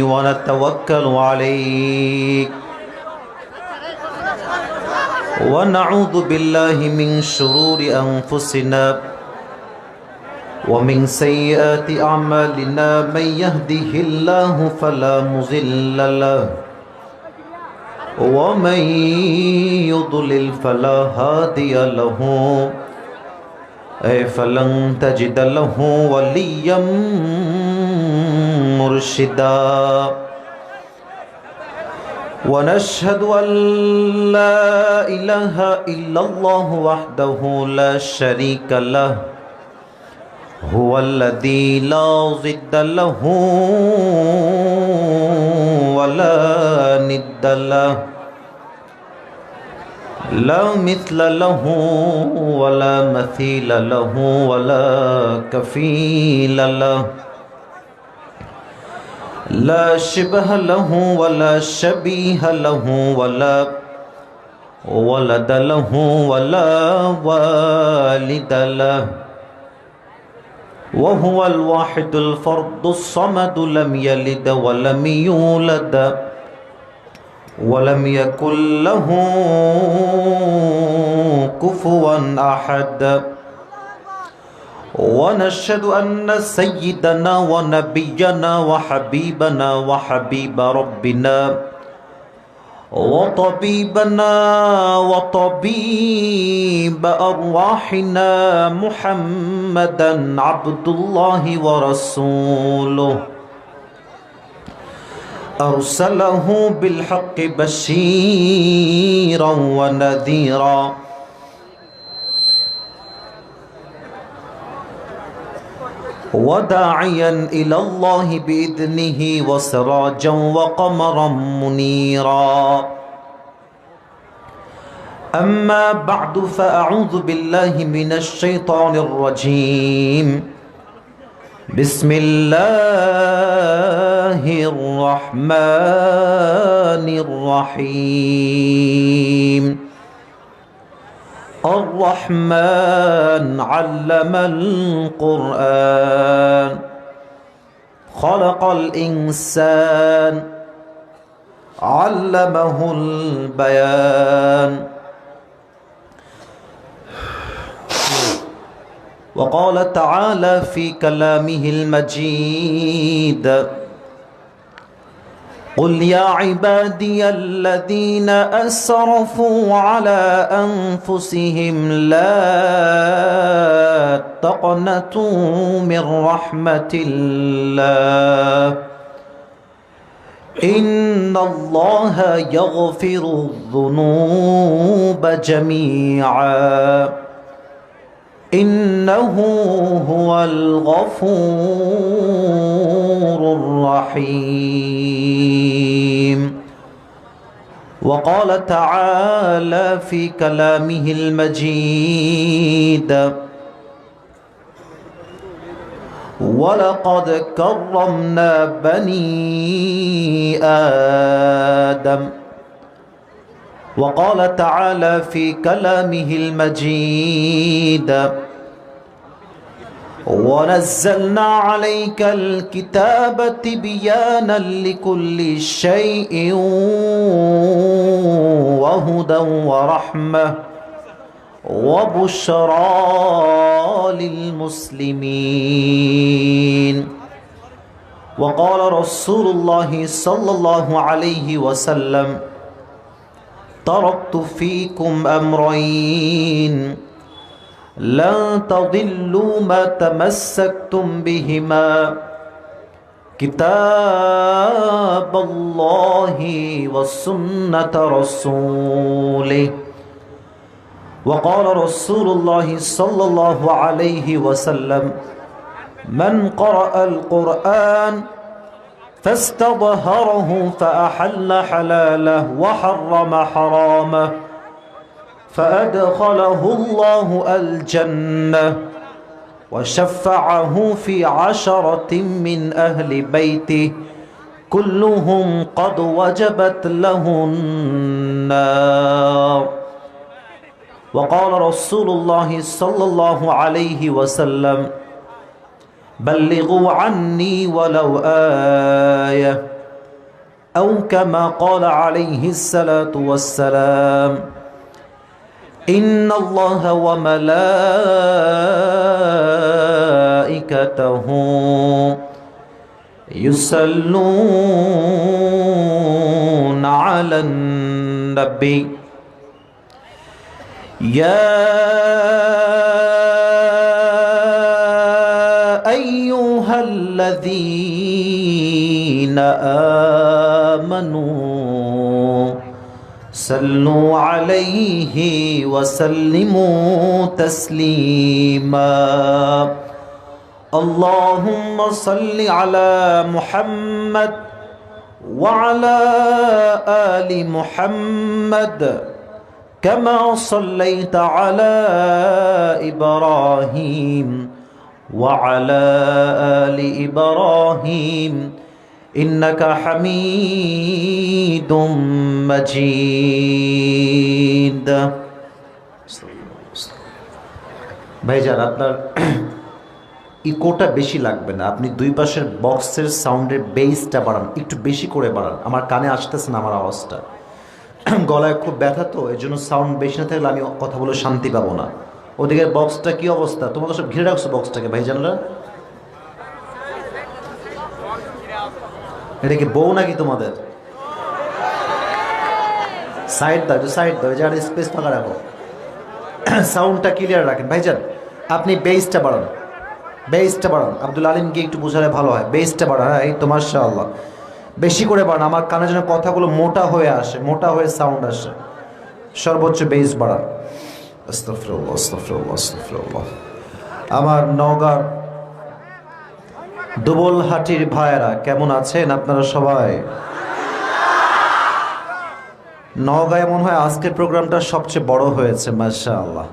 ونتوكل عليك ونعوذ بالله من شرور أنفسنا ومن سيئات أعمالنا من يهده الله فلا مضل له ومن يضلل فلا هادي له فلن تجد له وليا مرشدا ونشهد أن لا إله إلا الله وحده لا شريك له هو الذي لا ضد له ولا ند له لا مثل له ولا مثيل له ولا كفيل له لا شبه له ولا شبيه له ولا ولد له ولا والد له وهو الواحد الفرد الصمد لم يلد ولم يولد ولم يكن له كفوا أحد ونشهد أن سيدنا ونبينا وحبيبنا وحبيب ربنا وطبيبنا وطبيب أرواحنا محمدا عبد الله ورسوله أرسله بالحق بشيرا ونذيرا وداعيا إلى الله بإذنه وسراجا وقمرا منيرا أما بعد فأعوذ بالله من الشيطان الرجيم بسم الله الرحمن الرحيم الرحمن علم القرآن خلق الإنسان علمه البيان وقال تعالى في كلامه المجيد قل يا عبادي الذين أسرفوا على أنفسهم لا تقنطوا من رحمة الله إن الله يغفر الذنوب جميعا إنه هو الغفور الرحيم وقال تعالى في كلامه المجيد ولقد كرمنا بني آدم وقال تعالى في كلامه المجيد ونزلنا عليك الكتاب تبيانا لكل شيء وهدى ورحمة وبشرى للمسلمين وقال رسول الله صلى الله عليه وسلم تركت فيكم أمرين لن تضلوا ما تمسكتم بهما كتاب الله وسنة رسوله وقال رسول الله صلى الله عليه وسلم من قرأ القرآن فاستظهره فأحل حلاله وحرم حرامه فأدخله الله الجنة وشفعه في 10 من أهل بيته كلهم قد وجبت له النار وقال رسول الله صلى الله عليه وسلم بلغوا عني ولو آية أو كما قال عليه الصلاة والسلام إن الله وملائكته يصلون على النبي يا أيها الذين آمنوا صلوا عليه وسلموا تسليما اللهم صل على محمد وعلى آل محمد كما صليت على إبراهيم وعلى آل إبراهيم إنك حميد مجيد ভাইজান আপনার ইকোটা বেশি লাগবে না, আপনি দুই পাশের বক্সের সাউন্ডের বেসটা বাড়ান, একটু বেশি করে বাড়ান, আমার কানে আসতেছে না আমার আওয়াজটা। গলায় খুব ব্যথা তো, এর জন্য সাউন্ড বেশি না থাকলে আমি কথা বলে শান্তি পাবো না। ওদিকের বক্সটা কি অবস্থা? তোমরা সব ঘিরে রাখছো বক্সটাকে ভাইজানরা? এটা কি বউ নাকি তোমাদের? সাইড দাও, সাইড দাও, যার স্পেস ফাঁকা রাখো, সাউন্ডটা ক্লিয়ার রাখেন। ভাইজান আপনি বেসটা বাড়ান, বেসটা বাড়ান। আব্দুল আলিমকে একটু বোঝালে ভালো হয়, বেসটা বাড়ান। হ্যাঁ এই তো মাশাআল্লাহ, বেশি করে বাড়ান, আমার কানে যেন কথাগুলো মোটা হয়ে আসে, মোটা হয়ে সাউন্ড আসে। সর্বোচ্চ বেস বাড়ান। আস্তাগফিরুল্লাহ, আস্তাগফিরুল্লাহ, আস্তাগফিরুল্লাহ। আমার নওগাঁ দুবলহাটির ভাইয়েরা কেমন আছেন আপনারা সবাই? নওগাঁয় মনে হয় আজকের প্রোগ্রামটা সবচেয়ে বড় হয়েছে মাশাআল্লাহ।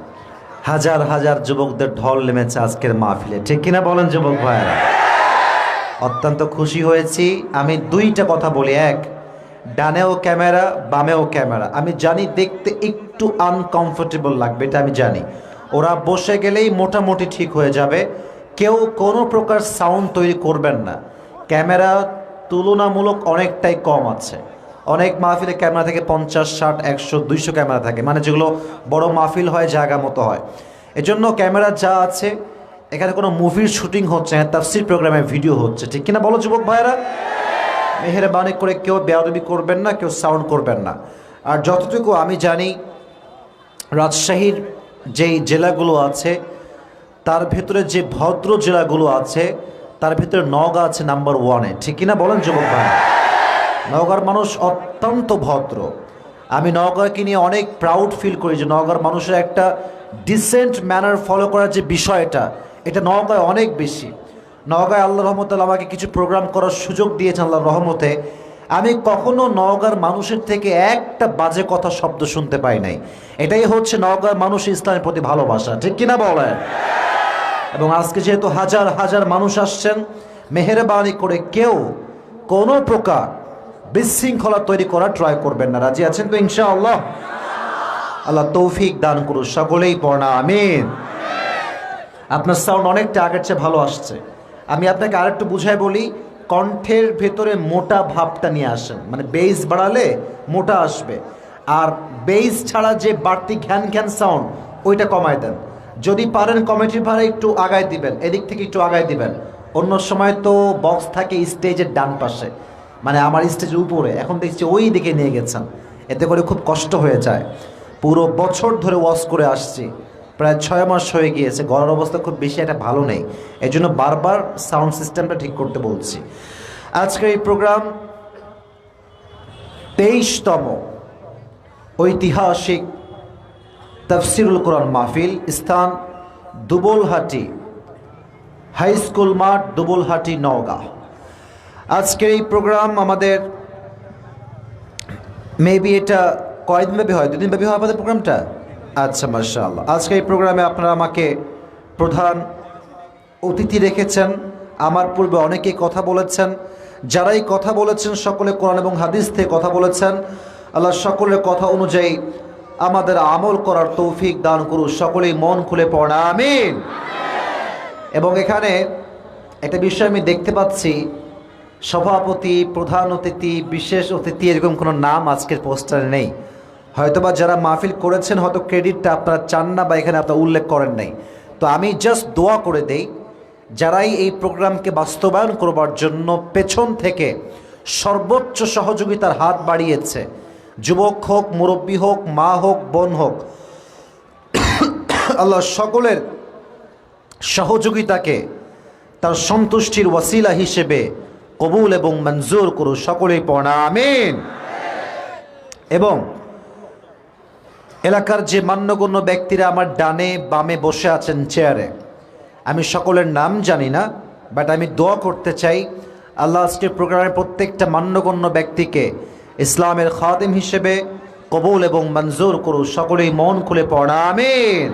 হাজার হাজার যুবকদের ঢল নেমেছে আজকের মাহফিলে, ঠিক কিনা বলেন যুবক ভাইয়েরা? অত্যন্ত খুশি হয়েছি। আমি দুইটা কথা বলি, এক, ডানেও ক্যামেরা বামেও ক্যামেরা। আমি জানি দেখতে একটু আনকমফোর্টেবল লাগবে, এটা আমি জানি। ওরা বসে গেলেই মোটামুটি ঠিক হয়ে যাবে। কেউ কোনো প্রকার সাউন্ড তৈরি করবেন না। ক্যামেরা তুলনামূলক অনেকটাই কম আছে। অনেক মাহফিলে ক্যামেরা থেকে 50, 60, 100, 200 ক্যামেরা থাকে, মানে যেগুলো বড় মাহফিল হয়, জায়গা মতো হয়। এজন্য ক্যামেরা যা আছে, এখানে কোনো মুভির শুটিং হচ্ছে না, তাফসীর প্রোগ্রামে ভিডিও হচ্ছে, ঠিক কিনা বলো যুবক ভাইয়েরা? মেহেরবানি করে কেউ বেয়াদবি করবেন না, কেউ সাউন্ড করবেন না। আর যতটুকু আমি জানি, রাজশাহীর যেই জেলাগুলো আছে তার ভেতরে যে ভদ্র জেলাগুলো আছে তার ভেতরে নওগাঁ আছে নাম্বার 1-এ, ঠিক কিনা বলেন যুবক ভাই? নওগাঁর মানুষ অত্যন্ত ভদ্র। আমি নওগাঁকে নিয়ে অনেক প্রাউড ফিল করি যে নওগাঁর মানুষের একটা ডিসেন্ট ম্যানার ফলো করার যে বিষয়টা, এটা নওগাঁয় অনেক বেশি। নওগাঁয় আল্লাহ রহমতে আমাকে কিছু প্রোগ্রাম করার সুযোগ দিয়েছেন আল্লাহর রহমতে। আমি কখনো নওগাঁর মানুষের থেকে একটা বাজে কথা শব্দ শুনতে পাই নাই। এটাই হচ্ছে নওগাঁর মানুষের ইসলামের প্রতি ভালোবাসা, ঠিক কিনা বলেন? এবং আজকে যেহেতু হাজার হাজার মানুষ আসছেন, মেহেরবানি করে কেউ কোনো প্রকার বিশৃঙ্খলা তৈরি করা ট্রাই করবেন না। রাজি আছেন তো ইনশাআল্লাহ? আল্লাহ তৌফিক দান করুন, সকলেই পড়না আমিন। আপনার সাউন্ড অনেকটা আগের চেয়ে ভালো আসছে। আমি আপনাকে আরেকটু বুঝাই বলি, কণ্ঠের ভেতরে মোটা ভাবটা নিয়ে আসেন, মানে বেস বাড়ালে মোটা আসবে, আর বেস ছাড়া যে বাড়তি ঘ্যান ঘ্যান সাউন্ড ওইটা কমায় দেন। যদি পারেন কমিটির ভাড়া একটু আগায় দিবেন, এদিক থেকে একটু আগায় দিবেন। অন্য সময় তো বক্স থাকে স্টেজের ডান পাশে, মানে আমার স্টেজের উপরে, এখন দেখছি ওই দিকে নিয়ে গেছেন, এতে করে খুব কষ্ট হয়ে যায়। পুরো বছর ধরে ওয়াশ করে আসছি, প্রায় 6 মাস হয়ে গিয়েছে, গলার অবস্থা খুব বেশি একটা ভালো নেই, এই জন্য বারবার সাউন্ড সিস্টেমটা ঠিক করতে বলছি। আজকের এই প্রোগ্রাম 23তম ঐতিহাসিক তাফসিরুল কোরআন মাহফিল, স্থান দুবলহাটি হাই স্কুল মাঠ, দুবলহাটি, নওগাঁ। আজকের এই প্রোগ্রাম আমাদের মেবি এটা কয়দিন ব্যাপী হয়? 2 দিন ব্যাপী হয় আমাদের প্রোগ্রামটা। আচ্ছা মাশাআল্লাহ। আজকে এই প্রোগ্রামে আপনারা আমাকে প্রধান অতিথি রেখেছেন। আমার পূর্বে অনেকেই কথা বলেছেন, যারাই কথা বলেছেন সকলে কোরআন এবং হাদিস থেকে কথা বলেছেন। আল্লাহ সকলের কথা অনুযায়ী আমাদের আমল করার তৌফিক দান করুন, সকলেই মন খুলে পড়া আমিন। এবং এখানে একটা বিষয় আমি দেখতে পাচ্ছি, সভাপতি, প্রধান অতিথি, বিশেষ অতিথি এরকম কোনো নাম আজকের পোস্টারে নেই। হয়তোবা যারা মাহফিল করেছেন হয়তো ক্রেডিটটা আপনারা চান না বা এখানে আপনারা উল্লেখ করেন নাই। তো আমি জাস্ট দোয়া করে দেই, যারাই এই প্রোগ্রামকে বাস্তবায়ন করবার জন্য পেছন থেকে সর্বোচ্চ সহযোগিতার হাত বাড়িয়েছে, যুবক হোক, মুরব্বী হোক, মা হোক, বোন হোক, আল্লাহ সকলের সহযোগিতাকে তার সন্তুষ্টির ওয়াসিলা হিসেবে কবুল এবং মঞ্জুর করুন। সকলেই পড়া আমিন। এবং এলাকার যে মান্যগণ্য ব্যক্তিরা আমার ডানে বামে বসে আছেন চেয়ারে, আমি সকলের নাম জানি না, বাট আমি দোয়া করতে চাই আল্লাহ আজকের প্রোগ্রামের প্রত্যেকটা মান্যগণ্য ব্যক্তিকে ইসলামের খাদিম হিসেবে কবুল এবং মঞ্জুর করুন। সকলেই মন খুলে পড়া আমিন।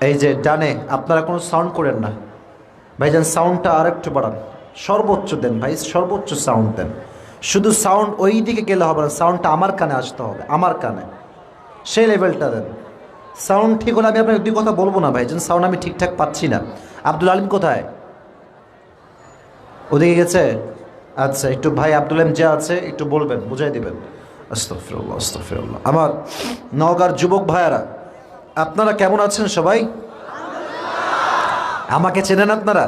এই যে ডানে, আপনারা কোনো সাউন্ড করেন না ভাইজান, সাউন্ডটা আর একটু বাড়ান, সর্বোচ্চ দেন ভাই, সর্বোচ্চ সাউন্ড দেন। শুধু সাউন্ড ওই দিকে গেলে হবে না, সাউন্ডটা আমার কানে আসতে হবে, আমার কানে, সেই লেভেলটা দেন। সাউন্ড ঠিক হলে আমি আপনাকে দুই কথা বলবো না ভাইজান, সাউন্ড আমি ঠিকঠাক পাচ্ছি না। আব্দুল আলিম কোথায়? ওদিকে গেছে? আচ্ছা, একটু ভাই আব্দুল আলিম যে আছে একটু বলবেন, বুঝাই দিবেন। আস্তাগফিরুল্লাহ, আস্তাগফিরুল্লাহ। আমার নওগাঁর যুবক ভাইয়ারা, আপনারা কেমন আছেন সবাই? আমাকে চেনেন আপনারা?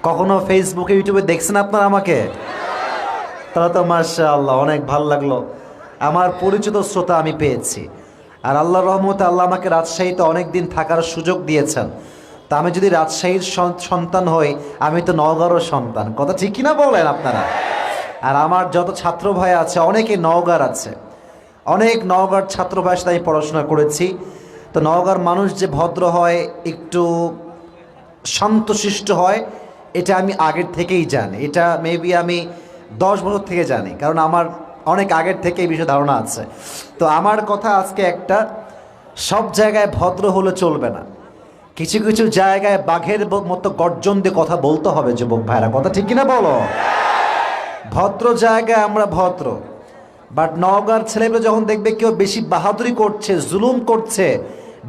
কখনো ফেসবুকে, ইউটিউবে দেখছেন আপনারা আমাকে? তারা তো মাশাআল্লাহ, অনেক ভালো লাগলো। আমার পরিচিত শ্রোতা আমি পেয়েছি, আর আল্লাহর রহমতে আল্লাহ আমাকে রাজশাহীতে অনেক দিন থাকার সুযোগ দিয়েছেন। তা আমি যদি রাজশাহীর সন্তান হই, আমি তো নওগাঁরও সন্তান। কথা ঠিক কিনা বলেন আপনারা? আর আমার যত ছাত্র ভাই আছে অনেকে নওগাঁর আছে, অনেক নওগাঁর ছাত্র ভাইয়ের সাথে আমি পড়াশোনা করেছি। তো নওগাঁর মানুষ যে ভদ্র হয়, একটু শান্তশিষ্ট হয়, এটা আমি আগের থেকেই জানি। এটা মেবি আমি 10 বছর থেকে জানি, কারণ আমার অনেক আগের থেকে এই বিষয়ে ধারণা আছে। তো আমার কথা আজকে একটা, সব জায়গায় ভদ্র হলে চলবে না, কিছু কিছু জায়গায় বাঘের মতো গর্জন দিয়ে কথা বলতে হবে যুবক ভাইরা। কথা ঠিক কিনা বলো? ভদ্র জায়গায় আমরা ভদ্র, বাট নওগাঁর ছেলেগুলো যখন দেখবে কেউ বেশি বাহাদুরি করছে, জুলুম করছে,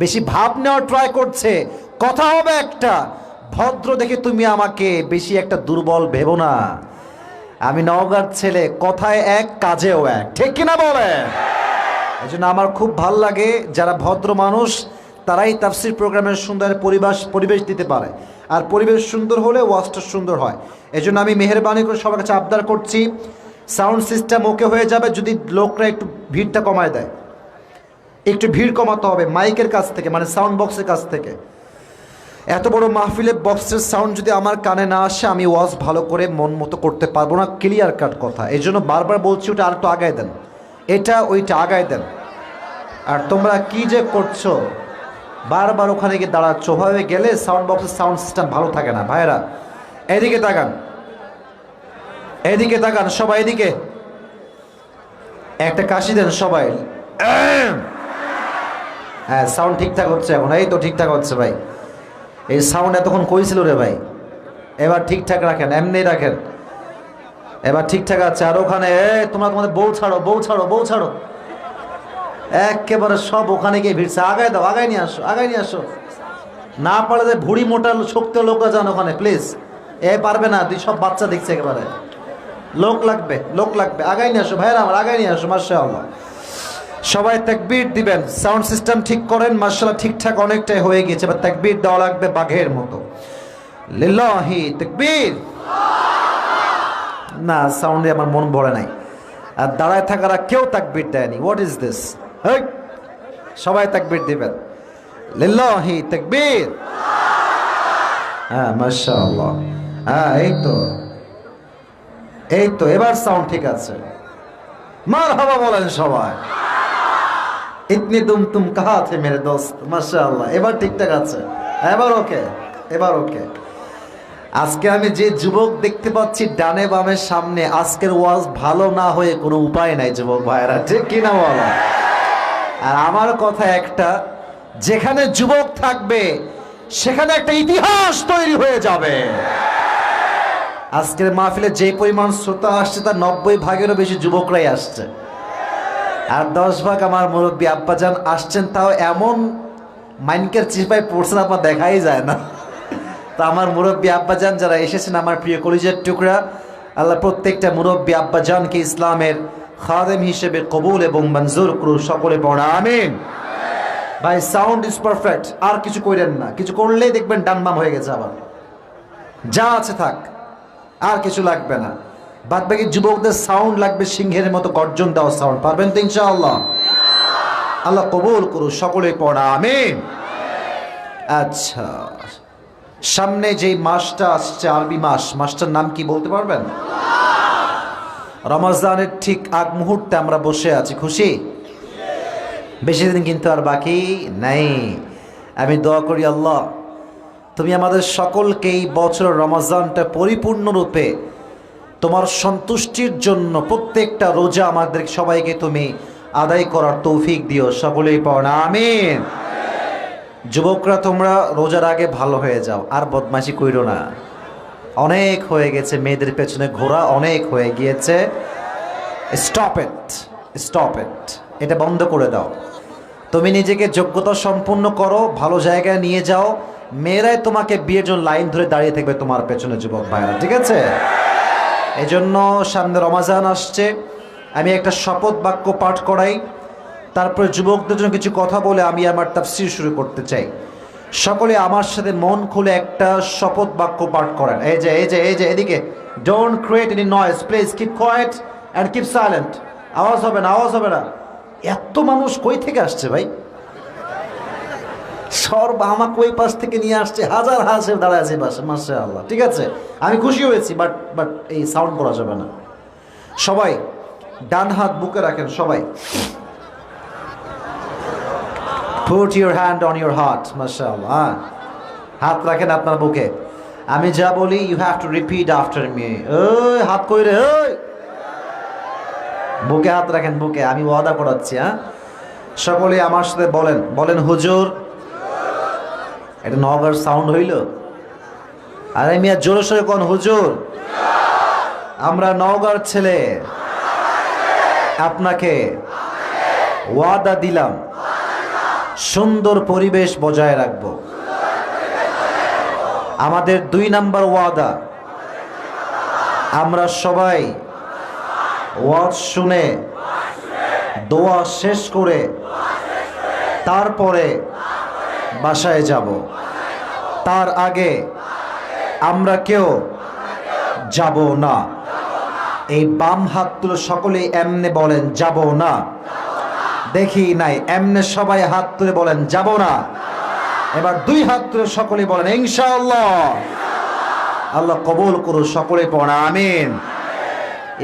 বেশি ভাব নেওয়ার ট্রাই করছে, কথা হবে একটা, ভদ্র দেখে তুমি আমাকে বেশি একটা দুর্বল ভেবো না। আমি নওগাঁর ছেলে, কথায় এক কাজেও এক, ঠিক কিনা বলে? এই জন্য আমার খুব ভাল লাগে যারা ভদ্র মানুষ, তারাই তাফসীর প্রোগ্রামের সুন্দর পরিবেশ দিতে পারে। আর পরিবেশ সুন্দর হলে ওয়াজটা সুন্দর হয়। এই জন্য আমি মেহেরবানি করে সবার কাছে আবদার করছি, সাউন্ড সিস্টেম ওকে হয়ে যাবে যদি লোকরা একটু ভিড়টা কমায় দেয়। একটু ভিড় কমাতে হবে মাইকের কাছ থেকে, মানে সাউন্ড বক্সের কাছ থেকে। এত বড় মাহফিলে বক্সের সাউন্ড যদি আমার কানে না আসে, আমি ওয়াজ ভালো করে মন মতো করতে পারবো না। ক্লিয়ার কাট কথা। এই জন্য বারবার বলছি, ওটা আর একটু আগায় দেন, এটা ওইটা আগায় দেন। আর তোমরা কি যে করছো, বারবার ওখানে গিয়ে দাঁড়াচ্ছ, ওভাবে গেলে সাউন্ড বক্সের সাউন্ড সিস্টেম ভালো থাকে না। ভাইয়েরা এদিকে তাকান, এদিকে তাকান, সবাই এদিকে। একটা কাশি দেন সবাই। হ্যাঁ, সাউন্ড ঠিকঠাক হচ্ছে এখন। এই তো ঠিকঠাক হচ্ছে ভাই। এই সাউন্ড এতক্ষণ কইছিল রে ভাই, এবার ঠিকঠাক রাখেন, এমনি রাখেন, এবার ঠিকঠাক আছে। আর ওখানে তোমরা তোমাদের বউ ছাড়ো, বউ ছাড়ো, বউ ছাড়ো, একেবারে সব ওখানে গিয়ে ভিড়ছে। আগায় দাও, আগায় নিয়ে আসো, আগায় নিয়ে আসো। না পারে যে ভুড়ি মোটা শক্ত লোকরা যান ওখানে, প্লিজ। পারবে না, তুই সব বাচ্চা দেখছে, একেবারে লোক লাগবে, লোক লাগবে। আগায় নিয়ে আসো ভাইরা আমার, আগায় নিয়ে আসো। মাশাআল্লাহ, সবাই তাকবীর দিবেন। সাউন্ড সিস্টেম ঠিক করেন। মাশাআল্লাহ, ঠিকঠাক অনেকটাই হয়ে গেছে, এবার তাকবীর দেওয়া লাগবে বাঘের মতো। লিল্লাহি তাকবীর। না, সাউন্ডে আমার মন ভরে নাই। আর দাঁড়ায় থাকারা কেউ তাকবীর দেয়নি। What is this? সবাই তাকবীর দিবেন। লিল্লাহি তাকবীর। হ্যাঁ, মাশাআল্লাহ। হ্যাঁ, এই তো, এই তো, এবার সাউন্ড ঠিক আছে। মারহাবা বলেন সবাই। ইতনি দুম তুম কাহা থে মেরে দোস্ত। মাশাআল্লাহ, এবার ঠিকঠাক আছে, এবার ওকে, এবার ওকে। আজকে আমি যে যুবক দেখতে পাচ্ছি ডানে বামে সামনে, আজকের ওয়াজ ভালো না হয়ে কোনো উপায় নাই যুবক ভাইরা, ঠিক কিনা বলো? আর আমার কথা একটা, যেখানে যুবক থাকবে সেখানে একটা ইতিহাস তৈরি হয়ে যাবে। আজকের মাহফিলে যে পরিমাণ শ্রোতা আসছে তার 90 ভাগেরও বেশি যুবকরাই আসছে, আর 10 ভাগ আমার মুরব্বী আব্বাজান আসছেন। তাও এমন মাইনকের চিপায় পড়ছেন আপনার দেখাই যায় না। তা আমার মুরব্বী আব্বাজান যারা এসেছেন, আমার প্রিয় কলিজার টুকরা, আল্লাহ প্রত্যেকটা মুরব্বী আব্বাজানকে ইসলামের খাদেম হিসেবে কবুল এবং মঞ্জুর করুন। সকলে পড়া আমিন। ভাই সাউন্ড ইজ পারফেক্ট, আর কিছু করেন না, কিছু করলেই দেখবেন ডানবাম হয়ে গেছে। আবার যা আছে থাক, আর কিছু লাগবে না। বাদ বাকি যুবকদের সাউন্ড লাগবে সিংহের মতো গর্জন দেওয়া সাউন্ড। পারবেন তো ইনশাআল্লাহ? আল্লাহ কবুল করুন। সকলে পড়া আমিন। আচ্ছা, সামনে যেই মাসটা আসছে, আরবি মাস, মাসটার নাম কি বলতে পারবেন? রমজানের ঠিক আগ মুহূর্তে আমরা বসে আছি। খুশি? বেশি দিন কিন্তু আর বাকি নাই। আমি দোয়া করি, আল্লাহ তুমি আমাদের সকলকে এই বছর রমজানটা পরিপূর্ণরূপে তোমার সন্তুষ্টির জন্য প্রত্যেকটা রোজা আমাদের সবাইকে তুমি আদায় করার তৌফিক দিও। সকলেই পড়া আমিন। যুবকরা, তোমরা রোজার আগে ভালো হয়ে যাও, আর বদমাশি কইরো না। অনেক হয়ে গেছে, মেয়েদের পেছনে ঘোরা অনেক হয়ে গিয়েছে। স্টপ ইট, স্টপ ইট, এটা বন্ধ করে দাও। তুমি নিজেকে যোগ্যতা সম্পূর্ণ করো, ভালো জায়গায় নিয়ে যাও। মেয়েরাই তোমাকে বিয়ের জন্য লাইন ধরে দাঁড়িয়ে থাকবে তোমার পেছনে, যুবক ভাইরা, ঠিক আছে? এজন্য সামনে রমজান আসছে, আমি একটা শপথ বাক্য পাঠ করাই, তারপরে যুবকদের জন্য কিছু কথা বলে আমি আমার তাফসীর শুরু করতে চাই। সকলে আমার সাথে মন খুলে একটা শপথ বাক্য পাঠ করেন। এই যে এই যে এই যে এদিকে, don't create any noise, please keep coed and keep silent. আওয়াজ হবে না, আওয়াজ হবে না। এত মানুষ কই থেকে আসছে ভাই? আমাকে ওই পাশ থেকে নিয়ে আসছে, হাজার হাজার দাঁড়ায় আছে পাশে। মাশাআল্লাহ, ঠিক আছে, আমি খুশি হয়েছি, বাট এই সাউন্ড করা যাবে না। সবাই ডান হাত বুকে রাখেন। সবাই put your hand on your heart, মাশাআল্লাহ। হাত রাখেন আপনার বুকে। আমি যা বলি you have to repeat after me. ওই হাত কই রে, ওই বুকে হাত রাখেন, বুকে। আমি ওয়াদা করাচ্ছি। সকলে আমার সাথে বলেন, বলেন হুজুর। এটা নগর সাউন্ড হইল? আরে মিয়া জোরে সোরে কোন হুজুর। আমরা নওগাঁর ছেলে, আপনাকে ওয়াদা দিলাম সুন্দর পরিবেশ বজায় রাখব। আমাদের 2 নাম্বার ওয়াদা, আমরা সবাই ওয়াজ শুনে দোয়া শেষ করে তারপরে বাসায় যাব। তার আগে আমরা কেউ যাব না। এই বাম হাত তুলে সকলেই এমনে বলেন যাব না। দেখি নাই, এমনে সবাই হাত তুলে বলেন যাব না। এবার 2 হাত তুলে সকলেই বলেন ইনশাআল্লাহ। আল্লাহ কবুল করুন। সকলে পড়া আমিন।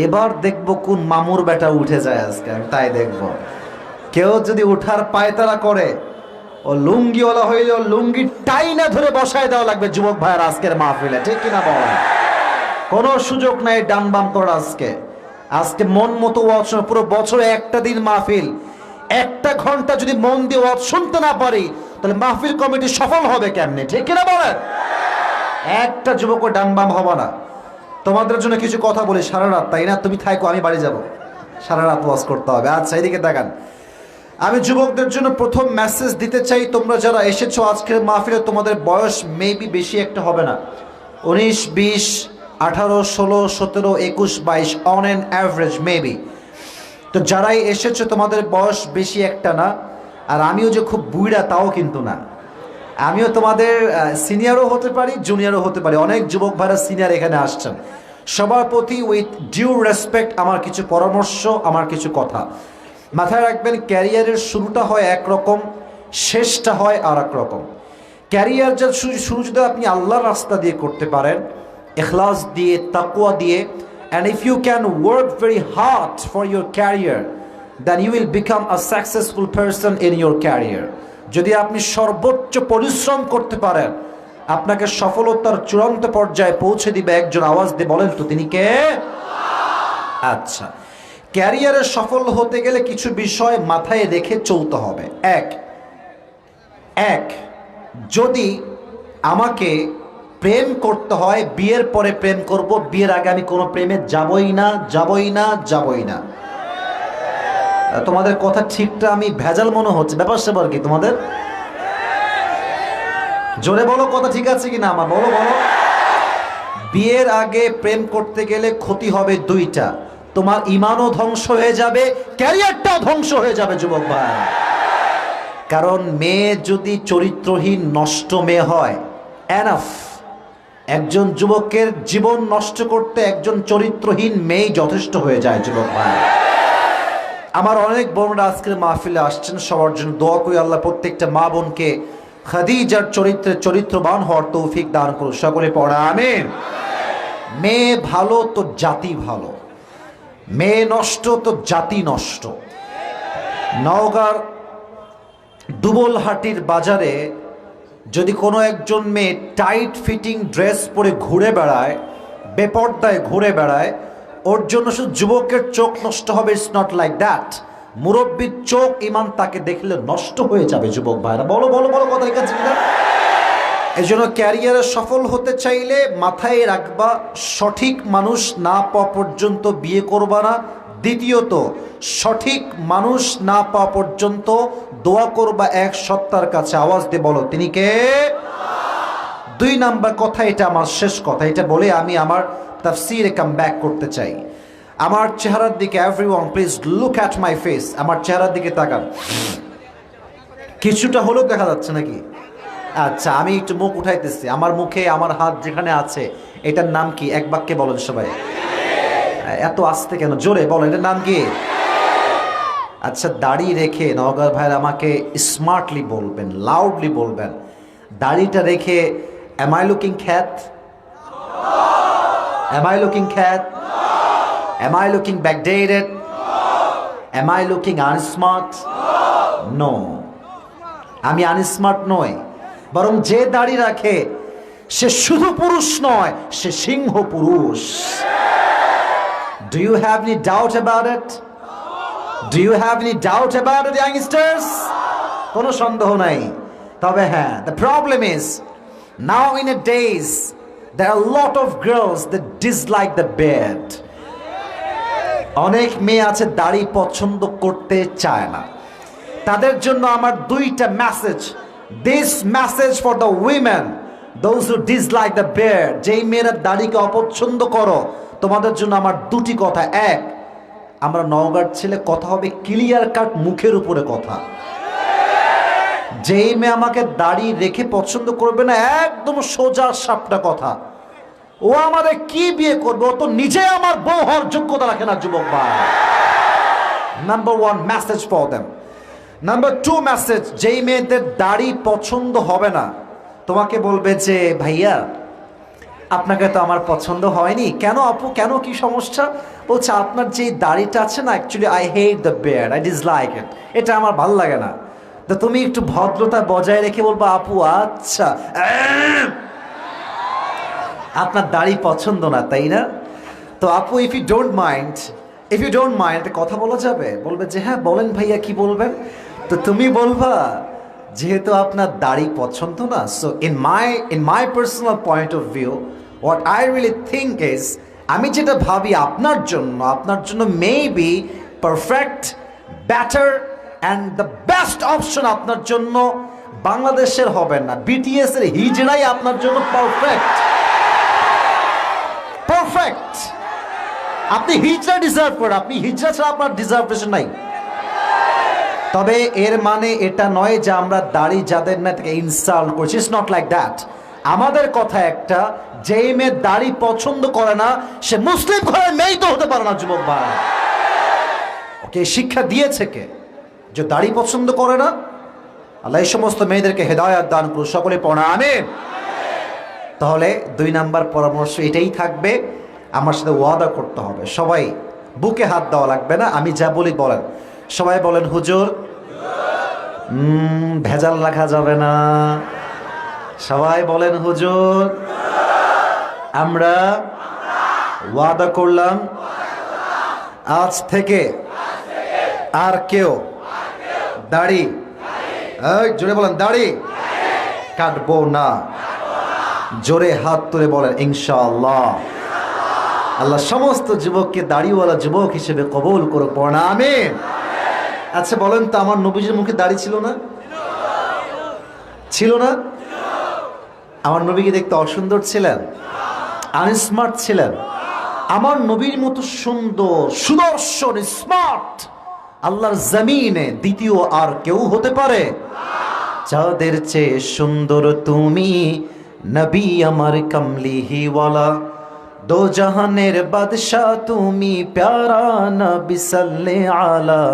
এবার দেখব কোন মামুর বেটা উঠে যায় আজকে, আমি তাই দেখব। কেউ যদি উঠার পায়তারা করে, ও লুঙ্গিওয়ালা হইলে ও লুঙ্গি টাইনা ধরে বসায় দেওয়া লাগবে যুবক ভাইয়ের আজকের মাহফিলে, ঠিক কিনা বলেন? কোনো সুযোগ নাই ডান বাম করার। আজকে মন মতো ওয়াজ, পুরো বছরে একটা দিন মাহফিল, 1 ঘন্টা যদি মন দিয়ে ওয়াজ শুনতে না পারি, তাহলে মাহফিল কমিটি সফল হবে কেমনে, ঠিক কিনা বলেন? একটা যুবক ডান বাম হবে না। তোমাদের জন্য কিছু কথা বলি, সারা রাত, তাই না? তুমি থাকো, আমি বাড়ি যাব, সারা রাত ওয়াজ করতে হবে। আচ্ছা, এদিকে দেখান। আমি যুবকদের জন্য প্রথম মেসেজ দিতে চাই, তোমরা যারা এসেছো আজকের মাহফিলে, তোমাদের বয়স মেবি বেশি একটা হবে না, 19, 20, 18, 16, 17, 21, 22 অন অ্যান অ্যাভারেজ মেবি। তো যারাই এসেছো তোমাদের বয়স বেশি একটা না। আর আমিও যে খুব বুড়া তাও কিন্তু না। আমিও তোমাদের সিনিয়রও হতে পারি, জুনিয়রও হতে পারি। অনেক যুবক ভাইরা সিনিয়র এখানে আসছেন। সবার প্রতি উইথ ডিউ রেসপেক্ট আমার কিছু পরামর্শ, আমার কিছু কথা মাথায় রাখবেন। ক্যারিয়ারের শুরুটা হয় একরকম, শেষটা হয় আর এক রকম। ক্যারিয়ার যা শুরু যদি আপনি আল্লাহর রাস্তা দিয়ে করতে পারেন, ইখলাস দিয়ে, তাকওয়া দিয়ে, and if you can work very hard for your career, then you will become a successful person in your career. যদি আপনি সর্বোচ্চ পরিশ্রম করতে পারেন, আপনাকে সফলতার চূড়ান্ত পর্যায়ে পৌঁছে দিবে একজন। আওয়াজ দিয়ে বলেন তো তিনি কে? আচ্ছা, ক্যারিয়ারে সফল হতে গেলে কিছু বিষয় মাথায় রেখে চলতে হবে। এক, যদি আমাকে প্রেম করতে হয়, বিয়ের পরে প্রেম করব, বিয়ের আগে আমি কোনো প্রেমে যাবই না, যাবই না, যাবই না। তোমাদের কথা ঠিকটা আমি ভেজাল মনে হচ্ছে, ব্যাপার স্যাপার কি তোমাদের? জোরে বলো, কথা ঠিক আছে কিনা আমার, বলো বলো। বিয়ের আগে প্রেম করতে গেলে ক্ষতি হবে দুইটা, তোমার ইমানও ধ্বংস হয়ে যাবে, ক্যারিয়ারটাও ধ্বংস হয়ে যাবে যুবক ভাই। কারণ মেয়ে যদি চরিত্রহীন নষ্ট মেয়ে হয়, এনাফ। একজন যুবকের জীবন নষ্ট করতে একজন চরিত্রহীন মেয়ে যথেষ্ট হয়ে যায় যুবক ভাই। আমার অনেক বোনরা আজকের মাহফিলে আসছেন, সবার জন্য দোয়া করি আল্লাহ প্রত্যেকটা মা বোনকে খাদিজার চরিত্রে চরিত্রবান হওয়ার তৌফিক দান করুন, সকলে পড়া আমিন। মেয়ে ভালো তো জাতি ভালো, মেয়ে নষ্ট তো জাতি নষ্ট। নওগাঁর দুবলহাটির বাজারে যদি কোনো একজন মেয়ে টাইট ফিটিং ড্রেস পরে ঘুরে বেড়ায়, বেপর্দায় ঘুরে বেড়ায়, ওর জন্য শুধু যুবকের চোখ নষ্ট হবে, ইটস নট লাইক দ্যাট। মুরব্বীর চোখ ইমান তাকে দেখলে নষ্ট হয়ে যাবে যুবক ভাইরা, বলো বলো বলো, কথা ঠিক আছে কিনা? এই জন্য ক্যারিয়ারে সফল হতে চাইলে মাথায় রাখবা, সঠিক মানুষ না পাওয়া পর্যন্ত বিয়ে করবা না। দ্বিতীয়ত, সঠিক মানুষ না পাওয়া পর্যন্ত দোয়া করবা এক সত্তার কাছে, আওয়াজ দিয়ে বলো তিনি কে। দুই নাম্বার কথা, এটা আমার শেষ কথা, এটা বলে আমি আমার তাফসীরে কাম ব্যাক করতে চাই। আমার চেহারার দিকে, everyone please look at my face, আমার চেহারার দিকে তাকান। কিছুটা হলেও দেখা যাচ্ছে নাকি? আচ্ছা, আমি একটু মুখ উঠাইতেছি। আমার মুখে আমার হাত যেখানে আছে, এটার নাম কি? এক বাক্যে বলেন সবাই। এত আস্তে কেন, জোরে বলেন, এটার নাম কি? আচ্ছা, দাড়ি রেখে নওগাঁর ভাইয়ের আমাকে স্মার্টলি বলবেন, লাউডলি বলবেন, দাড়িটা রেখে am I looking cat? Am I looking cat? Am I looking backdated? Am I looking unsmart? No, আমি আনস্মার্ট নই, বরং যে দাড়ি রাখে সে শুধু পুরুষ নয়, সে সিংহ পুরুষ। Do you have any doubt about it? Do you have any doubt about it, youngsters? কোনো সন্দেহ নাই। তবে হ্যাঁ, the problem is now in a days there are a lot of girls that dislike the beard. অনেক মেয়ে আছে দাড়ি পছন্দ করতে চায় না। তাদের জন্য আমার দুইটা message. This message for the women, those who dislike the beard, যেই মেয়েরা দাড়িকে অপছন্দ করো, তোমাদের জন্য আমার দুটি কথা। এক, আমরা নওগাঁর ছেলে, কথা হবে ক্লিয়ার কাট, মুখের উপরে কথা। যেই মেয়ে আমাকে দাড়ি রেখে পছন্দ করবে না, একদম সোজা সাপটা কথা, ও আমাদের কি বিয়ে করবে? ও তো নিজে আমার বউ হওয়ার যোগ্যতা রাখে না যুবক ভাই। Number one message for them. Number two message, যেই মেয়েদের দাড়ি পছন্দ হবে না, তোমাকে বলবে যে ভাইয়া আপনাকে তো আমার পছন্দ হয়নি। কেন আপু, কেন, কি সমস্যা? বলছে আপনার যে দাড়িটা আছে না, actually I hate the beard, I dislike it, এটা আমার ভালো লাগে না। তো তুমি একটু ভদ্রতা বজায় রেখে বলবো আপু আচ্ছা আপনার দাড়ি পছন্দ না, তাই না? তো আপু ইফ ইউ ডোন্ট মাইন্ড একটা কথা বলা যাবে? বলবে যে হ্যাঁ বলেন ভাইয়া, কি বলবেন? তো তুমি বলবা যেহেতু আপনার দাড়ি পছন্দ না, so in my personal point of view, what I really think is, আমি যেটা ভাবি আপনার জন্য maybe perfect, better and the best option আপনার জন্য বাংলাদেশের হবে না, বিটিএস এর হিজড়াই আপনার জন্য পারফেক্ট। আপনি হিজড়া ডিজার্ভ করেন, আপনি হিজড়া ছাড়া আপনার ডিজার্ভেশন নাই। তবে এর মানে এটা নয় যে আমরা দাড়ি যাদের না তাকে ইনসাল্ট করছি, ইটস নট লাইক দ্যাট। আমাদের কথা একটা, যেই মেয়ে দাড়ি পছন্দ করে না, সে মুসলিম ঘরের মেয়েই তো হতে পারে না যুবক ভাই। ওকে শিক্ষা দিয়েছে কে? যে দাড়ি পছন্দ করে না। আল্লাহ এই সমস্ত মেয়েদেরকে হেদায়েত দান করুন, সকলে পড়া আমিন। তাহলে দুই নাম্বার পরামর্শ এটাই থাকবে, আমার সাথে ওয়াদা করতে হবে। সবাই বুকে হাত দেওয়া লাগবে না, আমি যা বলি বলেন। সবাই বলেন হুজুর। ভেজাল রাখা যাবে না। সবাই বলেন হুজুর। আমরা ওয়াদা করলাম আজ থেকে আর কেউ দাড়ি, জোরে বলেন, দাড়ি কাটবো না। জোরে হাত তুলে বলেন ইনশাআল্লাহ। আল্লাহ সমস্ত যুবককে দাড়িওয়ালা যুবক হিসেবে কবুল করুক, পড়া আমিন। আচ্ছা বলেন তো, আমার নবীজির মুখে দাড়ি ছিল না? ছিল না? আমার নবী কি দেখতে অসুন্দর ছিলেন? আনস্মার্ট ছিলেন? আমার নবীর মতো সুন্দর, সুদর্শন, স্মার্ট আল্লাহর জমিনে দ্বিতীয় আর কেউ হতে পারে? চাঁদের চেয়ে সুন্দর তুমি, নবী আমার কমলিহিওয়ালা। দো জাহানের বাদশাহ তুমি, প্যারা নবী সাল্লে আলা।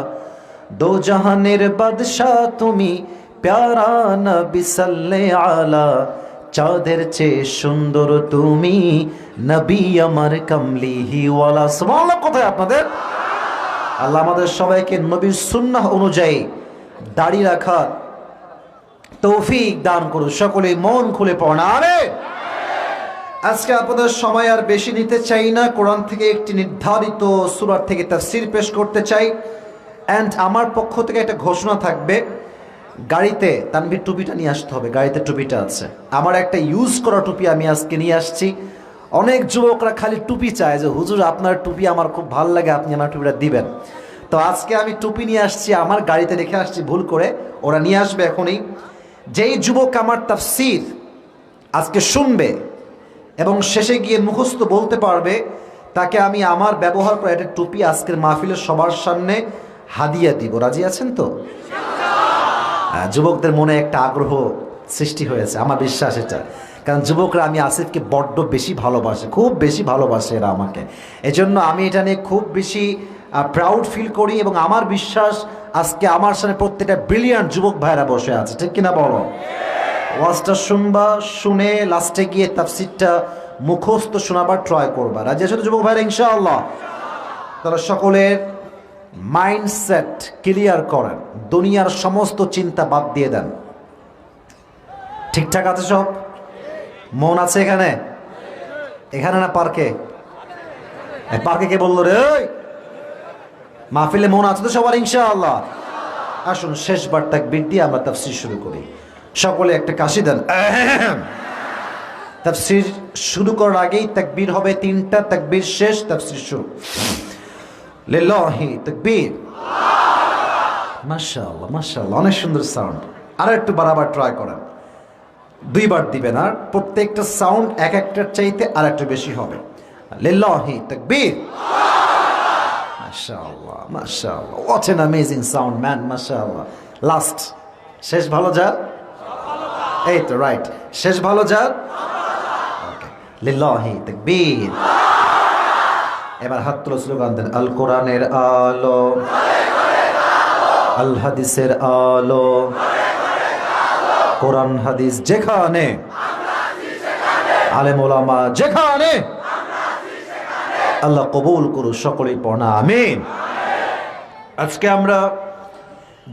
দো জাহানের বাদশাহ তুমি, প্যারা নবী সাল্লে আলা। চাঁদের চেয়ে সুন্দর তুমি, নবী আমার কমলিহিওয়ালা। সুবহানাল্লাহ। কোথায় আপনাদের? আল্লাহ আমাদের সবাইকে নবীর সুন্নাহ অনুযায়ী দাড়ি রাখার তৌফিক দান করুন। সকলে মন খুলে পড়ুন আমিন। আজকে আপনাদের সময় আর বেশি নিতে চাই না। কোরআন থেকে একটি নির্ধারিত সূরা থেকে তাফসীর পেশ করতে চাই। অ্যান্ড আমার পক্ষ থেকে একটা ঘোষণা থাকবে, গাড়িতে তানভীর টুপিটা নিয়ে আসতে হবে। গাড়িতে টুপিটা আছে, আমার একটা ইউজ করা টুপি আমি আজকে নিয়ে আসছি। অনেক যুবকরা খালি টুপি চায় যে হুজুর আপনার টুপি আমার খুব ভালো লাগে, আপনি আমার টুপিটা দিবেন। তো আজকে আমি টুপি নিয়ে আসছি, আমার গাড়িতে রেখে আসছি ভুল করে, ওরা নিয়ে আসবে এখনই। যেই যুবক আমার তাফসীর আজকে শুনবে এবং শেষে গিয়ে মুখস্থ বলতে পারবে, তাকে আমি আমার ব্যবহার করা একটা টুপি আজকের মাহফিলের সবার সামনে হাদিয়া দিব। রাজি আছেন তো? যুবকদের মনে একটা আগ্রহ সৃষ্টি হয়েছে, আমার বিশ্বাস এটা। কারণ যুবকরা আমি আসিফকে বড্ড বেশি ভালোবাসে, খুব বেশি ভালোবাসে এরা আমাকে। এজন্য আমি এটা নিয়ে খুব বেশি প্রাউড ফিল করি এবং আমার বিশ্বাস আজকে আমার সামনে প্রত্যেকটা ব্রিলিয়ান্ট যুবক ভাইরা বসে আছে, ঠিক কিনা বলো? ওয়াজটা শুনবা, শুনে লাস্টে গিয়ে তাফসীরটা মুখস্থ শোনাবার ট্রাই করবা। রাজি আছো তো যুবক ভাইরা ইনশাআল্লাহ? তারা সকলের মাইন্ডসেট ক্লিয়ার করেন, দুনিয়ার সমস্ত চিন্তা বাদ দিয়ে দেন। ঠিকঠাক আছে সব? মন আছে এখানে? এখানে না পার্কে? পার্কে কে বললো রে? মাহফিলে মন আছে তো সবার ইনশাআল্লাহ? আসুন শেষবার তাকবীর দিয়ে আমরা তাফসীর শুরু করি। সকলে একটা কাশি দেন। তাফসীর শুরু করার আগেই তাকবীর হবে তিনটা, তাকবীর শেষ, তাফসীর শুরু। লিল্লাহি তাকবীর। মাশাআল্লাহ মাশাআল্লাহ, অনেক সুন্দর সাউন্ড। আর একটু বাড়াবার ট্রাই করেন, দুইবার দিবেন, আর প্রত্যেকটা সাউন্ড এক একটার চাইতে আর একটু বেশি হবে। লিল্লাহি তাকবীর। মাশাআল্লাহ মাশাআল্লাহ, what an amazing sound man, মাশাআল্লাহ। লাস্ট, শেষ ভালো যার, এই তো রাইট, শেষ ভালো যার। ওকে, লিল্লাহি তাকবীর। এবার হাত তুলে স্লোগান দেন, আল কোরআনের আলো, আল হাদিসের আলো, কোরআন হাদিস যেখানে, আলেম ওলামা যেখানে, আল্লাহ কবুল করুন। সকলেই পড়া আমিন। আজকে আমরা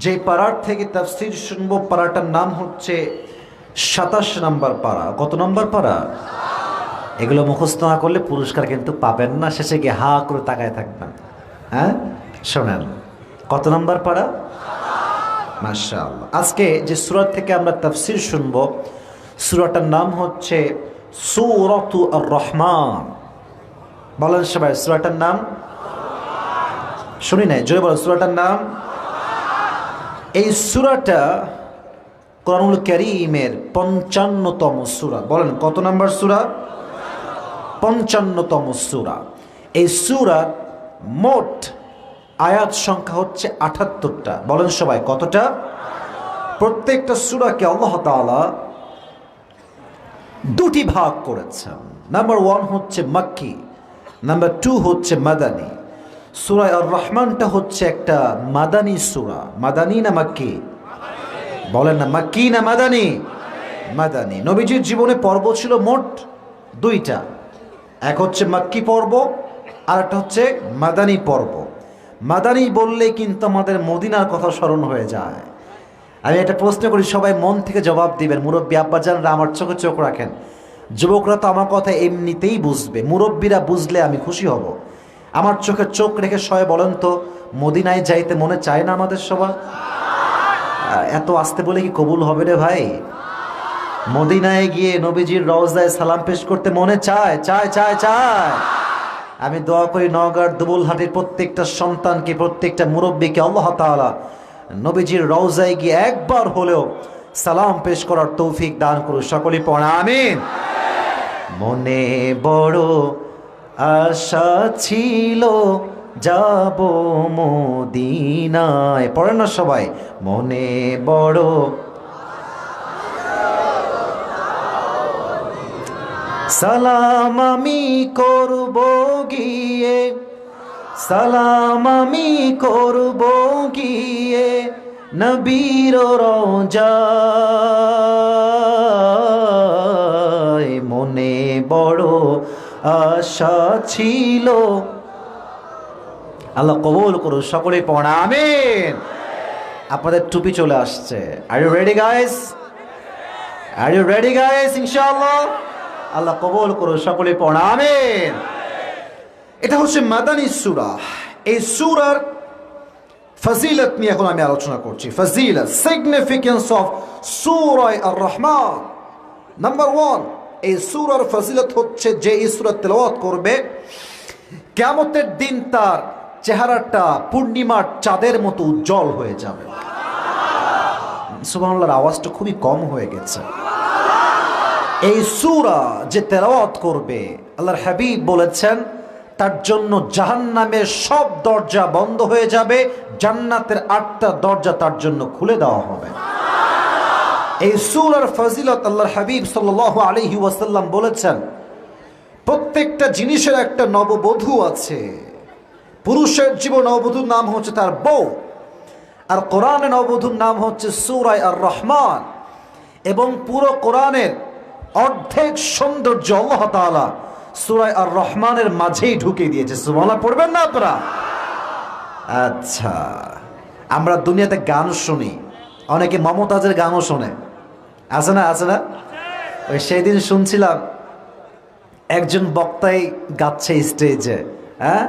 যে পাড়ার থেকে তাফসীর শুনবো, পাড়াটার নাম হচ্ছে 27 নম্বর পাড়া। কত নম্বর পাড়া? এগুলো মুখস্থ না করলে পুরস্কার কিন্তু পাবেন না, শেষে গিয়ে হা করে তাকায় থাকবেন। হ্যাঁ শোনেন, কত নম্বর পাড়া? মাশাআল্লাহ। আজকে যে সূরা থেকে আমরা তাফসীর শুনবো, সূরাটার নাম হচ্ছে সূরাতু আর রহমান। বলেন সবাই সূরাটার নাম। শুনি নাই, জোরে বলো সূরাটার নাম। এই সূরাটা কোরআনুল কারীমের 55তম সূরা। বলেন কত নম্বর সূরা? 55তম সূরা। এই সূরার মোট আয়াত সংখ্যা হচ্ছে 78টা। বলেন সবাই কতটা? প্রত্যেকটা সূরাকে আল্লাহ তাআলা দুটি ভাগ করেছেন। নাম্বার 1 হচ্ছে মাক্কি, নাম্বার 2 হচ্ছে মাদানী। সূরা আর রহমানটা হচ্ছে একটা মাদানী সূরা। মাদানী না মাক্কি? বলেন না, মাক্কি না মাদানী? মাদানী। নবীজির জীবনে পর্ব ছিল মোট 2টা, এক হচ্ছে মাক্কি পর্ব আর একটা হচ্ছে মাদানী পর্ব। মাদানী বললে কিন্তু আমাদের মদিনার কথা স্মরণ হয়ে যায়। আমি একটা প্রশ্ন করি, সবাই মন থেকে জবাব দিবেন। মুরব্বী আব্বাজানরা আমার চোখে চোখ রাখেন, যুবকরা তো আমার কথা এমনিতেই বুঝবে, মুরব্বীরা বুঝলে আমি খুশি হব। আমার চোখে চোখ রেখে সবাই বলেন তো, মদিনায় যাইতে মনে চায় না আমাদের সবার? এত আসতে বলে কি কবুল হবে রে ভাই? মদিনায় গিয়ে নবীজির রওজায় সালাম পেশ করতে মনে চায়? চায় চায় চায়। আমি দোয়া করি নওগাঁর দুবুলহাটির প্রত্যেকটা সন্তানকে, প্রত্যেকটা মুরব্বীকে আল্লাহ তাআলা নবীজির রওজায় গিয়ে একবার হলেও সালাম পেশ করার তৌফিক দান করুন। সকলেই পড়া আমিন। মনে বড় আশা ছিল যাব মদিনায়, পড়েন না সবাই, মনে বড় সালাম আমি করব গিয়ে, সালাম আমি করব গিয়ে নবীর রওজায়, মনে বড় আশা ছিল। আল্লাহ কবুল করুন। সকলে পড়া আমিন। আপনাদের টুপি চলে আসছে। আর you ready guys? Are you ready guys? ইনশাআল্লাহ আল্লাহ কবুল করুন। সকলে পড়া আমিন। এটা হচ্ছে মাদানী সূরা। এই সূরার ফজিলত নিয়ে এখন আমি আলোচনা করছি। ফজিলত, সিগনিফিকেন্স অফ সূরা আর রহমান। নাম্বার 1, এই সূরার ফজিলত হচ্ছে যে এই সূরা তেলাওয়াত করবে কিয়ামতের দিন তার চেহারাটা পূর্ণিমার চাঁদের মতো উজ্জ্বল হয়ে যাবে। সুবহানাল্লাহর আওয়াজটা খুবই কম হয়ে গেছে। এই সূরা যে তেলাওয়াত করবে, আল্লাহর হাবিব বলেছেন তার জন্য জাহান্নামের সব দরজা বন্ধ হয়ে যাবে, জান্নাতের 8টা দরজা তার জন্য খুলে দেওয়া হবে। এই সূরার ফজিলত আল্লাহর হাবিব সাল্লাল্লাহু আলাইহি ওয়াসাল্লাম বলেছেন প্রত্যেকটা জিনিসের একটা নববধূ আছে। পুরুষের জীবন নববধূর নাম হচ্ছে তার বউ, আর কোরআনে নববধূর নাম হচ্ছে সূরা আর রহমান। এবং পুরো কোরআনের অর্ধেক সৌন্দর্য আল্লাহ তাআলা সূরা আর রহমানের মাঝেই ঢুকিয়ে দিয়েছে। সুবহানাল্লাহ পড়বেন না আপনারা? আচ্ছা, আমরা দুনিয়াতে গান শুনি, অনেকে মমতাজের গানও শোনে, আছে না? আছে না? ওই সেই দিন শুনছিলাম একজন বক্তাই গাচ্ছে স্টেজে, হ্যাঁ,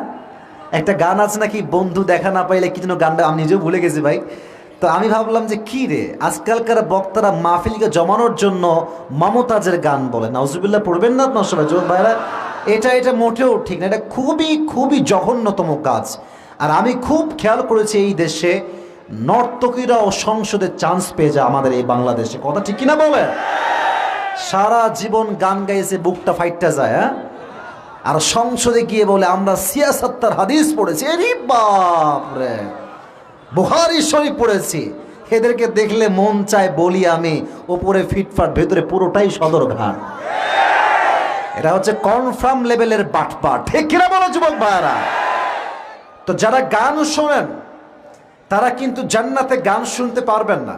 একটা গান আছে নাকি, বন্ধু দেখা না পাইলে কি যেন গানটা, আমি নিজেও ভুলে গেছি ভাই। তো আমি ভাবলাম যে কি রে, আজকালকার বক্তারা মাহফিলকে জমানোর জন্য মমতাজের গান বলে। নাউজুবিল্লাহ পড়বেন না আপনার সবাই যুবক ভাইরা? এটা মোটেও ঠিক না, এটা খুবই খুবই জঘন্যতম কাজ। আর আমি খুব খেয়াল করেছি এই দেশে নর্তকীরাও সংসদে চান্স পেয়ে যায় আমাদের এই বাংলাদেশে, কথা ঠিক কিনা বলে? সারা জীবন গান গাইছে, বুকটা ফাইটটা যায়, হ্যাঁ, আর সংসদে গিয়ে বলে আমরা সিয়াসাত্তার হাদিস পড়েছি। আরে বাপ রে, বুখারী শরীফ পড়েছি। এদেরকে দেখলে মন চায় বলি আমি, ওপরে ফিটফাট, ভেতরে পুরোটাই সদরঘাট। এটা হচ্ছে কনফার্ম লেভেলের বাটপাট, ঠিক কিনা বলো যুবক ভাইরা? তো যারা গান শোনেন তারা কিন্তু জান্নাতে গান শুনতে পারবেন না।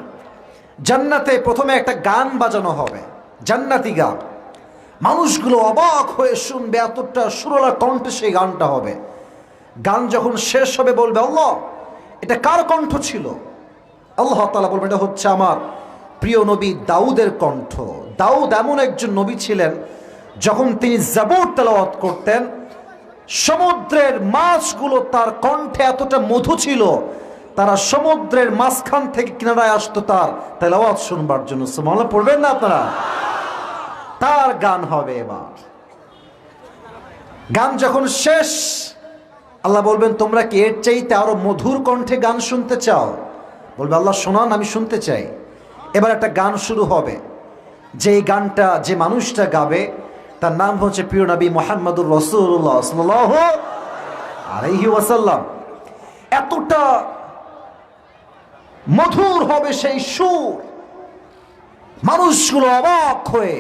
জান্নাতে প্রথমে একটা গান বাজানো হবে, জান্নাতি গান। মানুষগুলো অবাক হয়ে শুনবে, এতটা সুরলা কণ্ঠে সেই গানটা হবে। গান যখন শেষ হবে বলবে আল্লাহ এটা কার কণ্ঠ ছিল? আল্লাহ তাআলা বলবেন এটা হচ্ছে আমার প্রিয় নবী দাউদের কণ্ঠ। দাউদ এমন একজন নবী ছিলেন, যখন তিনি জাবুর তেলাওয়াত করতেন সমুদ্রের মাছগুলো তার কণ্ঠে এতটা মধু ছিল, তারা সমুদ্রের মাঝখান থেকে কিনারায় আসতো তার তেলাওয়াত শুনবার জন্য। সুবহানাল্লাহ পড়বেন না আপনারা? তার গান হবে। এবার গান যখন শেষ, আল্লাহ বলবেন তোমরা কি এর চাইতে আরো মধুর কণ্ঠে গান শুনতে চাও? বলবে আল্লাহ শোনান, আমি শুনতে চাই। এবার একটা গান শুরু হবে, যে গানটা যে মানুষটা গাবে তার নাম হচ্ছে প্রিয় নবী মুহাম্মদুর রাসূলুল্লাহ সাল্লাল্লাহু আলাইহি ওয়াসাল্লাম। এতটা মধুর হবে সেই সুর, মানুষগুলো অবাক হয়ে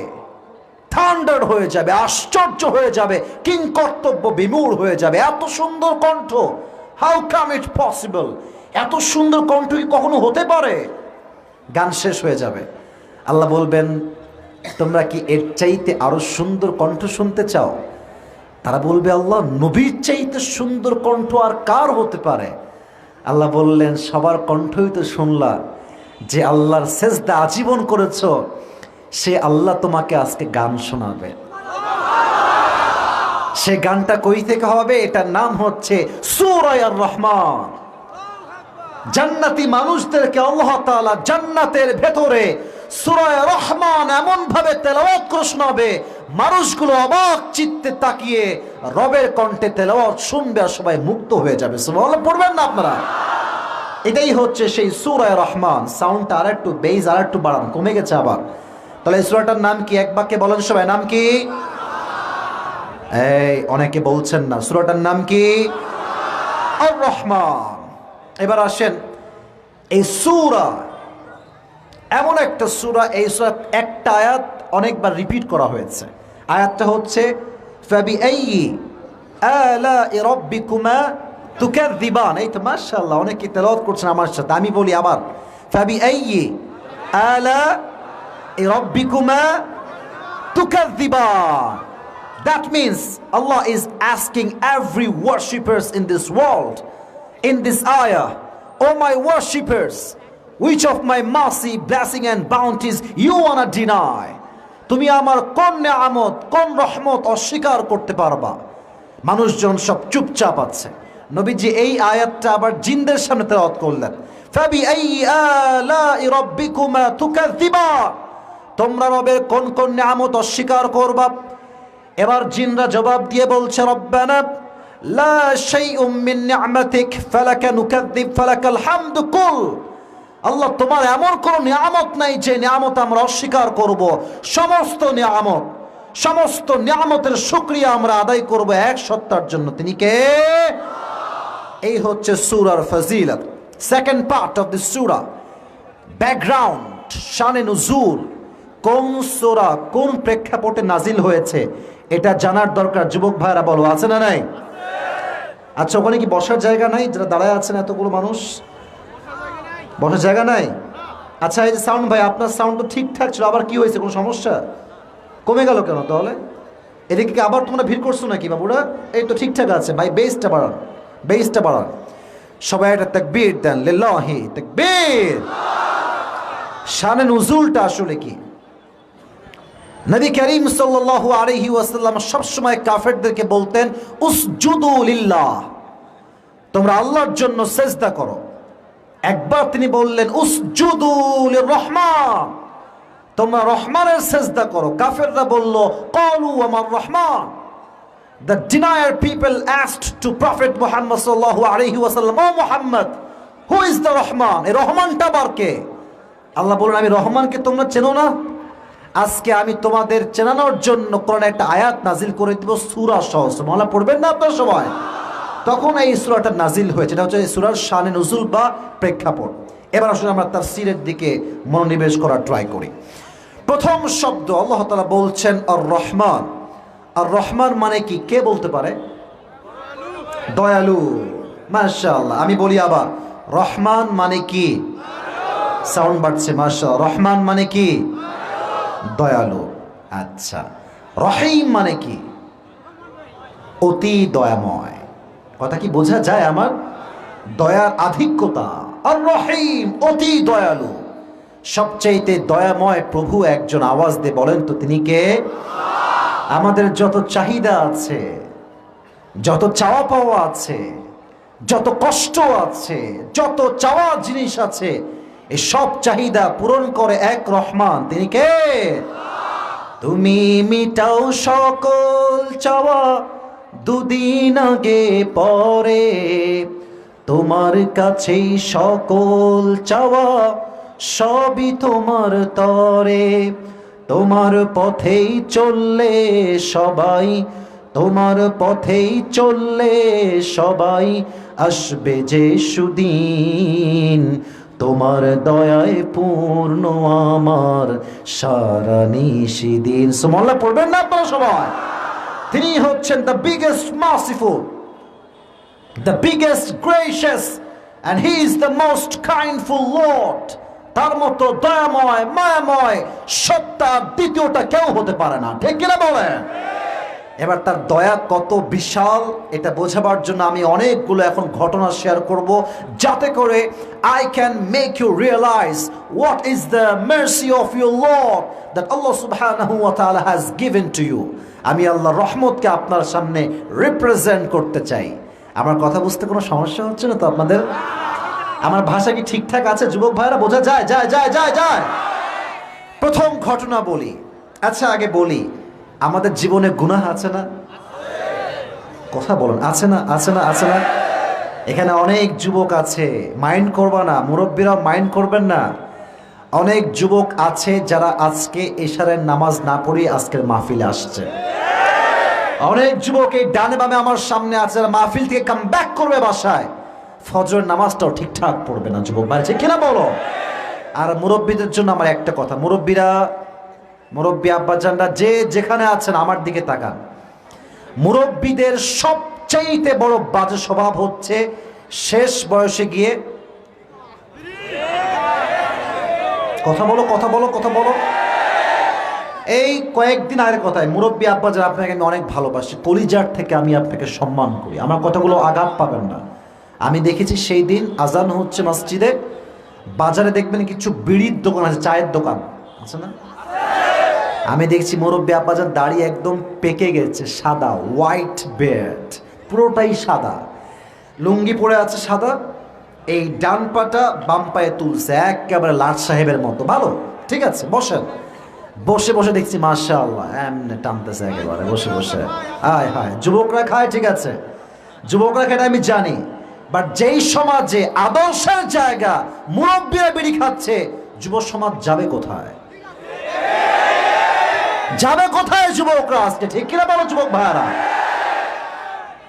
থান্ডার হয়ে যাবে, আশ্চর্য হয়ে যাবে, কিংকর্তব্য বিমূঢ় হয়ে যাবে। এত সুন্দর কণ্ঠ, হাউ কাম ইট পসিবল? এত সুন্দর কণ্ঠ কি কখনো হতে পারে? গান শেষ হয়ে যাবে, আল্লাহ বলবেন তোমরা কি এর চাইতে আরো সুন্দর কণ্ঠ শুনতে চাও? তারা বলবে আল্লাহ নবীর চাইতে সুন্দর কণ্ঠ আর কার হতে পারে? আল্লাহ বললেন সবার কণ্ঠই তো শুনলা, যে আল্লাহর সেজদা আজীবন করেছো সে আল্লাহ তোমাকে আজকে গান শোনাবে। সে গানটা কই থেকে হবে? এটার নাম হচ্ছে সূরা আর রহমান। জান্নাতি মানুষদেরকে আল্লাহ তাআলা জান্নাতের ভেতরে সূরা আর রহমান এমন ভাবে তেলাওয়াত করে শোনাবে, মানুষগুলো অবাক চিত্তে তাকিয়ে রবের কণ্ঠে তেলাওয়াত শুনবে আর সবাই মুগ্ধ হয়ে যাবে। সুবহানাল্লাহ পড়বেন না আপনারা? এটাই হচ্ছে সেই সূরা রহমান। সাউন্ডটা আর একটু বেজ আর একটু বাড়ান, কমে গেছে আবার। তাহলে এই সূরাটার নাম কি? এক বাক্যে বলেন সবাই, নাম কি? এই অনেকে বলছেন না, সূরাটার নাম কি? আর রহমান। এবার আসেন, এই সূরা এমন একটা সূরা, এই সূরা একটা আয়াত অনেকবার রিপিট করা হয়েছে। আয়াতটা হচ্ছে ফাবিআইয়ি আলা'i রাব্বিকুমা তুকাযযিবান। এই তো মাশাআল্লাহ, অনেকে তেলাওয়াত করছেন আমার সাথে। আমি বলি আবার, ফাবিআইয়ি আলা'i রাব্বিকুমা তুকাযযিবান। That means Allah is asking every worshippers in this world, in this ayah, "Oh my worshippers, which of my mercy, blessing and bounties you wanna deny?" তুমি আমার কোন নিয়ামত, কোন রহমত অস্বীকার করতে পারবা? মানুষজন সব চুপচাপ আছে। নবীজি এই আয়াতটা আবার জিনদের সামনে তেলাওয়াত করলেন, ফাবিআইয়ি আলা'i রাব্বিকুমা তুকাযযিবান। তোমরা রবের কোন কোন নিয়ামত অস্বীকার করবা? এবার জিনরা জবাব দিয়ে বলছে, রব্বানা লা শাইউম মিন নি'মাতিক ফালাকা নুকাযযিব ফালাকাল হামদু কুল। আল্লাহ, তোমার এমন কোন নিয়ামত নাই যে নিয়ামত আমরা অস্বীকার করব। সমস্ত নিয়ামতের শুকরিয়া আমরা আদায় করব এক সত্তার জন্য, তিনি কে? এই হচ্ছে সূরার ফজিলত। Second part of this Surah, background, শানে নুজুল। কোন সূরা কোন প্রেক্ষাপটে নাজিল হয়েছে এটা জানার দরকার। যুবক ভাইরা বলো, আছে না নাই? আচ্ছা, ওখানে কি বসার জায়গা নাই? যারা দাঁড়ায় আছেন এতগুলো মানুষ, বসার জায়গা নাই? আচ্ছা, এই যে সাউন্ড ভাই, আপনার সাউন্ড তো ঠিকঠাক ছিল, আবার কি হয়েছে? কোনো সমস্যা? কমে গেল কেন তাহলে? এদিকে কি আবার তোমরা ভিড় করছো নাকি বাবুরা? এই তো ঠিকঠাক আছে ভাই, বেসটা বাড়ান, বেসটা বাড়ান। সবাই একটা তাকবীর দেন, লিল্লাহি তাকবীর। শানে নুজুলটা আসলে কি? নবী করিম সাল্লাল্লাহু আলাইহি ওয়াসাল্লাম সবসময় কাফেরদেরকে বলতেন, উসজুদু লিল্লাহ, তোমরা আল্লাহর জন্য সেজদা করো। একবার তিনি বললেন, উসজুদু লিররহমান, তোমরা রহমানের সেজদা করো। কাফেররা বলল, ক্বালু ওয়ামার Rahman. The denier people asked to Prophet Muhammad sallallahu alaihi wasallam, "O Muhammad, who is the Rahman?" এই রহমানটা আবার কে? আল্লাহ বলেন, আমি রহমানকে তোমরা চেনো না? আজকে আমি তোমাদের চেনানোর জন্য কোরআনে একটা আয়াত নাজিল করে দিব, সূরা সহ। সুবহানাল্লাহ পড়বেন না আপনারা সবাই? তখন এই সূরাটা নাজিল হয়েছে। এটা হচ্ছে এই সূরার শানে নুজুল বা প্রেক্ষাপট। এবার আসলে আমরা তাফসীরের দিকে মনোনিবেশ করার ট্রাই করি। প্রথম শব্দ আল্লাহ তাআলা বলছেন আর রহমান। আর রহমান মানে কি? কে বলতে পারে? দয়ালু। মাশাআল্লাহ। আমি বলি আবার, রহমান মানে কি? সাউন্ড বাড়ছে, মাশাআল্লাহ। রহমান মানে কি? দয়ালু। আচ্ছা, রহিম মানে কি? অতি দয়াময়। কথা কি বোঝা যায় আমার? দয়ার আধিক্যতা। আর রহিম, অতি দয়ালু। সবচাইতে দয়াময় প্রভু একজন। আওয়াজ দিয়ে বলেন তো, তিনি কে? আমাদের যত চাহিদা আছে, যত চাওয়া পাওয়া আছে, যত কষ্ট আছে, যত চাওয়া জিনিস আছে, এই সব চাহিদা পূরণ করে এক রহমান। তিনি কে? তুমি মিটাও সকল চাওয়া দুদিন আগে পরে, তোমার কাছেই সকল চাওয়া, সবই তোমার তরে। তোমার পথেই চললে সবাই, তোমার পথেই চললে সবাই, আসবে যে সুদিন, তোমার দয়ায় পূর্ণ আমার সারা নিশিদিন। সুবহানাল্লাহ পড়বেন না আপনারা সবাই? তিনি হচ্ছেন the biggest merciful, the biggest gracious, and he is the most kindful Lord. তার মতো দয়াময়, মায়াময় সত্তা দ্বিতীয়টা কেউ হতে পারে না। ঠিক কিনা বলেন? এবার তার দয়া কত বিশাল এটা বোঝাবার জন্য আমি অনেকগুলো এখন ঘটনা শেয়ার করব, যাতে করে I can make you realize what is the mercy of your Lord that Allah subhanahu wa ta'ala has given to you. আমি আল্লাহর রহমতকে আপনার সামনে রিপ্রেজেন্ট করতে চাই। আমার কথা বুঝতে কোনো সমস্যা হচ্ছে না তো আপনাদের? আমার ভাষা কি ঠিকঠাক আছে যুবক ভাইরা? বোঝা যায়? যায় যায় যায় যায় প্রথম ঘটনা বলি। আচ্ছা, আগে বলি, আমাদের জীবনে গুনাহ আছে না? কথা বলেন, আছে না? আছে না? আছে না? এখানে অনেক যুবক আছে, মাইন্ড করবা না, মুরব্বীরা মাইন্ড করবেন না। অনেক যুবক আছে যারা আজকে এশারের নামাজ না পড়ে আজকের মাহফিলে আসছে। অনেক যুবক এই ডানে বামে আমার সামনে আছে, যারা মাহফিল থেকে কাম ব্যাক করবে বাসায়, ফজরের নামাজটাও ঠিকঠাক পড়বে না। যুবক বাড়ছে কিনা বলো? আর মুরব্বীদের জন্য আমার একটা কথা, মুরব্বী আব্বাজানরা যে যেখানে আছেন আমার দিকে তাকান। মুরব্বীদের সবচাইতে বড় বাজে স্বভাব হচ্ছে শেষ বয়সে গিয়ে কথা বলো। এই কয়েকদিন আগের কথায়, মুরব্বী আব্বাজান আপনাকে আমি অনেক ভালোবাসি, কলিজার থেকে আমি আপনাকে সম্মান করি, আমার কথাগুলো আঘাত পাবেন না। আমি দেখেছি সেই দিন আজান হচ্ছে মসজিদে, বাজারে দেখবেন কিছু বিড়ির দোকান আছে, চায়ের দোকান আছে না? আমি দেখছি মুরব্বী আব্বাজান দাড়ি একদম পেকে গেছে, সাদা হোয়াইট বেড, পুরোটাই সাদা, লুঙ্গি পরে আছে সাদা, এই ডান পাটা বাম পায়ে তুলছে একেবারে লাট সাহেবের মতো। ভালো, ঠিক আছে, বসেন। বসে দেখছি মাশাআল্লাহ এমনি টানতেছে একেবারে বসে। হায় হায়, যুবকরা খায়, ঠিক আছে, যুবকরা খায় আমি জানি, বাট যেই সমাজে আদর্শের জায়গা মুরব্বীরা বিড়ি খাচ্ছে, যুব সমাজ যাবে কোথায়? যুবকরা আজকে, ঠিক কিনা বলো যুবক ভাইয়ারা?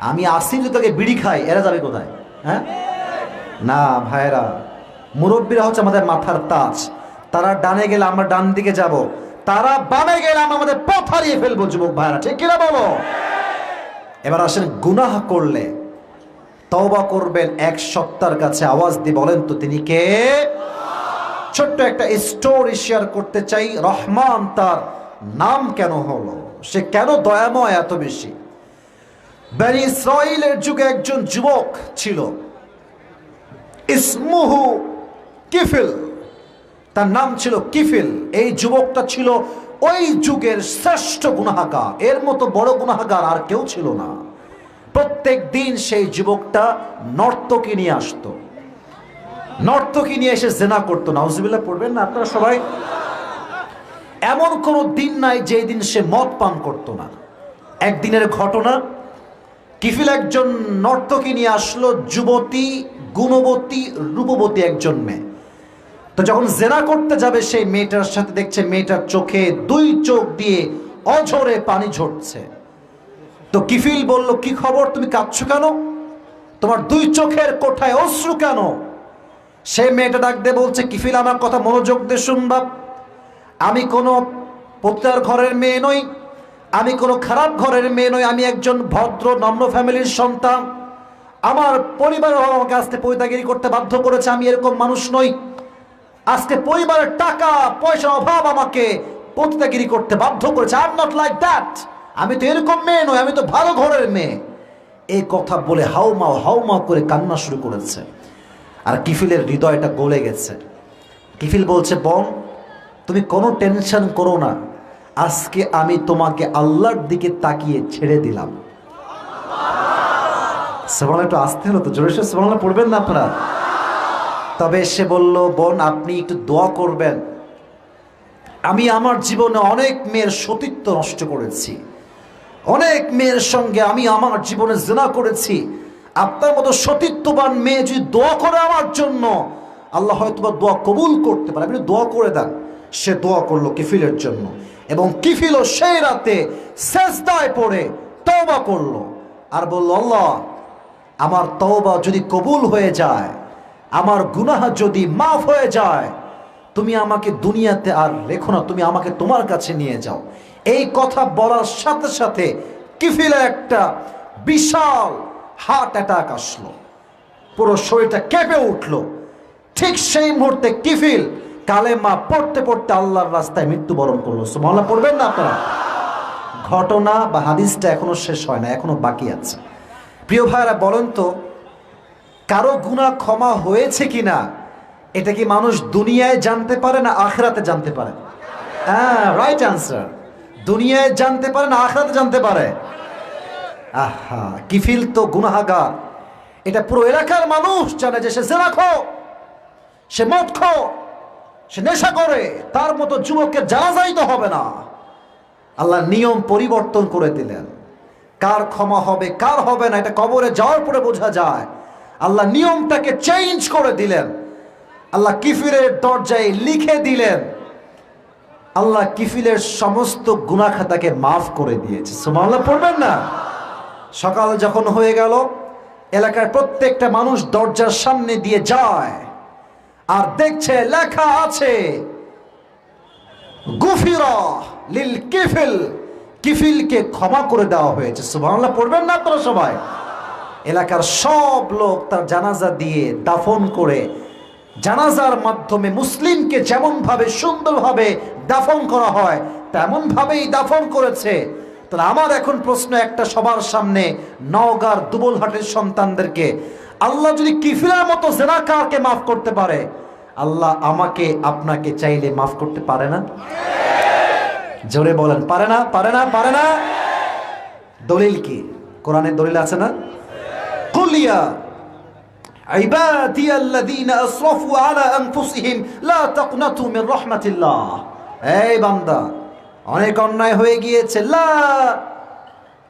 আমি আসি যে তোকে বিড়ি খাই, এরা যাবে কোথায়? হ্যাঁ না ভাইয়েরা, মুরব্বীরা হচ্ছে আমাদের মাথার তাজ। তারা ডানে গেলে আমরা ডান দিকে যাব, তারা বামে গেলে আমরা আমাদের পথ হারিয়ে ফেলবো। যুবক ভাইয়েরা, ঠিক কিনা বলো? এবার আসেন, গুনাহ করলে তওবা করবেন এক সত্তার কাছে, আওয়াজ দিয়ে বলেন তো তিনি কে? ছোট্ট একটা স্টোরি শেয়ার করতে চাই। রহমান তার নাম কেন হলো, সে কেন দয়াময় এত বেশি? বনি ইসরাইলের যুগে একজন যুবক ছিল, ইসমুহু কিফিল, তার নাম ছিল কিফিল। এই যুবকটা ছিল ওই যুগের শ্রেষ্ঠ গুনাহগার, এর মতো বড় গুনাহগার আর কেউ ছিল না। প্রত্যেক দিন সেই যুবকটা নর্তকী নিয়ে আসতো, নর্তকী নিয়ে এসে জেনা করতো। নাউজুবিল্লাহ পড়বেন না আপনারা সবাই? এমন কোনো দিন নাই যে দিন সে মদ পান করতো না। একদিনের ঘটনা, কিফিল একজন নর্তকী নিয়ে আসলো, যুবতী, গুণবতী, রূপবতী একজন মেয়ে। তো যখন জেনা করতে যাবে সেই মেয়েটার সাথে, দেখছে মেয়েটার চোখে দুই চোখ দিয়ে অঝরে পানি ঝরছে। তো কিফিল বলল, কি খবর, তুমি কাঁদছো কেন? তোমার দুই চোখের কোঠায় অশ্রু কেন? সেই মেয়েটা ডাক দিয়ে বলছে, কিফিল আমার কথা মনোযোগ দিয়ে শুনবা, আমি কোনো পতিতার ঘরের মেয়ে নই, আমি কোনো খারাপ ঘরের মেয়ে নই, আমি একজন ভদ্র নম্র ফ্যামিলির সন্তান। আমার পরিবার আমাকে আজকে পতিতাগিরি করতে বাধ্য করেছে, আমি এরকম মানুষ নই। আজকে পরিবারের টাকা পয়সার অভাব আমাকে পতিতাগিরি করতে বাধ্য করেছে। I am not like that, আমি তো এরকম মেয়ে নই, আমি তো ভালো ঘরের মেয়ে। এই কথা বলে হাউমাউ করে কান্না শুরু করেছে। আর কিফিলের হৃদয়টা গলে গেছে। কিফিল বলছে, বোন তুমি কোনো টেনশন করো না, আজকে আমি তোমাকে আল্লাহর দিকে তাকিয়ে ছেড়ে দিলাম। সুবহানাল্লাহ, একটু আসতে হলো তো, জোরে সুবহানাল্লাহ পড়বেন না আপনারা? তবে সে বলল, বোন আপনি একটু দোয়া করবেন, আমি আমার জীবনে অনেক মেয়ের সতীত্ব নষ্ট করেছি, অনেক মেয়ের সঙ্গে আমি আমার জীবনে জিনা করেছি। আপনার মতো সতীত্ববান মেয়ে যদি দোয়া করে আমার জন্য, আল্লাহ হয়তো বা দোয়া কবুল করতে পারে, আপনি দোয়া করে দেন। সে দোয়া করলো কিফিলের জন্য, এবং কিফিলও সেই রাতে সেজদায় পড়ে তওবা করলো আর বলল, আল্লাহ আমার তওবা যদি কবুল হয়ে যায়, আমার গুনাহ যদি মাফ হয়ে যায়, তুমি আমাকে দুনিয়াতে আর রেখো না, তুমি আমাকে তোমার কাছে নিয়ে যাও। এই কথা বলার সাথে সাথে কিফিলের একটা বিশাল হার্ট অ্যাটাক আসলো, পুরো শরীরটা কেঁপে উঠলো। ঠিক সেই মুহূর্তে কিফিল কালেমা পড়তে পড়তে আল্লাহর রাস্তায় মৃত্যুবরণ করলো। সুবহানাল্লাহ পড়বেন না আপনারা? ঘটনা বা হাদিসটা এখনো শেষ হয় না, এখনো বাকি আছে। প্রিয় ভাইরা, বলেন তো কারো গুনাহ ক্ষমা হয়েছে কিনা এটা কি মানুষ দুনিয়ায় জানতে পারে না আখিরাতে জানতে পারে? হ্যাঁ, রাইট অ্যান্সার। দুনিয়ায় জানতে পারে না আখিরাতে জানতে পারে? আহা, কিফিল তো গুনাহগার, এটা পুরো এলাকার মানুষ জানে যে সে জেনাখোর, সে মদখোর, সে নেশা করে। তার মতো যুবকের জানাজাই তো হবে না। আল্লাহ নিয়ম পরিবর্তন করে দিলেন, কার ক্ষমা হবে কার হবে না এটা কবরে যাওয়ার পরে বোঝা যায়। আল্লাহ নিয়মটাকে চেঞ্জ করে দিলেন। আল্লাহ কিফিলের দরজায় লিখে দিলেন, আল্লাহ কিফিলের সমস্ত গুনাহ খাতাকে মাফ করে দিয়েছে। সুবহানাল্লাহ পড়বেন না? সকাল যখন হয়ে গেল, এলাকার প্রত্যেকটা মানুষ দরজার সামনে দিয়ে যায় আর দেখছে লেখা আছে গুফিরা লিল কিফিল, কিফিলকে ক্ষমা করে দেওয়া হয়েছে। সুবহানাল্লাহ পড়বেন না আপনারা সবাই? এলাকার সব লোক তার জানাজা দিয়ে দাফন করে, জানাজার মাধ্যমে মুসলিমকে যেমন ভাবে সুন্দরভাবে দাফন করা হয় তেমন ভাবেই দাফন করেছে। তাহলে আমার এখন প্রশ্ন একটা সবার সামনে, নওগাঁর দুবলহাটের সন্তানদেরকে, আল্লাহ যদি কিফিলের মতো জেনাকারকে মাফ করতে পারে, আল্লাহ আমাকে আপনাকে চাইলে মাফ করতে পারে না? জোরে বলেন, পারে না? পারে না? পারে না? দলিল কি? কোরআনের দলিল আছে না? কুলিয়া ইবাদিয়াল্লাযীনা আসরাফু আলা আনফুসিহিম লা তাকনাতু মির রাহমাতিল্লাহ। এই বান্দা, অনেক অন্যায় হয়ে গিয়েছে, লা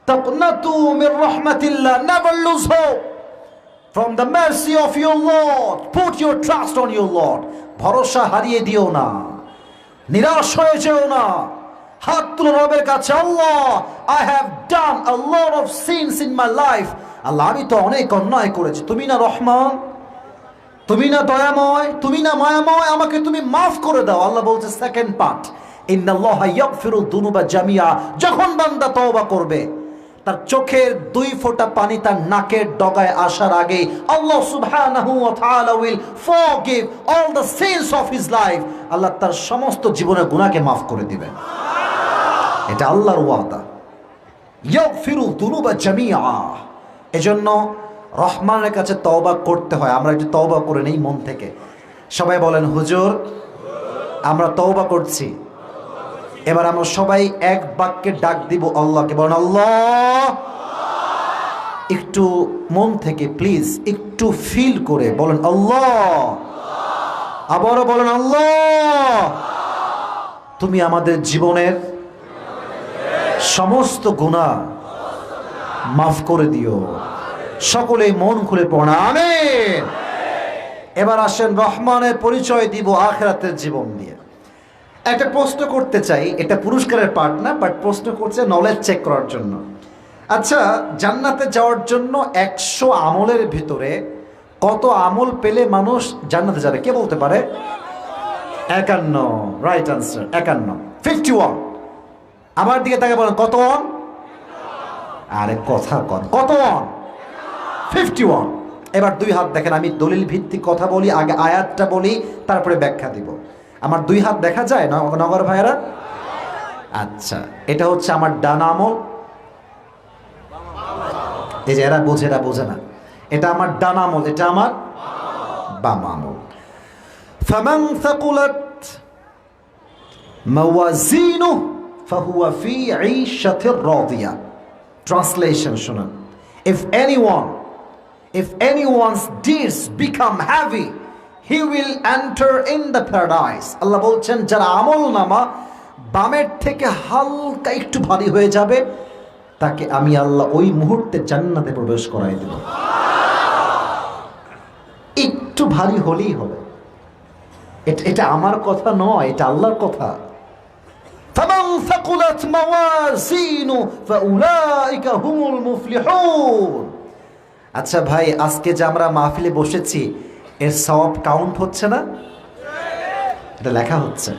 তাকনাতু মির রাহমাতিল্লাহ, never lose hope from the mercy of your Lord, put your trust on your Lord। ভরসা হারিয়ে দিও না, নিরাশ হয়ে যেও না, হাত তুলে রবের কাছে, আল্লাহ I have done a lot of sins in my life, আল্লাহ আমি তো অনেক অন্যায় করেছি, তুমি না রহমান, তুমি না দয়াময়, তুমি না মায়াময়, আমাকে তুমি মাফ করে দাও। আল্লাহ বলছে সেকেন্ড পার্ট, ইন্নাল্লাহা ইয়াগফিরু যুনুবা জামিআ। যখন বান্দা তওবা করবে, তার চোখের 2 ফোঁটা পানি তার নাকের ডগায় আসার আগে আল্লাহ সুবহানাহু ওয়া তাআলা will forgive all the sins of his life। আল্লাহ তার সমস্ত জীবনের গুনাহকে মাফ করে দিবেন। এটা আল্লাহর ওয়াদা, ইয়াগফিরু যুনুবা জামিআ। এজন্য রহমানের কাছে তওবা করতে হয়। আমরা একটু তওবা করে নেই মন থেকে। সবাই বলেন, হুজুর আমরা তওবা করছি। এবার আমরা সবাই এক বাক্যে ডাক দিব আল্লাহকে, বলেন আল্লাহ। একটু মন থেকে প্লিজ, একটু ফিল করে বলেন আল্লাহ। আবারও বলেন আল্লাহ, তুমি আমাদের জীবনের সমস্ত গুনাহ মাফ করে দিও। সকলে মন খুলে পড়া আমিন। এবার আসেন রহমানের পরিচয় দিব আখিরাতের জীবন দিয়ে। একটা প্রশ্ন করতে চাই, এটা পুরস্কারের পার্ট না, বাট প্রশ্ন করছে নলেজ চেক করার জন্য। আচ্ছা, জান্নাতে যাওয়ার জন্য 100 আমলের ভিতরে কত আমল পেলে মানুষ জান্নাতে যাবে? কে বলতে পারে? 51। Right answer 51, 51। আমার দিকে তাকে বলেন কত অন? আরে কথা কন, কত অন? 51। এবার 2 হাত দেখেন, আমি দলিল ভিত্তিক কথা বলি, আগে আয়াতটা বলি, তারপরে ব্যাখ্যা দিব। আমার 2 হাত দেখা যায় নগর ভাইয়েরা? আচ্ছা, এটা হচ্ছে আমার ডান আমল। এই যে এরা বোঝে, এরা বোঝে না, এটা আমার ডান আমল, এটা আমার বাম আমল। ফামান থাকুলাত মাওয়াজিনুহু ফাহুয়া ফি ঈশাতির রাদিয়া। ট্রান্সলেশন শুনুন, if anyone's deeds become heavy, he will enter in the paradise। আল্লাহ বলছেন যারা আমল নামা বামের থেকে হালকা একটু ভারী হয়ে যাবে, তাকে আমি আল্লাহ ওই মুহূর্তে জান্নাতে প্রবেশ করাই দেব। একটু ভারী হলেই হবে। এটা আমার কথা নয়, এটা আল্লাহর কথা। ফামান থাকুলাত মাওয়াজিনু ফাউলাইকা হুমুল মুফলিহুন। আচ্ছা ভাই, আজকে যে আমরা মাহফিলে বসেছি, এর সওয়াব কাউন্ট হচ্ছে না? এটা লেখা হচ্ছে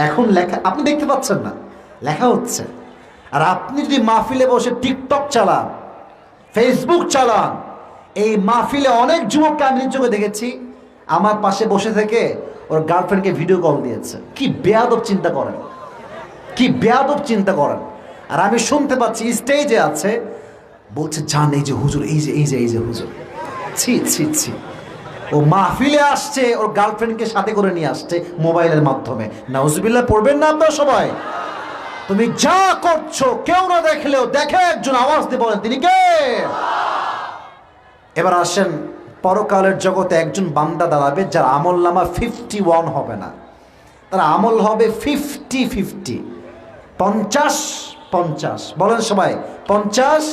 এখন, লেখা আপনি দেখতে পাচ্ছেন না, লেখা হচ্ছে। আর আপনি যদি মাহফিলে বসে টিকটক চালান, ফেসবুক চালান, এই মাহফিলে অনেক যুবককে আমি চোখে দেখেছি আমার পাশে বসে থেকে ওর গার্লফ্রেন্ডকে ভিডিও কল দিয়েছে। কি বেয়াদব চিন্তা করেন, কি বেয়াদব চিন্তা করেন। আর আমি শুনতে পাচ্ছি স্টেজে আছে, বলছে জান এই যে হুজুর, এই যে এই যে এই যে হুজুর, ছি ছি ছি। ও মাহফিলে আসছে, ওর গার্লফ্রেন্ডকে সাথে করে নিয়ে আসছে মোবাইলের মাধ্যমে। নাউজুবিল্লাহ পড়বেন না আপনারা সবাই? তুমি যা করছো কেউ না দেখলেও দেখে একজন আওয়াজ দিয়ে বলেন তিনি কে? এবার আসেন, পরকালের জগতে একজন বান্দা দাঁড়াবে যার আমল নামা 51 হবে না, তার আমল হবে 50-50, 50-50। বলেন সবাই 50।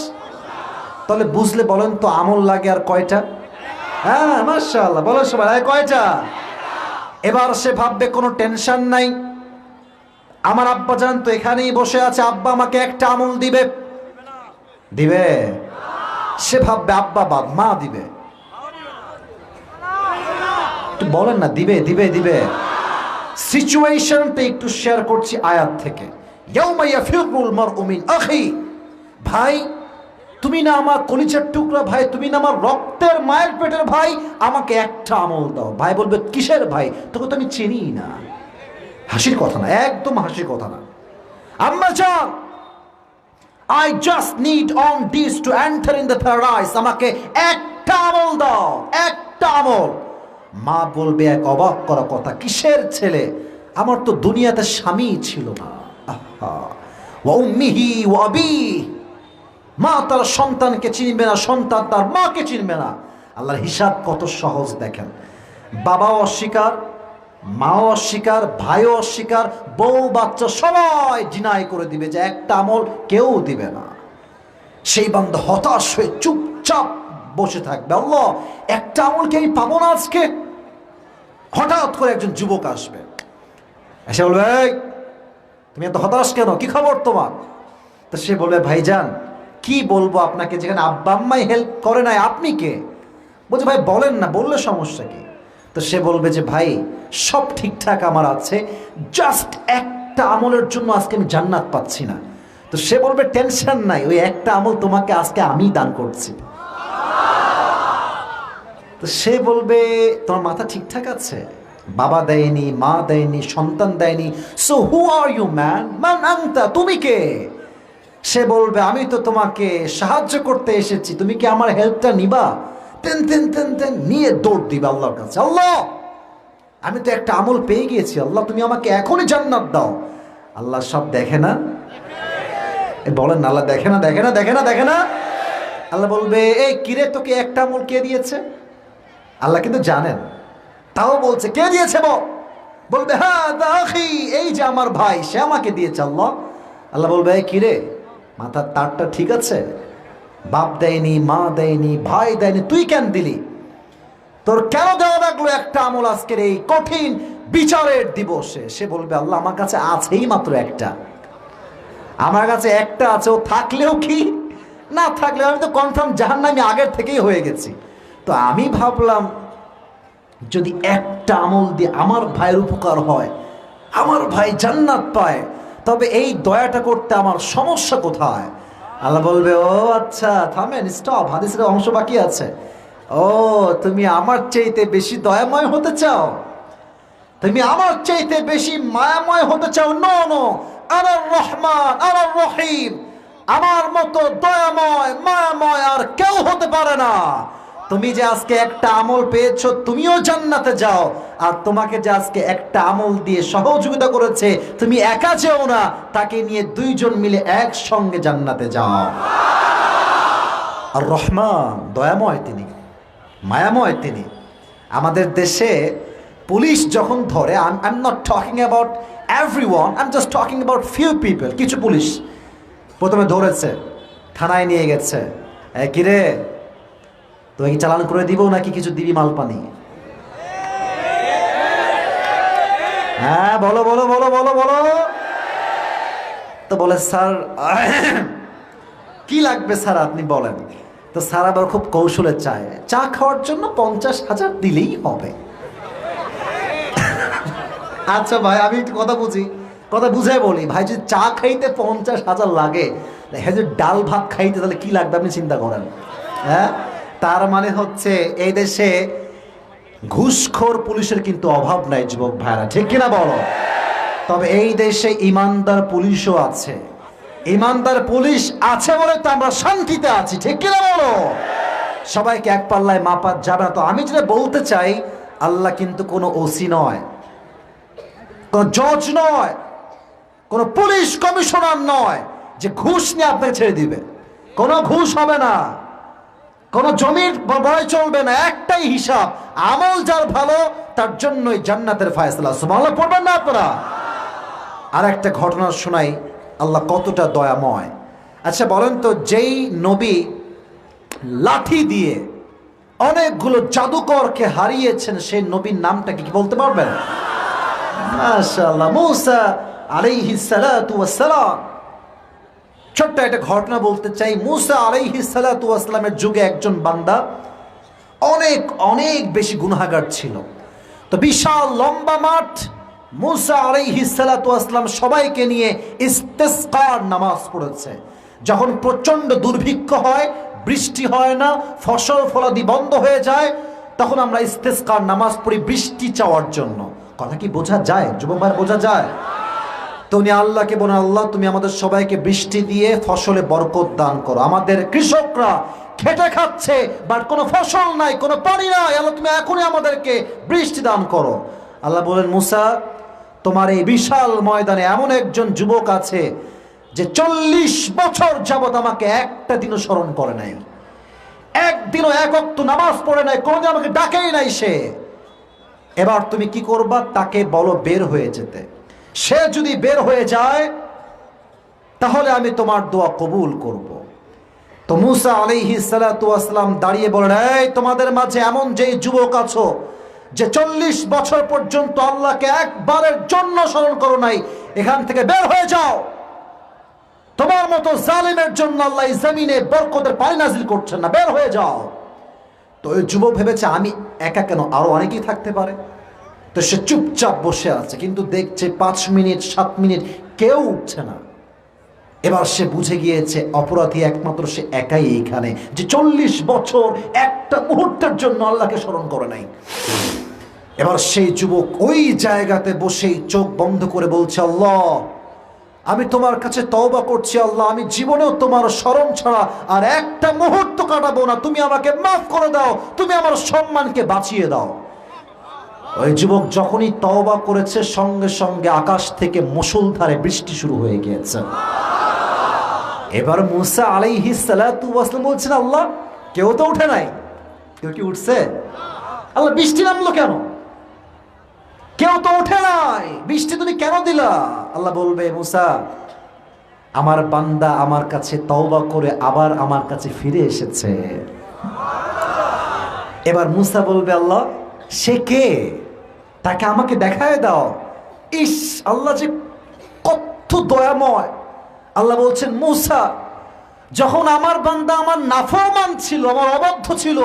তাহলে বুঝলে বলেন তো আমল লাগে আর কয়টা? হ্যাঁ মাশাআল্লাহ, বলো সবাই কয়টা? এবার সে ভাববে কোনো টেনশন নাই, আমার আব্বাজান তো এখানেই বসে আছে, আব্বা আমাকে একটা আমল দিবে। দিবে? সে ভাববে আব্বা বাদ, মা দিবে। একটু বলেন না, দিবে দিবে দিবে। সিচুয়েশনটা একটু শেয়ার করছি আয়াত থেকে। ইয়াউমা ইয়াফিরুল মারউ মিন আখি, ভাই তুমি না আমার কলিজার টুকরা ভাই, তুমি না আমার রক্তের মায়ের পেটের ভাই, আমাকে একটা আমল দাও। ভাই বলবে কিসের ভাই, তোকে তো আমি চিনি না। হাসির কথা না, একদম হাসির কথা না। আম্মা জান, I just need on this to enter in the paradise, আমাকে একটা আমল দাও, একটা আমল। মা বলবে এক অবাক করা কথা, কিসের ছেলে, আমার তো দুনিয়াতে স্বামী ছিল না। আহা, ওয়া উম্মিহি ওয়া আবিহি, মা তার সন্তানকে চিনবে না, সন্তান তার মাকে চিনবে না। আল্লাহর হিসাব কত সহজ দেখেন। বাবাও অস্বীকার, মাও অস্বীকার, ভাইও অস্বীকার, বউ বাচ্চা সবাই ডিনাই করে দিবে যে একটা আমল কেউ দিবে না। সেই বান্দা হতাশ হয়ে চুপচাপ বসে থাকবে। আল্লাহ, একটা আমলকে আমি পাবো না আজকে। হঠাৎ করে একজন যুবক আসবে, এসে বলবে এই তুমি এত হতাশ কেন, কি খবর তোমার? তো সে বলবে ভাইজান কি বলবো আপনাকে, যেখানে আব্বা আম্মাই হেল্প করে নাই আপনি কে? বলছে ভাই বলেন না, বললে সমস্যা কি? তো সে বলবে যে ভাই সব ঠিকঠাক আমার আছে, জাস্ট একটা আমলের জন্য আজকে আমি জান্নাত পাচ্ছি না। তো সে বলবে টেনশন নাই, ওই একটা আমল তোমাকে আজকে আমি দান করছি। তো সে বলবে তোমার মাথা ঠিকঠাক আছে? বাবা দেয়নি, মা দেয়নি, সন্তান দেয়নি, so who are you man, মান আনতা, তুমি কে? সে বলবে আমি তো তোমাকে সাহায্য করতে এসেছি, তুমি কি আমার হেল্পটা নিবা? তেন তেন তেন তেন নিয়ে দৌড় দিবে আল্লাহর কাছে। আল্লাহ, আমি তো একটা আমল পেয়ে গিয়েছি, আল্লাহ তুমি আমাকে এখনই জান্নাত দাও। আল্লাহ সব দেখে না? বলেন না, আল্লাহ দেখে না, দেখে না, দেখে না, দেখে না? আল্লাহ বলবে এই কিরে, তোকে একটা আমল কে দিয়েছে? আল্লাহ কিন্তু জানেন, তাও বলছে কে দিয়েছে বল? বলবে হ্যাঁ আখি, এই যে আমার ভাই, সে আমাকে দিয়েছে। আল্লাহ আল্লাহ বলবে এই কিরে, মাথার তারটা ঠিক আছে? বাপ দেয়নি, মা দেয়নি, ভাই দেয়নি, তুই কেন দিলি? তোর কেন দেওয়া লাগলো একটা আমল আজকের এই কঠিন বিচারের দিবসে? সে বলবে আল্লাহ আমার কাছে আছেই মাত্র একটা, আমার কাছে একটা আছে, ও থাকলেও কি না থাকলেও আমি তো কনফার্ম জাহান্নামী আগের থেকেই হয়ে গেছি। তো আমি ভাবলাম যদি একটা আমল দিয়ে আমার ভাইয়ের উপকার হয়, আমার ভাই জান্নাত পায়, তবে এই দয়াটা করতে আমার সমস্যা কোথায়? আল্লাহ বলবে ও আচ্ছা থামেন, স্টপ, হাদিসের অংশ বাকি আছে। ও তুমি আমার চাইতে বেশি দয়াময় হতে চাও, তুমি আমার চাইতে বেশি মায়াময় হতে চাও? নো নো, আনার রহমান আনার রহিম, আমার মতো দয়াময় মায়াময় আর কেউ হতে পারে না। তুমি যে আজকে একটা আমল পেয়েছো, তুমিও জান্নাতে যাও, আর তোমাকে যে আজকে একটা আমল দিয়ে সহযোগিতা করেছে, তুমি একা যেও না, তাকে নিয়ে দুইজন মিলে একসঙ্গে জান্নাতে যাও। আর রহমান দয়াময় তিনি, মায়াময় তিনি। আমাদের দেশে পুলিশ যখন ধরে, I am not talking about everyone, I am just talking about few people. কিছু পুলিশ প্রথমে ধরেছে, থানায় নিয়ে গেছে, কিরে তোকে কি চালান করে দিব নাকি কিছু দিবি মাল পানি? হ্যাঁ বলো বলো বলো বলো বলো। তো বলে স্যার কি লাগবে স্যার আপনি বলেন। তো স্যার আবার খুব কৌশলে চায়, চা খাওয়ার জন্য 50,000 দিলেই হবে। আচ্ছা ভাই আমি একটু কথা বুঝি, কথা বুঝাই বলি, ভাই যদি চা খাইতে 50,000 লাগে, হ্যাঁ যদি ডাল ভাত খাইতে তাহলে কি লাগবে আপনি চিন্তা করেন। হ্যাঁ, তার মানে হচ্ছে এই দেশে ঘুষখোর পুলিশের কিন্তু অভাব নাই যুবক ভাইরা, ঠিক কিনা বলো? তবে এই দেশে ইমানদার পুলিশও আছে, ইমানদার পুলিশ আছে বলে তো আমরা শান্তিতে আছি, ঠিক কিনা বলো? সবাইকে এক পাল্লায় মাপা যাবে না। তো আমি যেটা বলতে চাই, আল্লাহ কিন্তু কোনো ওসি নয়, কোন জজ নয়, কোন পুলিশ কমিশনার নয় যে ঘুষ নিয়ে আপনাকে ছেড়ে দিবে। কোনো ঘুষ হবে না, কোনো জমির বয় চলবে না, একটাই হিসাব, আমল যার ভালো তার জন্যই জান্নাতের ফায়সালা। সুবহানাল্লাহ পড়বেন না আপনারা? আর একটা ঘটনা শোনাই, আল্লাহ কতটা দয়াময়। আচ্ছা বলেন তো, যেই নবী লাঠি দিয়ে অনেকগুলো জাদুকরকে হারিয়েছেন, সেই নবীর নামটা কি বলতে পারবেন? মাশাআল্লাহ, মূসা আলাইহিস সালাতু ওয়াস সালাম। ছোট্ট একটা ঘটনা বলতে চাই। মূসা আলাইহিস সালাতু ওয়াস সালামের যুগে একজন বান্দা অনেক অনেক বেশি গুনাহগার ছিল। তো বিশাল লম্বা মাঠ, মূসা আলাইহিস সালাতু ওয়াস সালাম সবাইকে নিয়ে ইস্তেসকার নামাজ পড়েছে। যখন প্রচন্ড দুর্ভিক্ষ হয়, বৃষ্টি হয় না, ফসল ফলাদি বন্ধ হয়ে যায়, তখন আমরা ইস্তেসকার নামাজ পড়ি বৃষ্টি চাওয়ার জন্য। কথা কি বোঝা যায় যুবক ভাই? বোঝা যায়? তো উনি আল্লাহকে বলেন, আল্লাহ তুমি আমাদের সবাইকে বৃষ্টি দিয়ে ফসলে বরকত দান করো। আমাদের কৃষকরা খেটে খাচ্ছে, বাট কোনো ফসল নাই, কোনো পানি নাই, আল্লাহ তুমি এখনই আমাদেরকে বৃষ্টি দান করো। আল্লাহ বলেন, মূসা তোমার এই বিশাল ময়দানে এমন একজন যুবক আছে যে 40 বছর যাবত আমাকে একটা দিনও স্মরণ করে নাই, একদিনও এক ওয়াক্ত নামাজ পড়ে নাই, কোনোদিন আমাকে ডাকেই নাই সে। এবার তুমি কি করবা? তাকে বলো বের হয়ে যেতে। সে যদি বের হয়ে যায় তাহলে আমি তোমার দোয়া কবুল করব। তো মূসা আলাইহিস সালাতু ওয়াস সালাম দাঁড়িয়ে বলেন, এই তোমাদের মাঝে এমন যেই যুবক আছো যে 40 বছর পর্যন্ত আল্লাহকে একবারের জন্য স্মরণ করো নাই, এখান থেকে বের হয়ে যাও। তোমার মতো জালিমের জন্য আল্লাহ এই জমিনে বরকতের পানি নাজিল করছেন না, বের হয়ে যাও। তো ওই যুবক ভেবেছে আমি একা কেন, আরো অনেকেই থাকতে পারে। তো সে চুপচাপ বসে আছে, কিন্তু দেখছে 5 মিনিট 7 মিনিট কেউ উঠছে না। এবার সে বুঝে গিয়েছে অপরাধী একমাত্র সে একাই এইখানে, যে 40 বছর একটা মুহূর্তের জন্য আল্লাহকে স্মরণ করে নাই। এবার সেই যুবক ওই জায়গাতে বসেই চোখ বন্ধ করে বলছে, আল্লাহ আমি তোমার কাছে তওবা করছি, আল্লাহ আমি জীবনেও তোমার স্মরণ ছাড়া আর একটা মুহূর্ত কাটাবো না, তুমি আমাকে মাফ করে দাও, তুমি আমার সম্মানকে বাঁচিয়ে দাও। ওই যুবক যখনই তওবা করেছে, সঙ্গে সঙ্গে আকাশ থেকে মুষলধারে বৃষ্টি শুরু হয়ে গিয়েছে। এবার মূসা আলাইহিস সালাতু ওয়াস সালাম বলছেন, আল্লাহ কেউ তো উঠে নাই, কেউ কি উঠছে? আল্লাহ বৃষ্টি নামলো কেন? কেউ তো উঠে নাই, বৃষ্টি তুমি কেন দিলা? আল্লাহ বলবে, মূসা আমার বান্দা আমার কাছে তওবা করে আবার আমার কাছে ফিরে এসেছে। এবার মূসা বলবে, আল্লাহ সে কে? তাকে আমাকে দেখায় দাও। ইস, আল্লাহ যে কত দয়াময়। আল্লাহ বলছেন, মূসা যখন আমার বান্দা আমার নাফরমান ছিল, আমার অবাধ্য ছিল,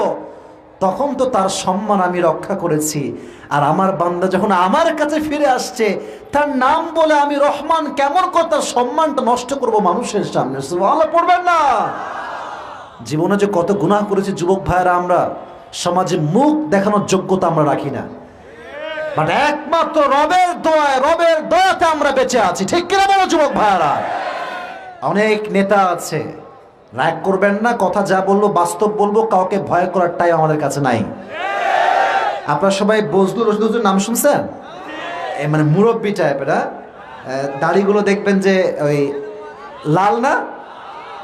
তখন তো তার সম্মান আমি রক্ষা করেছি। আর আমার বান্দা যখন আমার কাছে ফিরে আসছে, তার নাম বলে আমি রহমান, কেমন করে তার সম্মানটা নষ্ট করব মানুষের সামনে? সুবহানাল্লাহ পড়বেন না? জীবনে যে কত গুনাহ করেছি যুবক ভাইয়েরা, আমরা সমাজে মুখ দেখানোর যোগ্যতা আমরা রাখি না, বাট একমাত্র রবের দয়ায়, রবের দয়াতে আমরা বেঁচে আছি। ঠিক কিনা বলো যুবক ভাইয়েরা? অনেক নেতা আছে, রাগ করবেন না, কথা যা বলবো বাস্তব বলবো, কাউকে ভয় করার টাইম আমাদের কাছে নাই। আপনারা সবাই বজলুর রশিদ নাম শুনছেন? মানে মুরব্বী টাইপের, দাড়িগুলো দেখবেন যে ওই লাল না,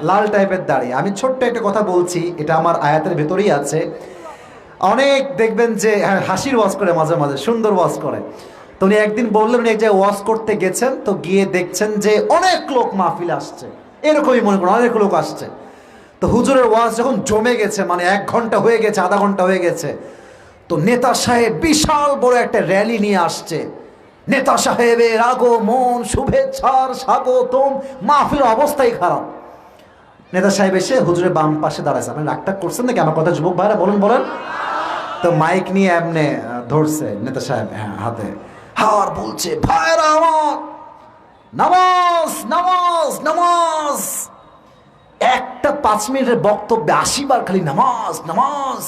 লাল টাইপের দাড়ি। আমি ছোট্ট একটা কথা বলছি, এটা আমার আয়াতের ভেতরেই আছে। অনেক দেখবেন যে হাসির ওয়াজ করে, মাঝে মাঝে সুন্দর ওয়াজ করে। তো উনি একদিন বললেন, উনি এক জায়গায় ওয়াজ করতে গেছেন, তো গিয়ে দেখছেন যে অনেক লোক মাহফিলে আসছে, এরকমই মনে করুন অনেক লোক আসছে। তো হুজুরের ওয়াজ যখন জমে গেছে, মানে 1 ঘন্টা হয়ে গেছে, আধা ঘন্টা হয়ে গেছে, তো নেতা সাহেব বিশাল বড় একটা র্যালি নিয়ে আসছে। নেতা সাহেবের আগমন, শুভেচ্ছার স্বাগতম, মাহফিলের অবস্থাই খারাপ। নেতা সাহেব এসে হুজুরের বাম পাশে দাঁড়াচ্ছে। আপনি রাগটা করছেন নাকি আমার কথা যুবক ভাইরা? বলেন বলেন। তো মাইক নিয়ে এমনে ধরছে নেতা সাহেব হাতে, আর বলছে, ভাইরা আমার, নামাজ নামাজ নামাজ। একটা 5 মিনিটের বক্তব্যে 80 বার খালি নামাজ নামাজ।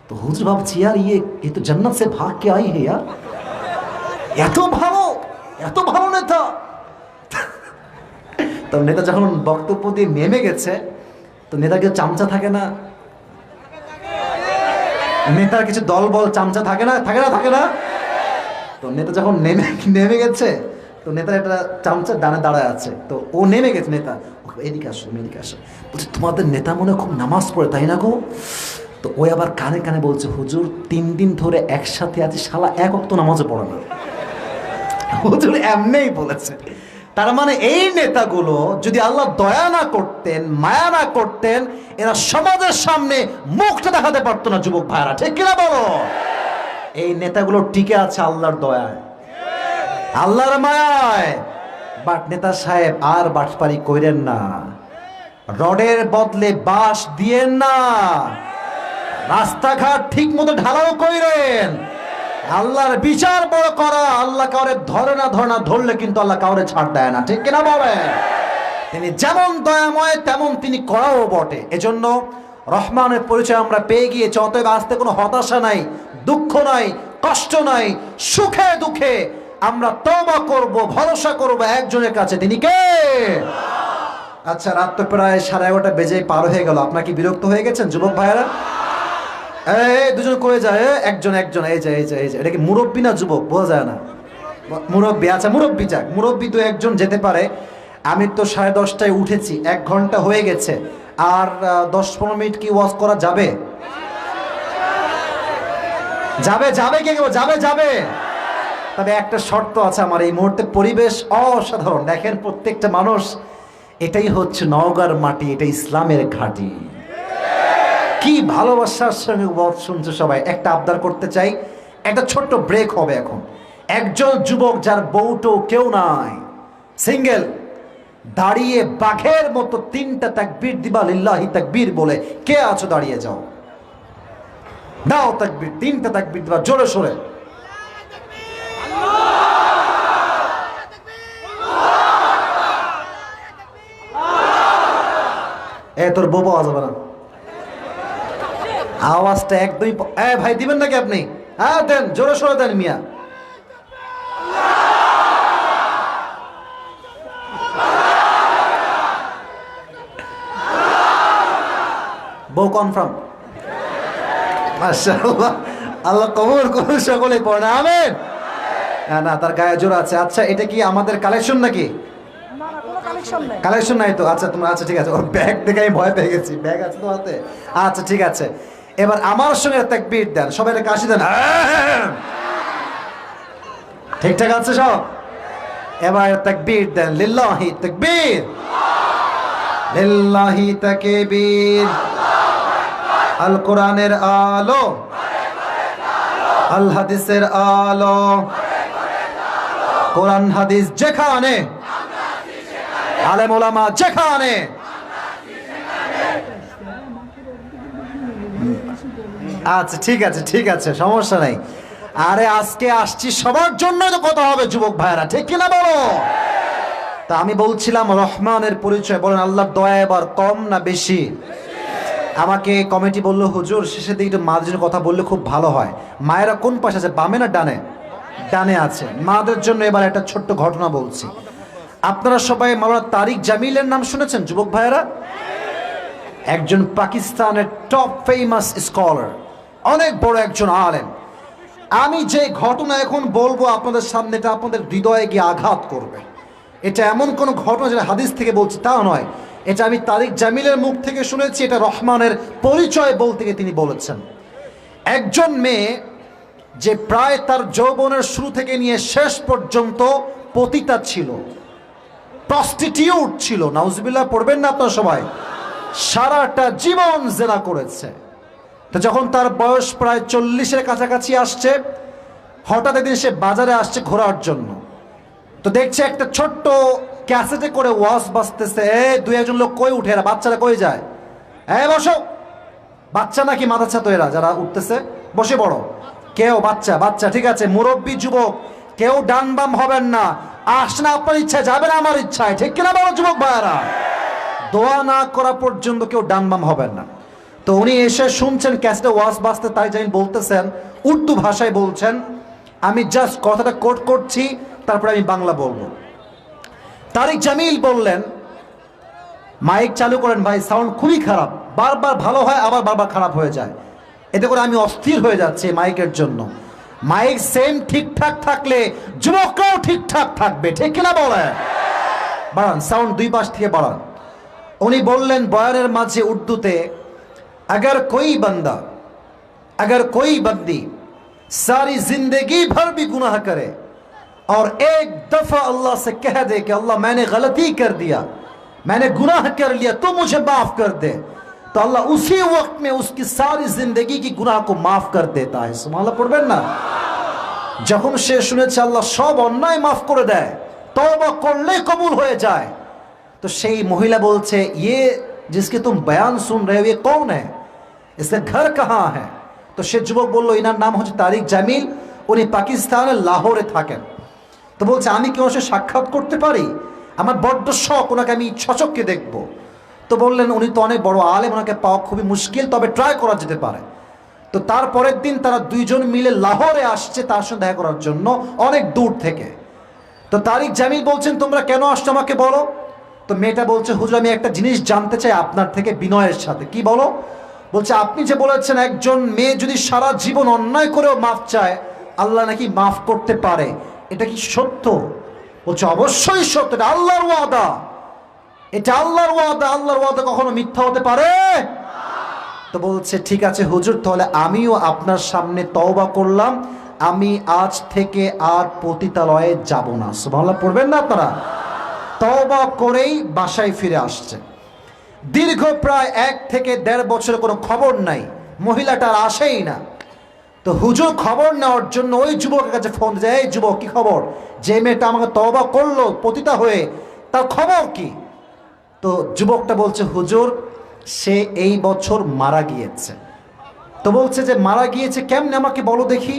তো হুজুর ভাবছি, ইয়ার ये तो जन्नत से भाग के आई है यार, এত ভালো নেতা। তো নেতা যখন বক্তব্য দিয়ে নেমে গেছে, তো নেতাকে চামচা থাকে না, নেতার কিছু দল বল চামচা থাকে না, থাকে না। তো নেতা যখন নেমে গেছে, তো নেতার একটা চামচা ডানে দাঁড়ায় আছে। তো ও নেমে গেছে, নেতা এদিকে আসো, বলছে তোমাদের নেতা মনে খুব নামাজ পড়ে তাই না গো? তো ওই আবার কানে কানে বলছে, হুজুর 3 দিন ধরে একসাথে আছে, শালা 1 ওয়াক্ত নামাজও পড়ে না। হুজুর এমনিই বলেছে। তার মানে এই নেতাগুলো যদি আল্লাহ দয়া না করতেন, মায়া না করতেন, এরা সমাজের সামনে মুখটা দেখাতে পারতো না যুবক ভাইরা, ঠিক কিনা বলো? এই নেতাগুলো টিকে আছে আল্লাহর দয়ায়, আল্লাহর মায়ায়। বাট নেতা সাহেব আর বাটপারি কইরেন না, রডের বদলে বাঁশ দিয়েন না, রাস্তাঘাট ঠিক মতো ঢালাও কইরেন। আল্লাহর বিচার বড় করা, আল্লাহ কাউরে ধরে না, ধরলে কিন্তু আল্লাহ কাউরে ছাড় দেয় না, ঠিক কিনা বলেন? তিনি যেমন দয়াময় তেমন তিনি করাও বটে। এজন্য রহমানের পরিচয় আমরা পেয়ে গিয়েছি। অতএব আসতে কোনো হতাশা নাই, দুঃখ নাই, কষ্ট নাই, সুখে দুঃখে আমরা তওবা করব, ভরসা করব একজনের কাছে। তিনি কে? আচ্ছা, রাত তো প্রায় 11:30 বেজে পার হয়ে গেল। আপনার কি বিরক্ত হয়ে গেছেন যুবক ভাইয়েরা? দুজন কয়ে যায়, একজন এই যে এটা কি মুরব্বী না যুবক বোঝা যায় না? মুরব্বী, আচ্ছা মুরব্বী যাক, মুরব্বী তো একজন যেতে পারে। আমি তো 10:30টায় উঠেছি, 1 ঘন্টা হয়ে গেছে, আর 10-15 মিনিট কি ওয়াজ করা যাবে? যাবে। তবে একটা শর্ত আছে আমার, এই মুহূর্তে পরিবেশ অসাধারণ। দেখেন প্রত্যেকটা মানুষ, এটাই হচ্ছে নওগাঁর মাটি, এটা ইসলামের ঘাঁটি। কি ভালোবাসার সঙ্গে ওয়াজ শুনছে সবাই। একটা আবদার করতে চাই, একটা ছোট্ট ব্রেক হবে এখন। একজন যুবক যার বউটো কেউ নাই, সিঙ্গেল, দাঁড়িয়ে বাঘের মতো 3টা তাকবীর দিবা, লিল্লাহি তাকবীর বলে। কে আছো দাঁড়িয়ে যাও, দাও তাকবীর, 3টা তাকবীর দিবা জোরে সোরে। তোর বউ পাওয়া যাবে না, আওয়াজটা একদমই। ভাই দিবেন নাকি আপনি? হ্যাঁ দেন, জোরে সোরে দেন মিয়া। বউ কনফার্ম? মাশাআল্লাহ, আল্লাহ কবুল করুন, সকলে পড়ে আমিন। না, তার গায়ে জোর আছে। আচ্ছা, এটা কি আমাদের কালেকশন নাকি? কালেকশন নাই তো? আচ্ছা তোমরা, আচ্ছা ঠিক আছে। ওর ব্যাগ দেখে আমি ভয় পেয়ে গেছি। ব্যাগ আছে তো হাতে? আচ্ছা ঠিক আছে। এবার আমার সঙ্গে তাকবীর দেন, সবাই কাশি দেন। ঠিকঠাক আছে সব? এবার তাকবীর দেন, লিল্লাহি তাকবীর, লিল্লাহি তাকবীর। আল কোরআনের আলো, আল হাদিসের আলো, কোরআন হাদিস যেখানে, আলেম ওলামা যেখানে। আচ্ছা ঠিক আছে, সমস্যা নাই। আরে আজকে আসছি সবার জন্য তো কথা হবে যুবক ভাইরা, ঠিক কিনা বলো? তা আমি বলছিলাম রহমানের পরিচয়। বলেন আল্লাহর দয়া এবার কম না বেশি? আমাকে কমিটি বললো, হুজুর শেষের দিকে একটু মাদের জন্য কথা বললে খুব ভালো হয়। মায়েরা কোন পাশে আছে, বামে না ডানে? ডানে আছে। মাদের জন্য এবার একটা ছোট্ট ঘটনা বলছি। আপনারা সবাই মাওলানা তারিক জামিলের নাম শুনেছেন যুবক ভাইয়েরা? একজন পাকিস্তানের টপ ফেমাস স্কলার, অনেক বড় একজন আলেম। আমি যে ঘটনা এখন বলবো আপনাদের সামনে, এটা আপনাদের হৃদয়ে গিয়ে আঘাত করবে। এটা এমন কোন ঘটনা যেটা হাদিস থেকে বলছি তা নয়, এটা আমি তারিক জামিলের মুখ থেকে শুনেছি। এটা রহমানের পরিচয় বলতে গিয়ে তিনি বলেছেন, একজন মেয়ে যে প্রায় তার যৌবনের শুরু থেকে নিয়ে শেষ পর্যন্ত পতিতা ছিল, প্রস্টিটিউট ছিল। নাউজুবিল্লাহ পড়বেন না আপনারা সবাই? সারাটা জীবন জেনা করেছে। তো যখন তার বয়স প্রায় 40-এর কাছাকাছি আসছে, হঠাৎ একদিন সে বাজারে আসছে ঘোরার জন্য। তো দেখছে একটা ছোট্ট ক্যাসেটে করে ওয়াজ বাজতেছে। 2-1 লোক কই উঠে, এরা বাচ্চারা কই যায়? বসো। বাচ্চা নাকি মাথা ছাতো এরা যারা উঠতেছে? বসে পড়ো। কেউ বাচ্চা ঠিক আছে, মুরব্বী যুবক কেউ ডান বাম হবেন না। আসনা আপনার ইচ্ছায়, যাবেন আমার ইচ্ছায়, ঠিক কিনা বলো যুবক ভাইয়ারা? দোয়া না করা পর্যন্ত কেউ ডান বাম হবেন না। তো উনি এসে শুনছেন ক্যাসেটে ওয়াজ বাজতে, তাই জানি বলতেছেন, উর্দু ভাষায় বলছেন। আমি জাস্ট কথাটা কোট করছি, তারপরে আমি বাংলা বলবো। তারিক জামিল বললেন, মাইক চালু করেন ভাই, সাউন্ড খুবই খারাপ, বারবার ভালো হয় আবার বারবার খারাপ হয়ে যায়। এতে করে আমি অস্থির হয়ে যাচ্ছি মাইকের জন্য। মাইক সেম ঠিকঠাক থাকলে যুবকরাও ঠিকঠাক থাকবে, ঠিক কিনা বলে? বাড়ান সাউন্ড, 2 পাশ থেকে বাড়ান। উনি বললেন বয়ানের মাঝে উর্দুতে, अगर कोई बंदी सारी जिंदगी भर भी गुनाह करे और एक दफा अल्लाह से कह दे कि अल्लाह मैंने गलती कर दिया, मैंने गुनाह कर लिया, तो मुझे माफ कर दे, तो अल्लाह उसी वक्त में उसकी सारी जिंदगी की गुनाह को माफ कर देता है। सुभान अल्लाह पढ़বেন না? যখন সে শুনেছে আল্লাহ সব অন্যায় মাফ করে দেয়, তওবা করলে কবুল হয়ে যায়, तो সেই মহিলা বলছে ये जिसके तुम बयान सुन रहे हो ये कौन है, इसका घर कहाँ है? तो সে যুবক বলল ইনার নাম হচ্ছে তারিক জামিল, উনি পাকিস্তানের লাহোরে থাকেন। তো বলছে আমি কি ওর সাথে সাক্ষাৎ করতে পারি? আমার বড্ড শখ, ওনাকে আমি সচক্ষে দেখব। তো বললেন উনি তো অনেক বড় আলেম, ওনাকে পাওয়া খুবই মুশকিল, তবে ট্রাই করা যেতে পারে। তো তারপরের দিন তারা দুইজন মিলে লাহোরে আসছে তার সাথে দেখা করার জন্য, অনেক দূর থেকে। তো তারিক জামিল বলছেন তোমরা কেন আসছো আমাকে বলো। তো মেয়েটা বলছে হুজুর আমি একটা জিনিস জানতে চাই আপনার থেকে বিনয়ের সাথে। কি বলো? বলছে আপনি যে বলেছেন একজন মেয়ে যদি সারা জীবন অন্যায় করেও মাফ চায় আল্লাহ নাকি মাফ করতে পারে, এটা কি সত্য? বলছে অবশ্যই সত্য, এটা আল্লাহর ওয়াদা, এটা আল্লাহর ওয়াদা, আল্লাহর ওয়াদা কখনো মিথ্যা হতে পারে? তো বলছে ঠিক আছে হুজুর, তাহলে আমিও আপনার সামনে তওবা করলাম, আমি আজ থেকে আর পতিতালয়ে যাব না। সুবহানাল্লাহ পড়বেন না আপনারা? তওবা করেই বাসায় ফিরে আসছে। দীর্ঘ প্রায় 1 থেকে 1.5 বছরের কোনো খবর নাই, মহিলাটার আসেই না। তো হুজুর খবর নেওয়ার জন্য ওই যুবকের কাছে ফোন দেয়, এই যুবক কি খবর, যে মেয়েটা আমাকে তওবা করলো পতিতা হয়ে, তার খবর কি? তো যুবকটা বলছে হুজুর সে এই বছর মারা গিয়েছে। তো বলছে যে মারা গিয়েছে কেমনে আমাকে বলো দেখি।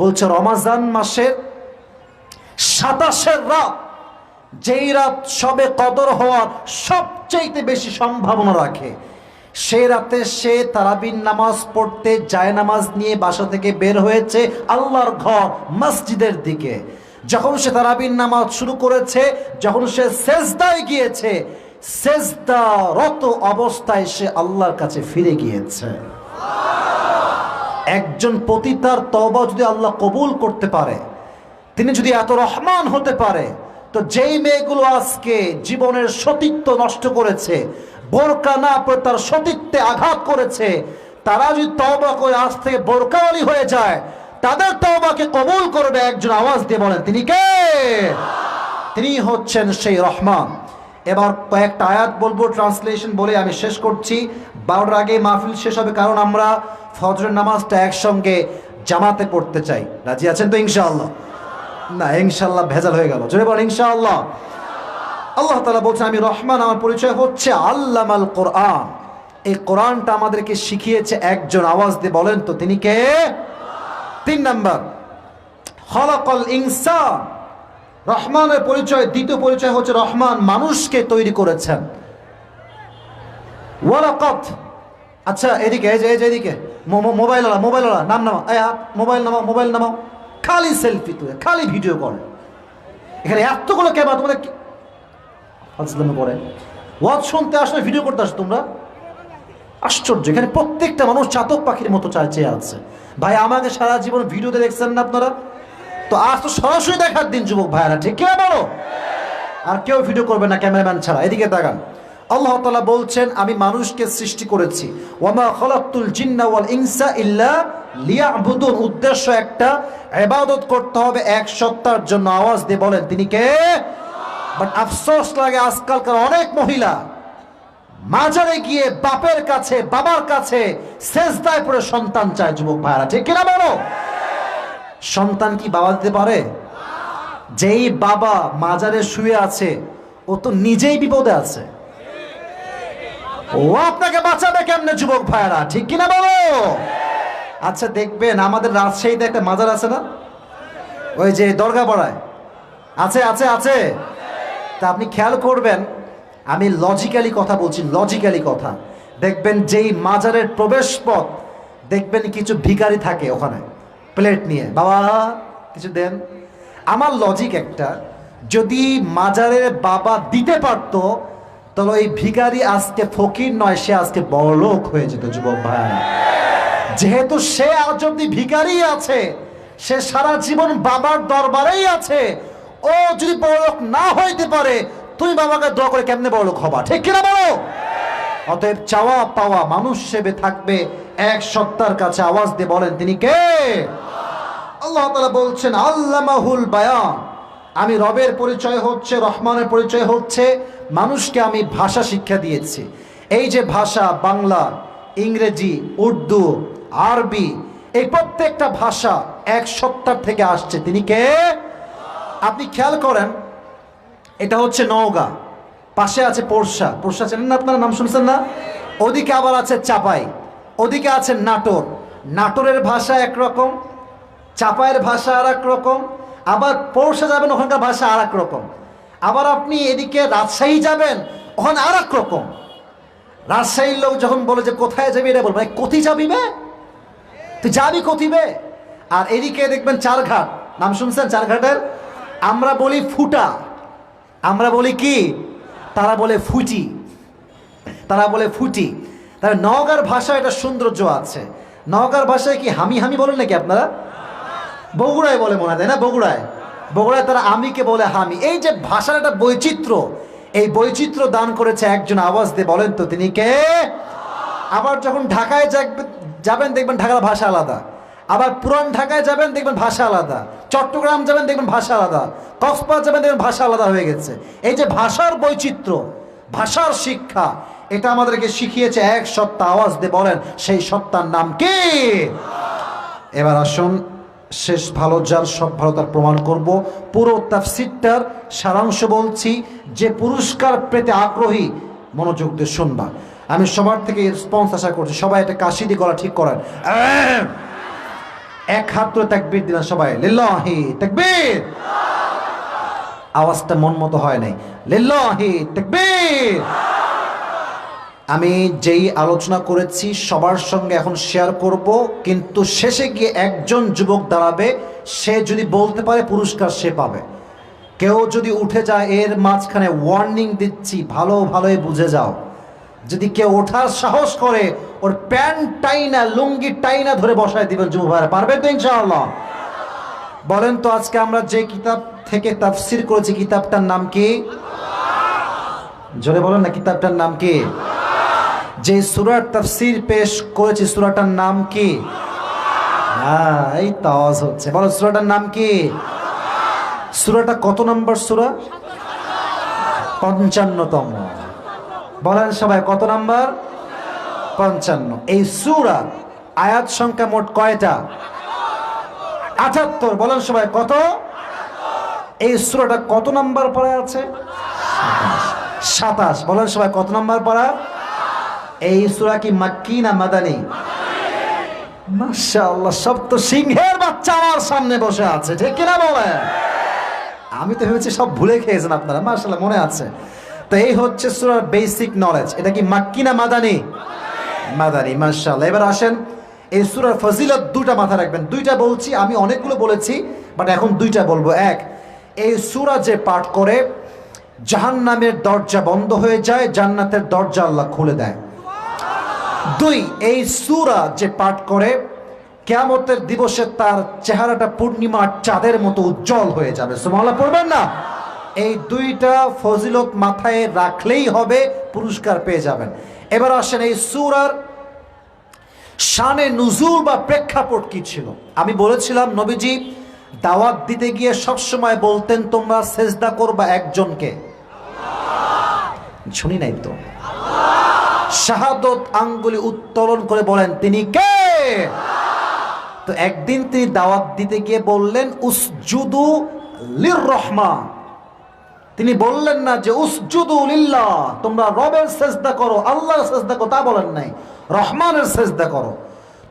বলছে রমাজান মাসের 27 রাত, যেই রাত সবে কদর হওয়ার সবচেয়ে বেশি সম্ভাবনা রাখে, সেই রাতে সে তারাবির নামাজ পড়তে জায়নামাজ নিয়ে বাসা থেকে বের হয়েছে আল্লাহর ঘর মসজিদের দিকে। যখন সে তারাবির নামাজ শুরু করেছে, যখন সে সেজদায় গিয়েছে, সেজদারত অবস্থায় সে আল্লাহর কাছে ফিরে গিয়েছে। একজন পতিতার তওবা যদি আল্লাহ কবুল করতে পারে, তিনি যদি এত রহমান হতে পারে, তো যেই মেয়েগুলো আজকে জীবনের সতীত্ব নষ্ট করেছে, বোরকা না পরে তার সতীত্বে আঘাত করেছে, তারা যদি তওবা করে আজ থেকে বোরকাওয়ালি হয়ে যায়, তাদের তওবাকে কবুল করবে একজন। আওয়াজ দিয়ে বলেন তিনি কে? তিনি হচ্ছেন সেই রহমান। এবার কয়েকটা আয়াত বলবো, ট্রান্সলেশন বলে আমি শেষ করছি। 12টার আগে মাহফিল শেষ হবে, কারণ আমরা ফজরের নামাজটা একসঙ্গে জামাতে পড়তে চাই। রাজি আছেন তো ইনশাআল্লাহ? না ইনশাআল্লাহ ভেজাল হয়ে গেল, জোরে বলেন ইনশাআল্লাহ। আল্লাহ তাআলা বলছেন আমি রহমান, আমার পরিচয় হচ্ছে আল্লামাল কোরআন। এই কোরআনটা আমাদেরকে শিখিয়েছে একজন। আওয়াজ দিয়ে বলেন তো তিনি কে? 3 নাম্বার খলাকাল ইনসান। রহমানের পরিচয়, দ্বিতীয় পরিচয় হচ্ছে রহমান মানুষকে তৈরি করেছেন। ওয়ালাকাত, আচ্ছা এদিকে এদিকে মোবাইল নাম নামাও, মোবাইল নামাও, খালি সেলফি তুলে খালি ভিডিও করে। এখানে এতগুলো ক্যামেরা, তোমাদের ফাজলামি করে ওয়াজ শুনতে আসলে ভিডিও করতে আসো তোমরা? আশ্চর্য, এখানে প্রত্যেকটা মানুষ চাতক পাখির মতো চেয়ে আছে। ভাই আমাকে সারা জীবন ভিডিওতে দেখছেন না আপনারা, তো আজ তো সরাসরি দেখার দিন যুবক ভাইয়ারা, ঠিক কিনা বলো? আর কেউ ভিডিও করবে না ক্যামেরাম্যান ছাড়া। এদিকে তাকান, আল্লাহ তাআলা বলছেন আমি মানুষকে সৃষ্টি করেছি, ওয়ামা খালাকতুল জিন্না ওয়াল ইনসা ইল্লা লিয়াবুদুন। উদ্দেশ্য একটা, ইবাদত করতে হবে এক সত্তার জন্য। আওয়াজ দিয়ে বলেন তিনি কে? বাট আফসোস লাগে আজকালকার অনেক মহিলা মাজারে গিয়ে বাপের কাছে বাবার কাছে সেজদায় পড়ে সন্তান চায়। যুবক ভাইরা ঠিক কিনা বলো? সন্তান কি বাবা দিতে পারে? যেই বাবা মাজারে শুয়ে আছে ও তো নিজেই বিপদে আছে, ও আপনাকে বাঁচাবে কেমনে যুবক ভাইরা, ঠিক কিনা বলো? আচ্ছা দেখবেন আমাদের রাজশাহীতে একটা মাজার আছে না, ওই যে দরগা পড়ায় আছে আছে আছে। তা আপনি খেয়াল করবেন, আমি লজিক্যালি কথা বলছি, লজিক্যালি কথা। দেখবেন যেই মাজারের প্রবেশ পথ, দেখবেন কিছু ভিখারি থাকে ওখানে প্লেট নিয়ে, বাবা কিছু দেন। আমার লজিক একটা, যদি মাজারের বাবা দিতে পারতো তাহলে ওই ভিখারি আজকে ফকির নয়, সে আজকে বড়লোক হয়ে যেত যুবক ভাই। যেহেতু সে আজ অব্দি ভিখারি আছে, সে সারা জীবন বাবার দরবারেই আছে, ও যদি বড়লোক না হইতে পারে, তুমি বাবাকে দোয়া করে কেমনে বড়লোক হবা, ঠিক কিনা বলো? অতএব চাওয়া পাওয়া মানুষ হিসেবে থাকবে এক সত্তার কাছে। আওয়াজ দিয়ে বলেন তিনি কে? আল্লাহ তাআলা বলছেন আল্লামাহুল বায়ান, আমি রবের পরিচয় হচ্ছে, রহমানের পরিচয় হচ্ছে মানুষকে আমি ভাষা শিক্ষা দিয়েছি। এই যে ভাষা, বাংলা, ইংরেজি, উর্দু, আরবি, এই প্রত্যেকটা ভাষা এক সত্তার থেকে আসছে। তিনি কে? আপনি খেয়াল করেন, এটা হচ্ছে নওগাঁ, পাশে আছে পোরশা। পোরশা চেনেন না আপনারা? নাম শুনছেন না? ওদিকে আবার আছে চাপাই, ওদিকে আছে নাটোর। নাটোরের ভাষা একরকম, চাপাইয়ের ভাষা আর এক রকম, আবার পোরশা যাবেন ওখানকার ভাষা আর এক রকম। আবার আপনি এদিকে রাজশাহী যাবেন, ওখানে আর এক রকম। রাজশাহীর লোক যখন বলে যে কোথায় যাবি, এটা বলবে কোথায় যাবি বে, তুই যাবি কোথিবে। আর এদিকে দেখবেন চারঘাট, নাম শুনছেন চারঘাটের? আমরা বলি ফুটা, আমরা বলি কি, তারা বলে ফুটি, তারা বলে ফুটি। তাহলে নওগাঁর ভাষায় একটা সৌন্দর্য আছে। নওগাঁর ভাষায় কি হামি হামি বলেন নাকি আপনারা? বগুড়ায় বলে মনে হয়, তাই না? বগুড়ায়, বগুড়ায় তারা আমিকে বলে হামি। এই যে ভাষার একটা বৈচিত্র্য, এই বৈচিত্র্য দান করেছে একজন। আওয়াজ দিয়ে বলেন তো তিনি কে? আবার যখন ঢাকায় যাবেন দেখবেন ঢাকার ভাষা আলাদা, আবার পুরান ঢাকায় যাবেন দেখবেন ভাষা আলাদা, চট্টগ্রাম যাবেন দেখবেন ভাষা আলাদা, কক্সবাজার যাবেন দেখবেন ভাষা আলাদা হয়ে গেছে। এই যে ভাষার বৈচিত্র্য, ভাষার শিক্ষা, এটা আমাদেরকে শিখিয়েছে এক সত্তা। আওয়াজ দিয়ে বলেন সেই সত্তার নাম কি? এবার আসুন, শেষ ভালো যার সব ভালো তার প্রমাণ করব। পুরো তাফসীরটার সারাংশ বলছি, যে পুরস্কার পেতে আগ্রহী মনোযোগ দিয়ে শুনবা। আমি সবার থেকে রেসপন্স আশা করছি। সবাই একটা কাশি দিয়ে গলা ঠিক করেন। এক হাত ধরে তাকবীর দিলেন সবাই, লিল্লাহি তাকবীর। আওয়াজটা মন মতো হয় নাই, লিল্লাহি তাকবীর। আমি যেই আলোচনা করেছি সবার সঙ্গে এখন শেয়ার করব, কিন্তু শেষে গিয়ে একজন যুবক দাঁড়াবে, সে যদি বলতে পারে পুরস্কার সে পাবে। কেউ যদি উঠে যায়, এর মাঝখানে ওয়ার্নিং দিচ্ছি, ভালোই বুঝে যাও। যদি কেউ ওঠার সাহস করে, ওর প্যান্ট টাইনা, লুঙ্গি টাইনা ধরে বসায় দিবেন। যুবক ভাইরা পারবে তো ইনশাআল্লাহ? বলেন তো আজকে আমরা যে কিতাব থেকে তাফসীর করেছি, কিতাবটার নাম কি? জোরে বলেন না, কিতাবটার নাম কি? যে সূরার তাফসীর পেশ করেছি, সূরাটার নাম কি? হ্যাঁ, এই তো আওয়াজ হচ্ছে। বলো সূরাটার নাম কি? সূরাটা কত নম্বর সূরা? 55তম। বলেন সবাই কত নাম্বার? 55। এই সূরা আয়াত সংখ্যা মোট কয়টা? 78। বলেন সবাই কত? এই সূরাটা কত নাম্বার পারা আছে? 27। বলেন সবাই কত নাম্বার পারা? এই সূরা কি মাক্কি না মাদানী? মাশাআল্লাহ, সব তো সিংহের বাচ্চা আমার সামনে বসে আছে, ঠিক কিনা বলেন? আমি তো ভেবেছি সব ভুলে খেয়েছেন আপনারা। মাশাআল্লাহ, মনে আছে। তো এই হচ্ছে সূরার বেসিক নলেজ। এটা কি মাক্কি না মাদানী? মাদানী। মাশাআল্লাহ। এবার আসেন, এই সূরার ফজিলত দুটা মাথা রাখবেন। দুইটা বলছি, আমি অনেকগুলো বলেছি, বাট এখন দুইটা বলবো। এক, এই সূরা যে পাঠ করে জাহান্নামের দরজা বন্ধ হয়ে যায়, জান্নাতের দরজা আল্লাহ খুলে দেয়। দুই, এই সূরা যে পাঠ করে কিয়ামতের দিবসে তার চেহারাটা পূর্ণিমার চাঁদের মতো উজ্জ্বল হয়ে যাবে। সুবহানাল্লাহ পড়বেন না? এই দুইটা ফজিলত মাথায় রাখলেই হবে, পুরস্কার পেয়ে যাবেন। এবার আসেন, এই সূরার শানে নুজুল বা প্রেক্ষাপট কি ছিল? আমি বলেছিলাম নবীজি দাওয়াত দিতে গিয়ে সবসময় বলতেন তোমরা সেজদা করবা একজনকে। শুনি নাই তো? শাহাদত আঙ্গুলি উত্তোলন করে বলেন তিনি কে? তো একদিন তিনি দাওয়াত দিতে গিয়ে বললেন উসজুদু লির রহমান। তিনি বললেন না যে উসজুদু লিল্লাহ, তোমরা রবের সেজদা করো, আল্লাহর সেজদা করো, তা বলেন নাই, রহমানের সেজদা করো।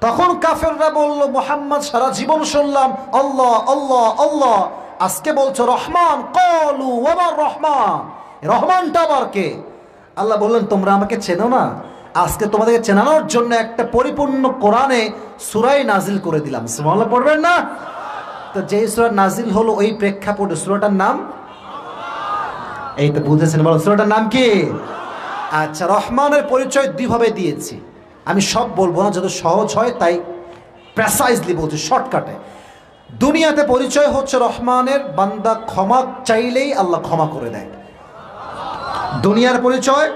তখন কাফেররা বলল মুহাম্মদ সারা জীবন শুনলাম আল্লাহ আল্লাহ আল্লাহ, আজকে বলছো রহমান। ক্বালু ওয়া মা রহমান, রহমানটা আবার কে? আল্লাহ বললেন তোমরা আমাকে চেনো না, আজকে তোমাদেরকে চেনানোর জন্য একটা পরিপূর্ণ কোরআনে সূরাই নাজিল করে দিলাম। সুবহানাল্লাহ পড়বেন না? তো যেই সূরা নাজিল হলো ওই প্রেক্ষাপটে সূরাটার নাম, এই তো বুঝেছেন, বলো সূরাটার নাম কি? আচ্ছা, রহমানের পরিচয় দুইভাবে দিয়েছি। আমি সব বলবো না, যত সহজ হয় তাই প্রেসাইজলি বলছি, শর্টকাটে। দুনিয়াতে পরিচয় হচ্ছে রহমানের, বান্দা ক্ষমা চাইলেই আল্লাহ ক্ষমা করে দেয়। দুনিয়ার পরিচয়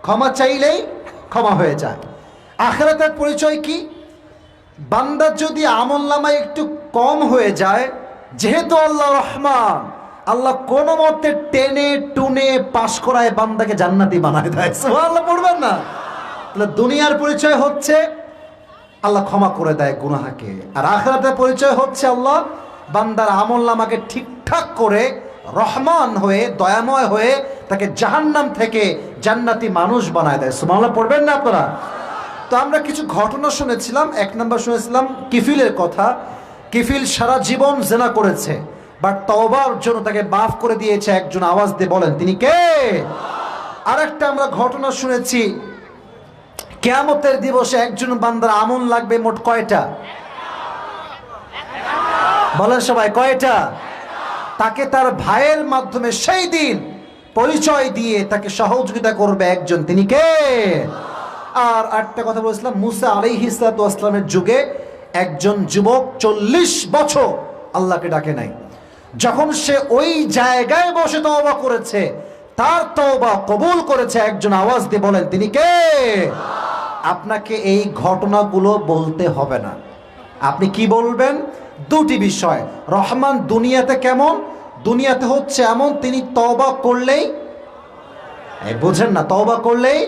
ক্ষমা চাইলেই ক্ষমা হয়ে যায়। আখিরাতের পরিচয় কি? বান্দা যদি আমলনামায় একটু কম হয়ে যায়, যেহেতু আল্লাহ রহমান, আল্লাহ কোন মতে টেনে টুনে পাশ করায় বান্দাকে জান্নাতি বানায় দেয়। সুবহানাল্লাহ পড়বেন না? তাহলে দুনিয়ার পরিচয় হচ্ছে আল্লাহ ক্ষমা করে দেয় গুনাহকে, আর আখিরাতের পরিচয় হচ্ছে আল্লাহ বান্দার আমলনামাকে ঠিকঠাক করে রহমান হয়ে দয়াময় হয়ে তাকে জাহান্নাম থেকে জান্নাতি মানুষ বানায় দেয়। সুবহানাল্লাহ পড়বেন না আপনারা? তো আমরা কিছু ঘটনা শুনেছিলাম। এক নম্বর শুনেছিলাম কিফিলের কথা। কিফিল সারা জীবন জেনা করেছে, বাট তওবার জন্য তাকে মাফ করে দিয়েছে একজন। আওয়াজ দিয়ে বলেন তিনি কে? আরেকটা আমরা ঘটনা শুনেছি, কিয়ামতের দিবসে একজন বান্দার আমল লাগবে মোট কয়টা? বলেন সবাই, কয়টা? তাকে তার ভাইয়ের মাধ্যমে সেই দিন পরিচয় দিয়ে তাকে সহযোগিতা করবে একজন, তিনি কে? আর একটা কথা বলেছিলাম, মুসা আলাইহিস সালাতু ওয়াস সালামের যুগে একজন যুবক 40 বছর আল্লাহকে ডাকে নাই। যখন সে ওই জায়গায় বসে তওবা করেছে, তার তওবা কবুল করেছে একজন। আওয়াজ দিয়ে বলেন তিনি কে? আপনাকে এই ঘটনাগুলো বলতে হবে না। আপনি কি বলবেন? দুটি বিষয়। রহমান দুনিয়াতে কেমন? দুনিয়াতে হচ্ছে এমন, তিনি তওবা করলেই, বোঝেন না, তওবা করলেই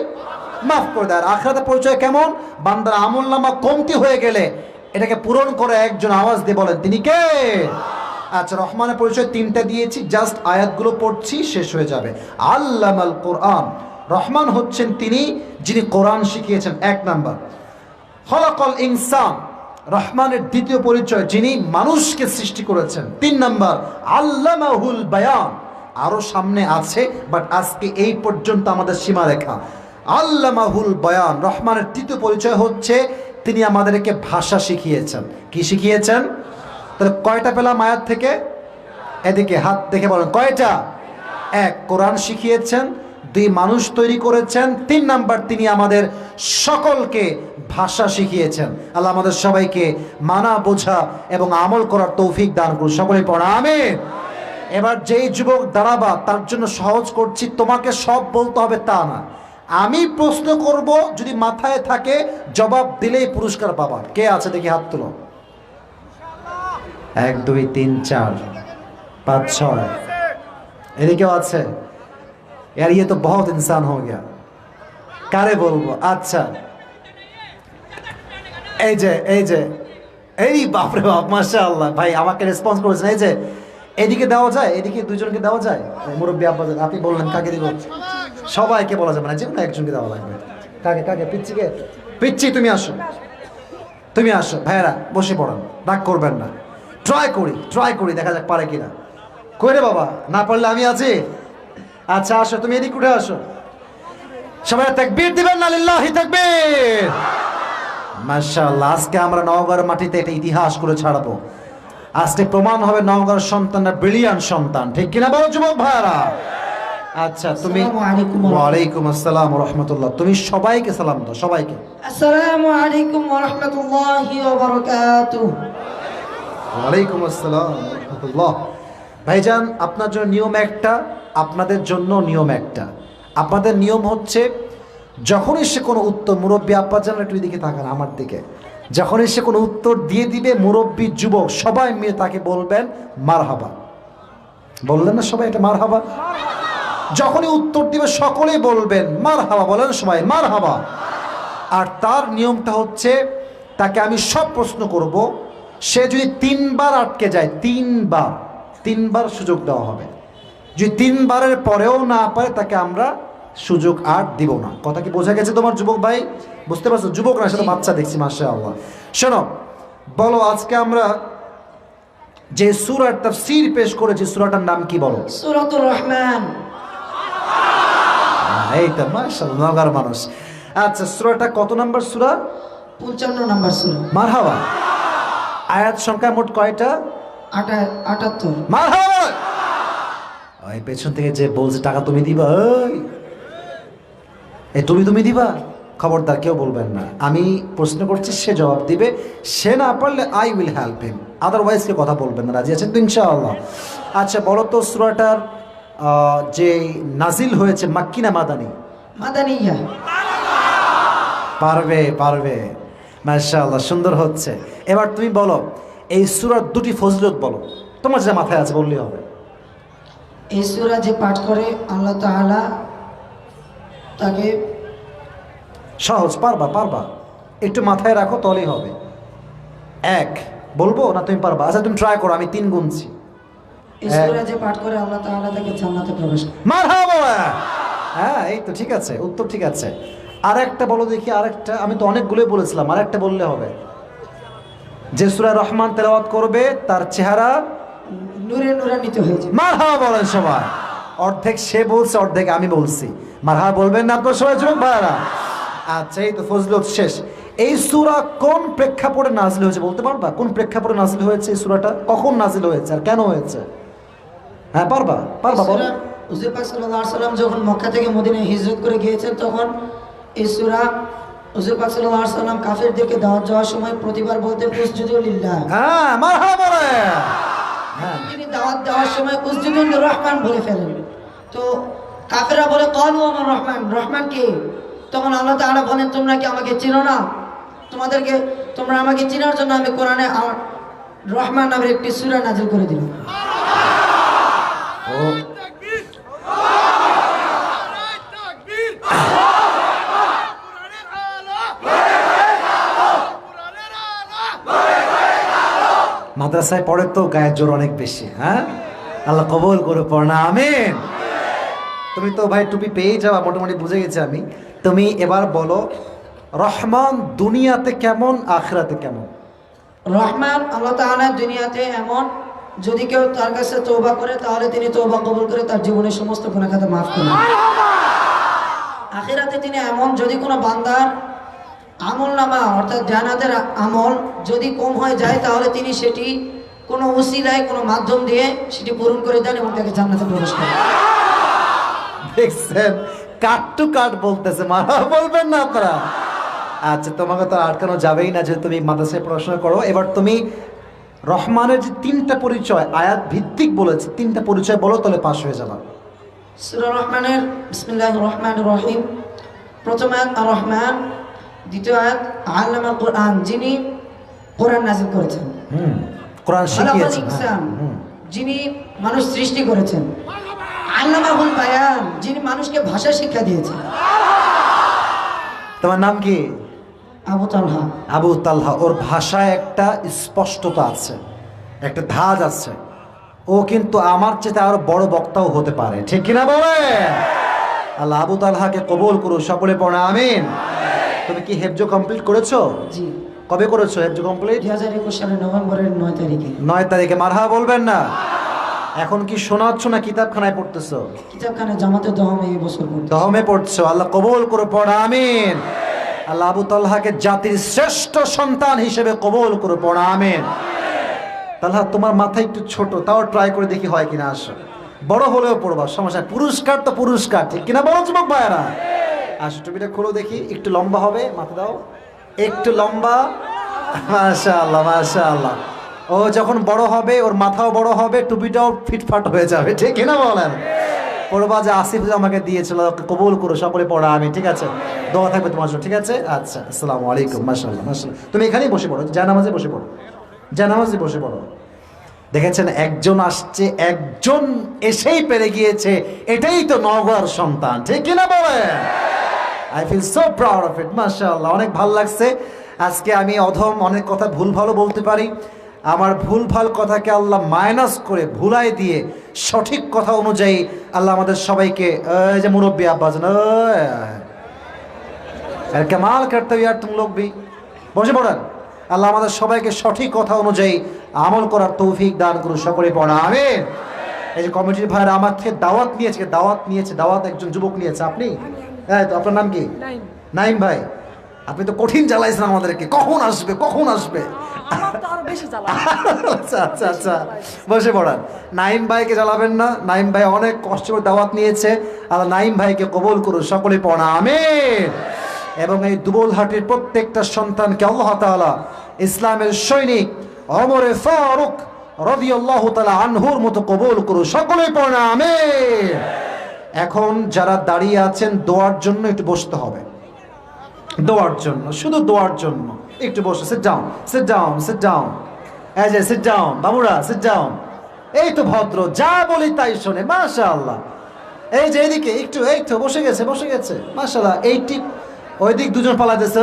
মাফ করে দেয়। আর আখিরাতে পরিচয় কেমন? বান্দার আমলনামা কমতি হয়ে গেলে এটাকে পূরণ করে একজন। আওয়াজ দিয়ে বলেন তিনি কে? আচ্ছা, রহমানের পরিচয় 3টা দিয়েছি, জাস্ট আয়াতগুলো পড়ছি, শেষ হয়ে যাবে। আল্লামাল কোরআন, রহমান হচ্ছেন তিনি যিনি কোরআন শিখিয়েছেন। 1 নাম্বার। খলাকাল ইনসান, রহমানের দ্বিতীয় পরিচয় যিনি মানুষকে সৃষ্টি করেছেন। 3 নাম্বার আল্লামাহুল বায়ান, আরো সামনে আছে, বাট আজকে এই পর্যন্ত আমাদের সীমারেখা। আল্লামাহুল বায়ান, রহমানের তৃতীয় পরিচয় হচ্ছে তিনি আমাদেরকে ভাষা শিখিয়েছেন। কি শিখিয়েছেন? তাহলে কয়টা পেলাম আয়াত থেকে? এদিকে হাত দেখে বলেন কয়টা? 1, কোরআন শিখিয়েছেন। 2, মানুষ তৈরি করেছেন। 3 নাম্বার, তিনি আমাদের সকলকে ভাষা শিখিয়েছেন। আল্লাহ আমাদের সবাইকে মানা, বোঝা এবং আমল করার তৌফিক দান করুন। সকলেই পড়া আমিন। এবার যেই যুবক দাঁড়াবা তার জন্য সহজ করছি, তোমাকে সব বলতে হবে তা না। আমি প্রশ্ন করব, যদি মাথায় থাকে জবাব দিলেই পুরস্কার পাবা। কে আছে দেখি হাত তুলো। 1 2 3 4 5 6, এদিকেও আছে। यार ये तो बहुत इंसान हो गया। কারে বলবো? আচ্ছা, এই যে এই বাপরে বাপ, মাশাআল্লাহ ভাই আমাকে রেসপন্স করেছেন। এই যে এদিকে দেওয়া যায়, এদিকে দুজনকে দেওয়া যায়। মুরব্বী আব্বা, আপনি বললেন কাকে দিব? সবাইকে বলা যাবে না, যে কোনো একজনকে দেওয়া লাগবে। কাকে? পিচ্ছি তুমি আসো, তুমি আসো। ভাইয়েরা বসে পড়ান, রাগ করবেন না। ট্রাই করি, দেখা যাক পারে কিনা। কই রে বাবা, না পারলে আমি আছি। আচ্ছা আসো, তুমি এদিকে উঠে আসো। সবাই তাকবীর দিবেন না? লিল্লাহি তাকবীর। মাশাআল্লাহ, আজকে আমরা নওগাঁর মাটিতে একটা ইতিহাস করে ছাড়বো। আজকে প্রমাণ হবে নওগাঁর সন্তানরা ব্রিলিয়ান্ট সন্তান, ঠিক কিনা বলো যুবক ভাইরা? আচ্ছা, তুমি ওয়ালাইকুম আসসালাম ওয়া রাহমাতুল্লাহ, তুমি সবাইকে সালাম দাও, সবাইকে। আসসালামু আলাইকুম ওয়া রাহমাতুল্লাহি ওয়া বারাকাতুহু। ওয়ালাইকুম আসসালাম ওয়া রাহমাতুল্লাহ। ভাইজান, আপনার জন্য নিয়ম একটা, আপনাদের জন্য নিয়ম একটা। আপনাদের নিয়ম হচ্ছে, যখনই সে কোনো উত্তর, মুরব্বী আব্বা যেন একটু দিকে তাকান আমার দিকে, যখনই সে কোনো উত্তর দিয়ে দিবে, মুরব্বী যুবক সবাই মিলে তাকে বলবেন মারহাবা। বললেন না সবাই এটা মারহাবা? যখনই উত্তর দিবে সকলেই বলবেন মারহাবা। বলেন সবাই মারহাবা। আর তার নিয়মটা হচ্ছে, তাকে আমি সব প্রশ্ন করব, সে যদি 3 বার আটকে যায়, 3 বার সুযোগ দেওয়া হবে। যদি 3 বারের পরেও না পারে, তাকে আমরা সুযোগ আর দিব না। কথা কি বোঝা গেছে তোমার যুবক ভাই? বুঝতে পারছো? যুবক না, সেটা বাচ্চা দেখছি, মাশাআল্লাহ। শোনো, বলো আজকে আমরা যে সূরার তাফসীর পেশ করেছি, সূরাটার নাম কি বলো? সূরাতুর রহমান। এই তো মাশাআল্লাহ, নগর মানুষ। আচ্ছা, সূরাটা কত নাম্বার সূরা? 55 নম্বর সূরা। মারহাবা। আয়াত সংখ্যা মোট কয়টা? 78। মারহাবা। ওই পেছন থেকে যে বলছে টাকা তুমি দিবা, এই তুমি দিবা, খবরদার কেউ বলবেন না। আমি প্রশ্ন করছি, সে জবাব দিবে। সে না পারলে I will help him, otherwise কে কথা বলবেন না। রাজি আছেন তো ইনশাআল্লাহ? আচ্ছা বলো তো, সূরাটার যে নাজিল হয়েছে মাক্কি না মাদানী? মাদানিয়া। পারবে মাশাআল্লাহ, সুন্দর হচ্ছে। এবার তুমি বলো, এই সূরার 2টি ফজিলত বলো, তোমার যা মাথায় আছে বললেই হবে। এই সূরা যে পাঠ করে আল্লাহ তাআলা তাকে সহজ, পারবা পারবা, একটু মাথায় রাখো তলেই হবে। এক বলবো না তুমি পারবা? আচ্ছা তুমি ট্রাই করো, আমি 3 গুনছি। এই সূরা যে পাঠ করে আল্লাহ তাআলা তাকে জান্নাতে প্রবেশ করে। মারহাবা। হ্যাঁ এই তো ঠিক আছে, উত্তর ঠিক আছে। আরেকটা বলো দেখি, আরেকটা। আমি তো অনেকগুলোই বলেছিলাম, আরেকটা বললে হবে। যে সূরা রহমান তেলাওয়াত করবে তার চেহারা নূরে নূরান্বিত হয়ে যাবে। মারহাবা বলেন সবাই। অর্ধেক সে বলছে, অর্ধেক আমি বলছি। মারহাবা বলবেন না আপনার সবাই যুবক ভাইরা? আচ্ছা এই তো ফজলত শেষ। এই সূরা কোন প্রেক্ষাপটে নাজিল হয়েছে বলতে পারবা? কোন প্রেক্ষাপটে নাজিল হয়েছে এই সূরাটা? কখন নাজিল হয়েছে আর কেন হয়েছে? হ্যাঁ পারবা পারবা বলো। হুজুর পাক সাল্লাল্লাহু আলাইহি সাল্লাম যখন মক্কা থেকে মদিনায় হিজরত করে গিয়েছেন তখন এই সূরা হুজুর পাক সাল্লাল্লাহু আলাইহি সাল্লাম কাফেরদেরকে দাওয়াত দেওয়ার সময় প্রতিবার বলতেন উসজুদু লিল্লাহ। হ্যাঁ মারহাবা বলেন। হ্যাঁ তিনি দাওয়াত দেওয়ার সময় উসজুদু লিররহমান বলে ফেলেন। তো কাফেররা বলে ক্বালু আমার রহমান, রহমান কে? তখন আল্লাহ তাআলা বলেন তোমরা কি আমাকে চিনো না? তোমরা আমাকে চিনার জন্য আমি কোরআনে আমার রহমান নামের একটি সূরা নাযিল করে দিলাম। ও মাদ্রাসায় পড়ে তো গায়ের জোর অনেক বেশি। হ্যাঁ আল্লাহ কবুল করে পড়না, আমিন। তুমি তো ভাই টুপি পেয়েই যাওয়া, মোটামুটি বুঝে গেছি আমি। তুমি এবার বলো রহমান দুনিয়াতে কেমন, আখিরাতে কেমন? রহমান আল্লাহ তাআলা দুনিয়াতে এমন, যদি কেউ তার কাছে তওবা করে তাহলে তিনি তওবা কবুল করে তার জীবনের সমস্ত গুনাহ খাতা মাফ করে দেন। আখিরাতে তিনি এমন, যদি কোনো বান্দার আমলনামা অর্থাৎ জান্নাতের আমল যদি কম হয়ে যায় তাহলে তিনি সেটি কোনো উসিলায় কোনো মাধ্যম দিয়ে সেটি পূরণ করে দেন এবং তাকে জান্নাতে প্রবেশ করেন। দেখছেন কাট টু কাট বলতেছে, মারা বলবেন না আপনারা? আচ্ছা তোমাকে তো আটকানো যাবেই না যে তুমি মাদ্রাসায় পড়াশোনা করো। এবার তুমি রহমানের যে 3টা পরিচয় আয়াত ভিত্তিক বলেছে, 3টা পরিচয় বলো, তাহলে পাস হয়ে যাবা। সূরা রহমানের বিসমিল্লাহির রহমানির রহিম, প্রথম আয়াত আর রহমান, দ্বিতীয় আয়াত আল্লামাল কোরআন, যিনি কোরআন নাযিল করেছেন। কোরআন খালাকাল শিখিয়েছেন। ইনসান, যিনি মানুষ সৃষ্টি করেছেন। আল্লামাহুল বায়ান, যিনি মানুষকে ভাষা শিক্ষা দিয়েছেন। তোমার নাম কি? আবু তালহা। আবু তালহা। ওর ভাষায় একটা স্পষ্টতা আছে, একটা ধাজ আছে। ও কিন্তু আমার চেয়ে আরো বড় বক্তাও হতে পারে, ঠিক কিনা বলে? আল্লাহ আবু তালহাকে কবুল করো, সকলে পড়া আমিন। তুমি কি হেফজ কমপ্লিট করেছো? জি, কবে করেছো হেফজ কমপ্লিট? 2021 সালের নভেম্বরের 9 তারিখে। 9 তারিখে। মারহাবা বলবেন না? এখন কি শোনাচ্ছ না কিতাবখানায় পড়তেছো? কিতাবখানা জামাতে দহমে এই বছর পড়তে। দহমে পড়ছো। আল্লাহ কবুল করে পড়া আমিন। আল্লাহ আবু তালহাকে জাতির শ্রেষ্ঠ সন্তান হিসেবে কবুল করে পড়া আমিন। তালহা তোমার মাথা একটু ছোট, তাও ট্রাই করে দেখি হয় কিনা। আসো, বড় হলেও পড়বা, সমস্যা। পুরস্কার তো পুরস্কার, ঠিক কিনা বলো যুবক ভাইরা? আসো টুপিটা খোলো দেখি, একটু লম্বা হবে, মাথা দাও একটু লম্বা। মাশাআল্লাহ মাশাআল্লাহ। ও যখন বড় হবে ওর মাথাও বড় হবে, টুপিটাও ফিটফাট হয়ে যাবে, ঠিক কিনা বলেন? পড়বা যে আসিফ আমাকে দিয়েছিল, ওকে কবুল করো, সকলে পড়া আমি। ঠিক আছে, দোয়া থাকবে তোমার জন্য, ঠিক আছে? আচ্ছা, আসসালামু আলাইকুম। মাশাআল্লাহ মাশাআল্লাহ। তুমি এখানেই বসে পড়ো, জানামাজে বসে পড়ো, জানামাজে বসে পড়ো। দেখেছেন একজন আসছে, একজন এসেই পেরে গিয়েছে, এটাই তো নওগাঁর সন্তান, ঠিক কিনা বলেন? I feel so proud of it. মাশাআল্লাহ, অনেক ভালো লাগছে। আজকে আমি অধম, অনেক কথা ভুল ভালো বলতে পারি। আমার ভুল ভাল কথাকে আল্লাহ মাইনাস করে ভুলাই দিয়ে সঠিক কথা অনুযায়ী আল্লাহ আমাদের সবাইকে, এই যে মুরব্বী আব্বাজান, কামাল করতে ইয়ার তুম লোক ভি বসে পড়েন। আল্লাহ আমাদের সবাইকে সঠিক কথা অনুযায়ী আমল করার তৌফিক দান করুন, সকলে পড়া আমিন। এই যে কমিটির ভাইরা আমার থেকে দাওয়াত নিয়েছে, দাওয়াত একজন যুবক নিয়েছে। আপনি? হ্যাঁ, তো আপনার নাম কি? নাইম ভাই। আপনি তো কঠিন জ্বালাইছেন আমাদেরকে, কখন আসবে কখন আসবে। আচ্ছা আচ্ছা আচ্ছা, বসে পড়ান। নাইম ভাইকে জ্বালাবেন না, নাইম ভাই অনেক কষ্ট করে দাওয়াত নিয়েছে। আল্লাহ নাইম ভাইকে কবুল করুন, সকলে পড়া আমিন। এবং এই দুবলহাটির প্রত্যেকটা সন্তানকে আল্লাহ তাআলা ইসলামের সৈনিক ওমর ফারুক রাদিয়াল্লাহু তাআলা আনহুর মতো কবুল করুন, সকলে পড়া আমিন। এখন যারা দাঁড়িয়ে আছেন দোয়ার জন্য একটু বসতে হবে, দোয়ার জন্য, শুধু দোয়ার জন্য একটু বসে। Sit down, sit down, sit down. এই যে সিট ডাউন বাবুরা, সিট ডাউন। এই তো ভদ্র, যা বলি তাই শোনে, মাশাআল্লাহ। এই যে এইদিকে একটু, এই তো বসে গেছে মাশাআল্লাহ। এইটি ওই দিক দুজন পালাতেছে,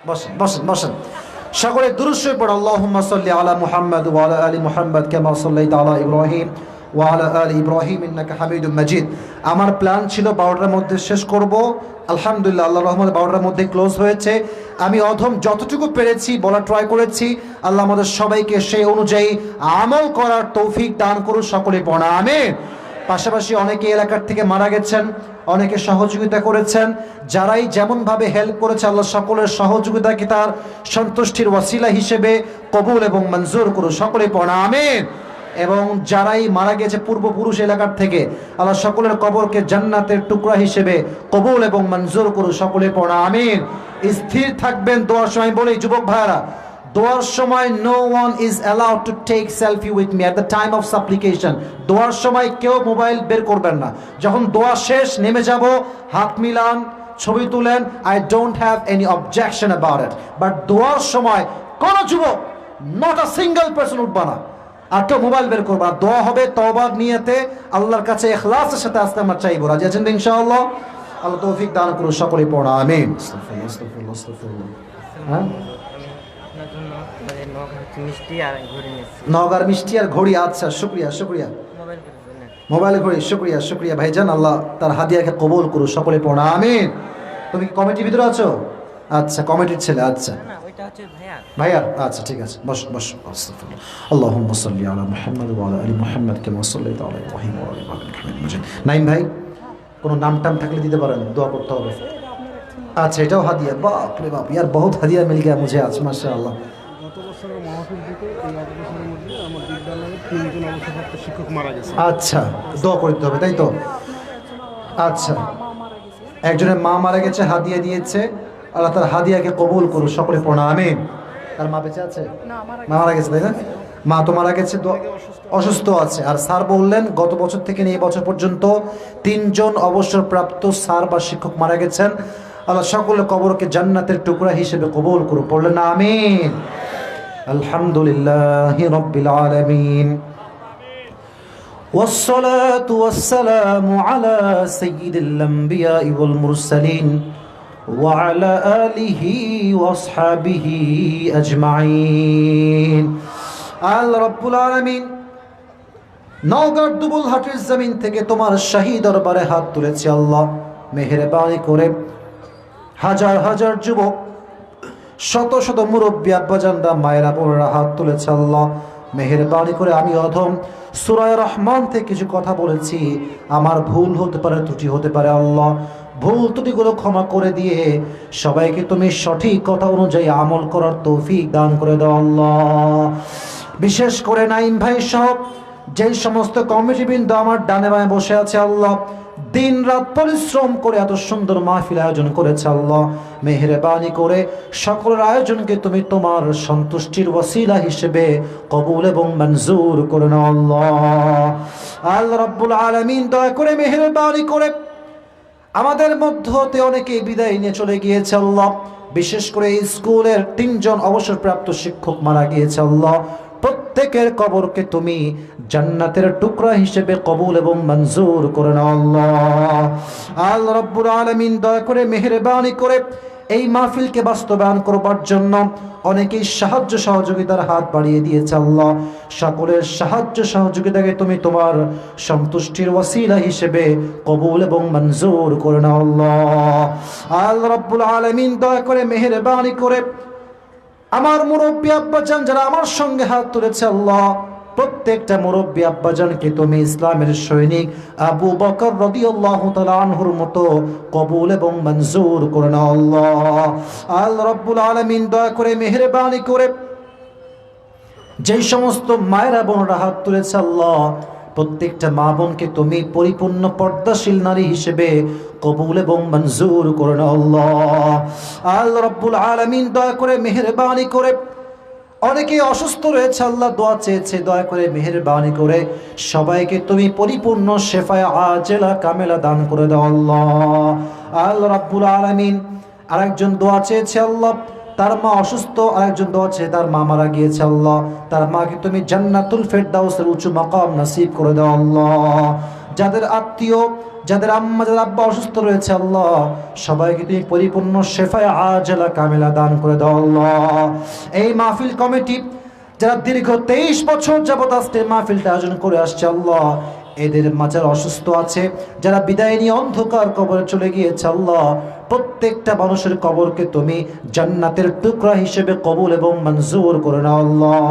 বসেন বসেন বসেন। সকলে দুরূদ শরীফ পড়ো। আল্লাহুম্মা সাল্লি আলা মুহাম্মাদ ওয়া আলা আলি মুহাম্মাদ কামা সাল্লাইতা আলা ইব্রাহিম ওয়া আলা আলি ইব্রাহিম ইন্নাকা হামিদুম মাজিদ। আমার প্ল্যান ছিল 12টার মধ্যে শেষ করব, আলহামদুলিল্লাহ আল্লাহর রহমতে 12টার মধ্যে ক্লোজ হয়েছে। আমি অধম যতটুকু পেরেছি বলা ট্রাই করেছি। আল্লাহ আমাদের সবাইকে সেই অনুযায়ী আমল করার তৌফিক দান করুন, সকলে পড়া আমিন। পাশাপাশি অনেকে এলাকার থেকে মারা গেছেন, অনেকে সহযোগিতা করেছেন। যারাই যেমনভাবে হেল্প করেছে আল্লাহ সকলের সহযোগিতাকে তার সন্তুষ্টির ওয়াসিলা হিসেবে কবুল এবং মঞ্জুর করুন, সকলে পড়া আমিন। এবং যারাই মারা গেছে পূর্বপুরুষ এলাকার থেকে আল্লাহ সকলের কবরকে জান্নাতের টুকরা হিসেবে কবুল এবং মঞ্জুর করুন, সকলে পড়া আমিন। স্থির থাকবেন দোয়ার সময়। বলি যুবক ভাইরা, দোয়ার সময় no one is allowed to take selfie with me at the time of supplication. দোয়ার সময় কেউ মোবাইল বের করবেন না। যখন দোয়া শেষ নেমে যাব, হাত মিলান, ছবি তুলেন, I don't have any objection about it. But দোয়ার সময় কোন যুবক, not a single person উঠবা না, আর কেউ মোবাইল বের করবা। দোয়া হবে তওবার নিয়তে, আল্লাহর কাছে ইখলাসের সাথে আসতে আমরা চাইবো। রাজি আছেন ইনশাআল্লাহ? আল্লাহ তৌফিক দান করুন, সকলে পড়া আমিন। আস্তাগফিরুল্লাহ। হ্যাঁ, নওগাঁর মিষ্টি আর ঘড়ি। আচ্ছা, শুক্রিয়া। মোবাইল ঘড়ি, শুক্রিয়া ভাইজান। আল্লাহ তার হাদিয়াকে কবুল করুন, সকলে পড়া আমিন। তুমি কি কমিটির ভিতরে আছো? আচ্ছা, কমিটির ছেলে। আচ্ছা ভাইয়ার, আচ্ছা ঠিক আছে, বস। আস্তাগফিরুল্লাহ। আল্লাহুম্মা সাল্লি আলা মুহাম্মাদ ওয়া আলা আলি মুহাম্মাদ কামা সাল্লাইতা আলা ইব্রাহিম ওয়া আলা আলি ইব্রাহিম ইন্নাকা হামিদুম মাজিদ। নাইম ভাই, কোনো নাম টাম থাকলে দিতে পারেন, দোয়া করতে হবে। अच्छा এটাও হাদিয়া। বাপ রে বাপ, यार बहुत हदिया मिल गया मुझे आज, माशाअल्लाह। গত বছরের মাহফিল থেকে এই 8 বছরের মধ্যে আমার বিদ্যালয়ে 3 জন অবসরপ্রাপ্ত শিক্ষক মারা গেছে। আচ্ছা, দোয়া করতে হবে তাই তো? আচ্ছা, একজনের মা মারা গেছে, হাদিয়া দিয়েছে, আল্লাহ তার হাদিয়াকে কবুল করুন, সকলে পড়া আমিন। তার মা বেঁচে আছে? মা মারা গেছে তাই না? মা তো মারা গেছে, অসুস্থ আছে। আর স্যার বললেন গত বছর থেকে এই বছর পর্যন্ত 3 জন অবসরপ্রাপ্ত স্যার বা শিক্ষক মারা গেছেন। আল্লাহ সকলের কবরকে জান্নাতের টুকরা হিসেবে কবুল করুন, পড়লেন না আমিন? আলহামদুলিল্লাহি রাব্বিল আলামিন। والصلاة والسلام على سيد الأنبياء والمرسلين وعلى آله وأصحابه أجمعين. আল্লাহ রাব্বুল আলামিন নওগাঁর দুবুলহাটের জমিন থেকে তোমার শাহী দরবারে হাত তুলেছি আল্লাহ, মেহেরবানি করে হাজার হাজার যুবক, শত শত মুরব্বী আব্বাজানরা, মায়েরা, বোনেরা হাত তুলেছে আল্লাহ, মেহেরবানি করে আমি অধম সূরা রহমান থেকে কিছু কথা বলেছি, আমার ভুল হতে পারে, ত্রুটি হতে পারে আল্লাহ, ভুল ত্রুটিগুলো ক্ষমা করে দিয়ে সবাইকে তুমি সঠিক কথা অনুযায়ী আমল করার তৌফিক দান করে দাও আল্লাহ। বিশেষ করে নাইম ভাই সহ যেই সমস্ত কমিটিবৃন্দ আমার ডানে বামে বসে আছে আল্লাহ, দিন রাত পরিশ্রম করে এত সুন্দর মাহফিল আয়োজন করেছে আল্লাহ, মেহেরবানি করে সকলের আয়োজনকে তুমি তোমার সন্তুষ্টির ওয়াসিলা হিসেবে কবুল এবং মঞ্জুর করে নাও আল্লাহ। আল্লাহ রাব্বুল আলামিন দয়া করে মেহেরবানি করে আমাদের মধ্য হতে অনেকেই বিদায় নিয়ে চলে গিয়েছে আল্লাহ, বিশেষ করে এই স্কুলের 3 জন অবসরপ্রাপ্ত শিক্ষক মারা গিয়েছে আল্লাহ, প্রত্যেকের কবরকে তুমি জান্নাতের টুকরা হিসেবে কবুল এবং মঞ্জুর করে নাও আল্লাহ। আল্লাহ রাব্বুল আলামিন দয়া করে মেহেরবানি করে এই মাহফিলকে বাস্তবায়ন করবার জন্য অনেকেই সাহায্য সহযোগিতার হাত বাড়িয়ে দিয়েছে আল্লাহ, সকলের সাহায্য সহযোগিতাকে তুমি তোমার সন্তুষ্টির ওয়াসিলা হিসেবে কবুল এবং মঞ্জুর করে নাও আল্লাহ। আল্লাহ রাব্বুল আলামিন দয়া করে মেহেরবানি করে আমার মুরব্বী আব্বাজান যারা আমার সঙ্গে হাত তুলেছে আল্লাহ, প্রত্যেকটা মুরব্বী আব্বাজানকে তুমি ইসলামের সৈনিক আবু বকর রাদিয়াল্লাহু তাআলা আনহুর মতো কবুল এবং মঞ্জুর করে নাও আল্লাহ। আল্লাহ রাব্বুল আলামিন দয়া করে মেহেরবানি করে যেই সমস্ত মায়েরা বোনরা হাত তুলেছে আল্লাহ, প্রত্যেকটা মা বোনকে তুমি পরিপূর্ণ পর্দাশীল নারী হিসেবে কবুল এবং মঞ্জুর করে নাও আল্লাহ। আল্লাহ রাব্বুল আলামিন দয়া করে মেহেরবানি করে অনেকে অসুস্থ রয়েছে আল্লাহ, দোয়া চেয়েছে, দয়া করে মেহেরবানি করে সবাইকে তুমি পরিপূর্ণ শেফায়ে আজেলা কামেলা দান করে দাও আল্লাহ। আল্লাহ রাব্বুল আলামিন আরেকজন দোয়া চেয়েছে আল্লাহ, তার মা অসুস্থ, আরেকজন দোয়া চেয়ে তার মা মারা গিয়েছে আল্লাহ, তার মাকে তুমি জান্নাতুল ফেরদাউসের উঁচু মাকাম নসিব করে দাও আল্লাহ। যাদের আত্মীয়, যাদের আম্মা, যাদের আব্বা অসুস্থ রয়েছে আল্লাহ, সবাইকে তুমি পরিপূর্ণ শেফায়ে আজলা কামিলা দান করে দাও আল্লাহ। এই মাহফিল কমিটি যারা দীর্ঘ 23 বছর যাবত আজকে মাহফিলটা আয়োজন করে আসছে আল্লাহ, এদের মাঝার অসুস্থ আছে, যারা বিদায় নিয়ে অন্ধকার কবরে চলে গিয়েছে আল্লাহ, প্রত্যেকটা মানুষের কবরকে তুমি জান্নাতের টুকরা হিসেবে কবুল এবং মঞ্জুর করে নাও আল্লাহ।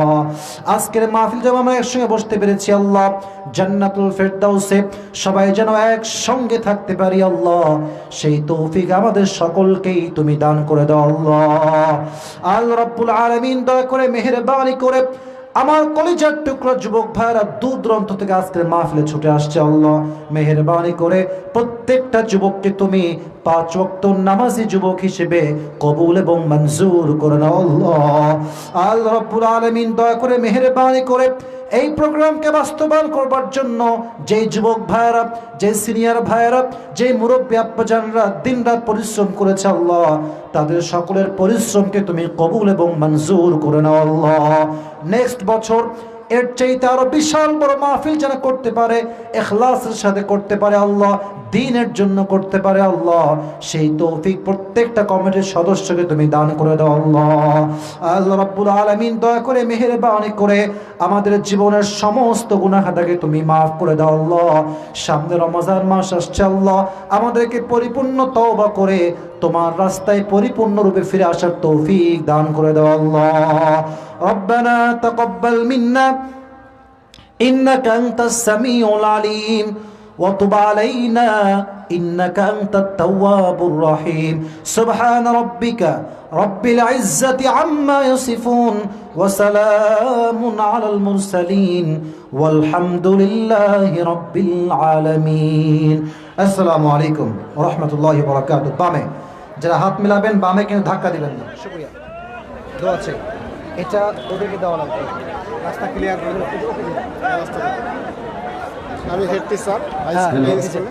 আজকের মাহফিল যেমন আমরা একসঙ্গে বসতে পেরেছি আল্লাহ, জান্নাতুল ফেরদাউসে সবাই যেন একসঙ্গে থাকতে পারি আল্লাহ, সেই তৌফিক আমাদের সকলকেই তুমি দান করে দাও আল্লাহ। আল্লাহ রাব্বুল আলামিন দয়া করে মেহেরবানি করে আমার কলিজার টুকরা যুবক ভাইরা দূর দূরান্ত থেকে আজকের মাহফিলে ছুটে আসছে আল্লাহ, মেহেরবানি করে প্রত্যেকটা যুবককে তুমি 5 ওয়াক্ত নামাজি যুবক হিসেবে কবুল এবং মঞ্জুর করে নাও আল্লাহ। আল্লাহ রাব্বুল আলামিন দয়া করে মেহেরবানি করে এই প্রোগ্রামকে বাস্তবায়ন করবার জন্য যেই যুবক ভাইরা, যে সিনিয়র ভাইরা, যে মুরব্বী আব্বাজানরা দিনরাত পরিশ্রম করেছে আল্লাহ, তাদের সকলের পরিশ্রমকে তুমি কবুল এবং মঞ্জুর করে নাও আল্লাহ। নেক্সট বছর এর চাইতে আরো বিশাল বড় মাহফিল যেন করতে পারে, ইখলাসের সাথে করতে পারে আল্লাহ, দ্বীনের জন্য করতে পারে আল্লাহ, সেই তৌফিক প্রত্যেকটা কমিটির সদস্যকে তুমি দান করে দাও আল্লাহ। আল্লাহ রাব্বুল আলামিন দয়া করে মেহেরবানি করে আমাদের জীবনের সমস্ত গুনাহ খাতাকে তুমি মাফ করে দাও আল্লাহ। সামনে রমজান মাস আসছে আল্লাহ, আমাদেরকে পরিপূর্ণ তওবা করে তোমার রাস্তায় পরিপূর্ণরূপে ফিরে আসার তৌফিক দান করে দাও আল্লাহ। রব্বানা তাকাব্বাল মিন্না ইন্নাকা আনতাস সামিউল আলিম وتب علينا إنك أنت التواب الرحيم سبحان ربك رب العزة عما يصفون وسلام على المرسلين والحمد لله رب العالمين السلام عليكم ورحمة الله وبركاته বামে যারা হাত মিলাবেন বামে কিন্তু ধাক্কা দিবেন না। শুকরিয়া, দোয়া চাই, এটা ওদেরকে দেওয়া লাগবে। রাস্তা ক্লিয়ার করে রাস্তা। আমি হেড টিচার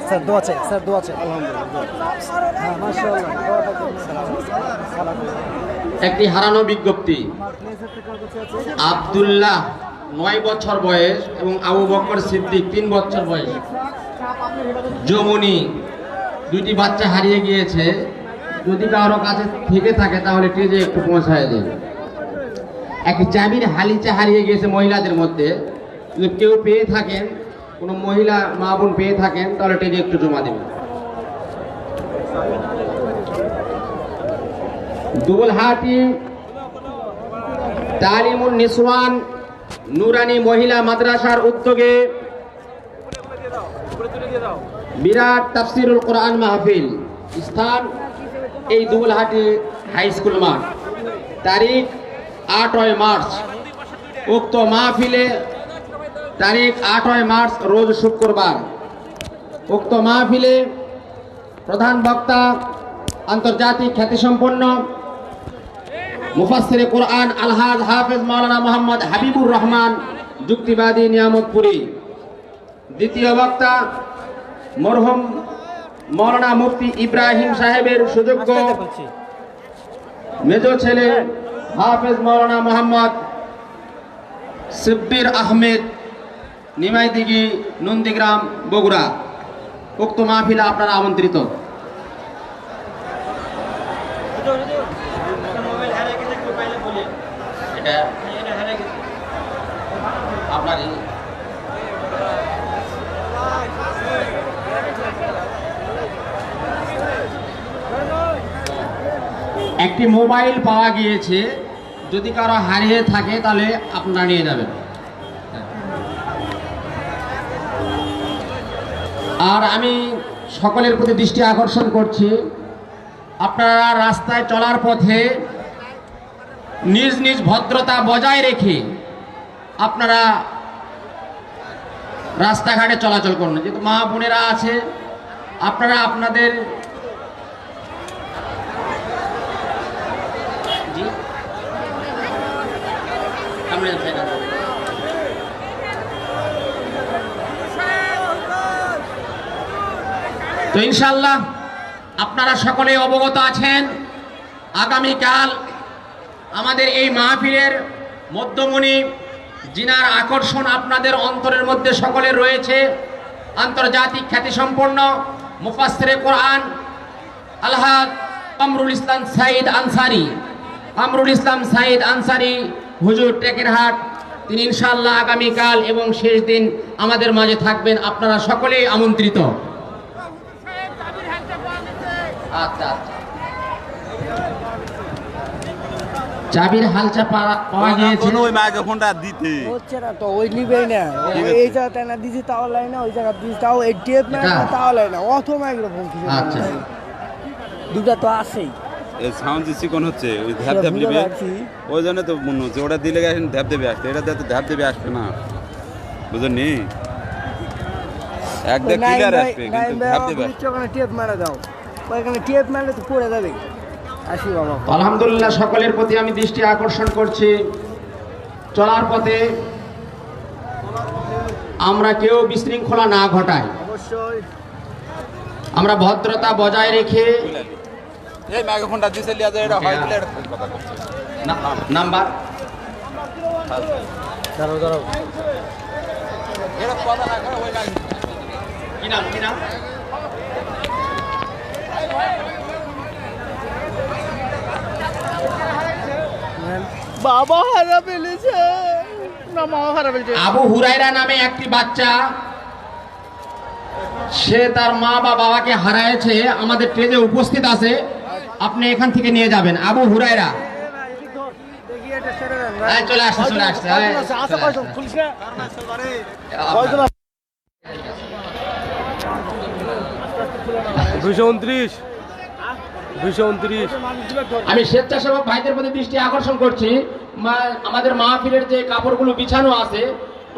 স্যার দোয়া চাই, স্যার দোয়া চাই। আলহামদুলিল্লাহ। মাশাআল্লাহ। একটি হারানো বিজ্ঞপ্তি। আব্দুল্লাহ 9 বছর বয়স এবং আবু বকর সিদ্দিক 3 বছর বয়স, যমুনি, 2টি বাচ্চা হারিয়ে গিয়েছে। যদি কারো কাছে থেকে থাকে তাহলে ট্রেজে একটু পৌঁছায় দিন। একটি চাবির হালিচা হারিয়ে গিয়েছে মহিলাদের মধ্যে, যদি কেউ পেয়ে থাকেন, কোনো মহিলা মা বোন পেয়ে থাকেন তাহলে ট্রেজে একটু জমা দেবেন। দুবলহাটি তালিমুন নিসওয়ান নুরানি মহিলা মাদ্রাসার উদ্যোগে বিরাট তাফসিরুল কোরআন মাহফিল, স্থান এই দুবলহাটি হাই স্কুল মাঠ, তারিখ 8 মার্চ। উক্ত মাহফিলে তারিখ 8 মার্চ রোজ শুক্রবার। উক্ত মাহফিলে প্রধান বক্তা আন্তর্জাতিক খ্যাতিসম্পন্ন মুফাসসিরে কোরআন আলহাজ হাফেজ মাওলানা মোহাম্মদ হাবিবুর রহমান যুক্তিবাদী নিয়ামতপুরী। দ্বিতীয় বক্তা মরহুম মাওলানা মুফতি ইব্রাহিম সাহেবের সুযোগ্য মেজ ছেলে হাফেজ মাওলানা মোহাম্মদ শিব্বির আহমেদ, নিমাইদিঘি, নন্দীগ্রাম, বগুড়া। উক্ত মাহফিলে আপনারা আমন্ত্রিত। একটি মোবাইল পাওয়া গিয়েছে, যদি কারো হারিয়ে থাকে তাহলে আপনারা নিয়ে যাবেন। আর আমি সকলের প্রতি দৃষ্টি আকর্ষণ করছি, আপনারা রাস্তায় চলার পথে নিজ নিজ ভদ্রতা বজায় রেখে আপনারা রাস্তাঘাটে চলাচল করুন। যেহেতু মা বোনেরা আছে, আপনারা আপনাদের তো ইনশাআল্লাহ আপনারা সকলে অবগত আছেন, আগামীকাল আমাদের এই মাহফিলের মধ্যমণি, যিনার আকর্ষণ আপনাদের অন্তরের মধ্যে সকলের রয়েছে, আন্তর্জাতিক খ্যাতিসম্পন্ন মুফাসসিরে কোরআন আলহাজ কামরুল ইসলাম সাইদ আনসারী, কামরুল ইসলাম সাইদ আনসারী হুজুর টেকেরহাট, তিনি ইনশাআল্লাহ আগামীকাল এবং শেষ দিন আমাদের মাঝে থাকবেন। আপনারা সকলেই আমন্ত্রিত। আচ্ছা আচ্ছা, চাবির হালচা পাওয়া গিয়েছে। ওই মাইক্রোফোনটা দিতে হচ্ছে না তো, ওই নিবেই না, এই জায়গাটা না দিছি তাও লাই না, ওই জায়গা দিছি তাও এই টেপ না তাও লাই না, অত মাইক্রোফোন কিছু আচ্ছা, দুটা তো আছেই। সাউন্ড যে চিকন হচ্ছে ওই ধ্যাপ ধ্যাপ নেবে, ওই জন্য তো মনে হচ্ছে ওটা দিলে গেছেন ধ্যাপ দেবে আসবে, এটা তো ধ্যাপ দেবে আসবে না, বুঝলি? একদম ক্লিয়ার আসবে কিন্তু ধ্যাপ দেবে আসবে। ওখানে টেপ মারা দাও, ওইখানে টেপ মারলে তো পড়ে যাবে। আসি বাবা। আলহামদুলিল্লাহ, সকলের প্রতি আমি দৃষ্টি আকর্ষণ করছি, চলার পথে আমরা কেউ বিশৃঙ্খলা না ঘটাই, অবশ্যই আমরা ভদ্রতা বজায় রেখে এই মাইক্রোফোনটা দিছে লিয়া যায়, এটা হয় বলে এটা কথা করছে নাম্বার দাঁড়াও দাঁড়াও, এটা কথা না করে ওই কি নাম কি নাম? বাবা হারা ফেলেছে না, মা হারা ফেলেছে। আবু হুরায়রা নামে একটি বাচ্চা, সে তার মা বা বাবাকে হারাইছে, আমাদের ট্রেনে উপস্থিত আছে, আপনি এখান থেকে নিয়ে যাবেন। আবু হুরায়রা দেখি এটা সেরে দেন। এই চলে আসছে, চলে আসছে, এই, আচ্ছা চলে কয়জন আসছে। খুলছে? কয়জন আছে? 229 229। আমি স্বেচ্ছাসেবক ভাইদের প্রতি দৃষ্টি আকর্ষণ করছি, আমাদের মাহফিলের যে কাপড়গুলো বিছানো আছে,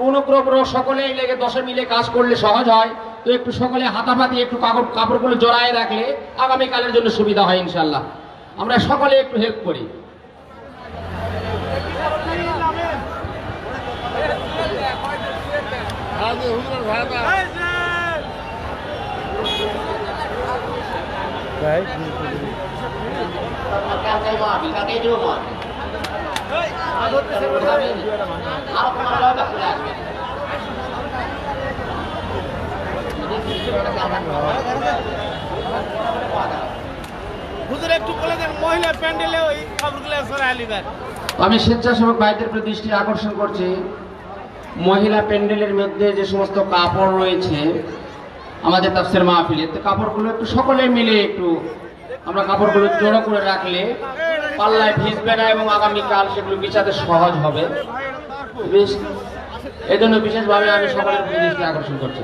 অনুগ্রহ সকলে লেগে 10 মিলে কাজ করলে সহজ হয়, তো একটু সকলে হাতাপাতি একটু কাপড়গুলো জড়ায় রাখলে আগামীকালের জন্য সুবিধা হয় ইনশাল্লাহ। আমরা সকলে একটু হেল্প করি। হুজুর একটু বলে দেন, মহিলা প্যান্ডেলে ওই কাপড়গুলো সরাই লিবেন। আমি স্বেচ্ছাসেবক ভাইদের প্রতি দৃষ্টি আকর্ষণ করছি, মহিলা প্যান্ডেলের মধ্যে যে সমস্ত কাপড় রয়েছে আমাদের তাফসীর মাহফিলে, তো কাপড়গুলো একটু সকলে মিলে একটু আমরা কাপড়গুলো জড়ো করে রাখলে পাল্লায় ভিজবে না এবং আগামীকাল সেগুলো বিছাতে সহজ হবে। বেশ, এজন্য বিশেষভাবে আমি সকলের প্রতি দৃষ্টি আকর্ষণ করছি।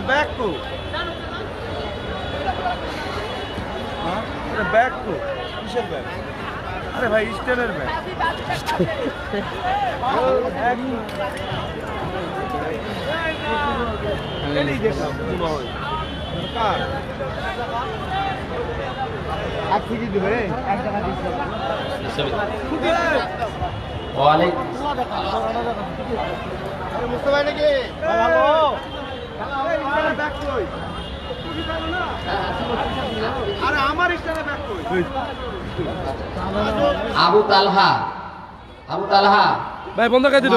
ব্যাগ তো ব্যাগ তো কিসের ব্যাগ? আরে ভাই স্টেনের ব্যাগ। মুস্তফা নাকি? হ্যালো, ব্যাগ কই? আরে আমার স্টেনের ব্যাগ কই? আবু তালহা, আবু তালহা ভাই বন্ধ করে দিল।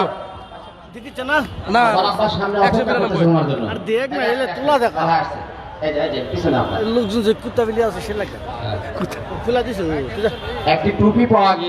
দিতে না না, বরাবর সামনে অপেক্ষা করতেছে তোমার জন্য। আর দেখ না, এলে তোলা দেখা। তালহা আসছে, এই যে পিছনে আপনার লোকজন যে কুত্তা বিলি আছে সে লাগে, কুত্তা খোলা দিছে। একটি টুপি পাওয়া গিয়েছে।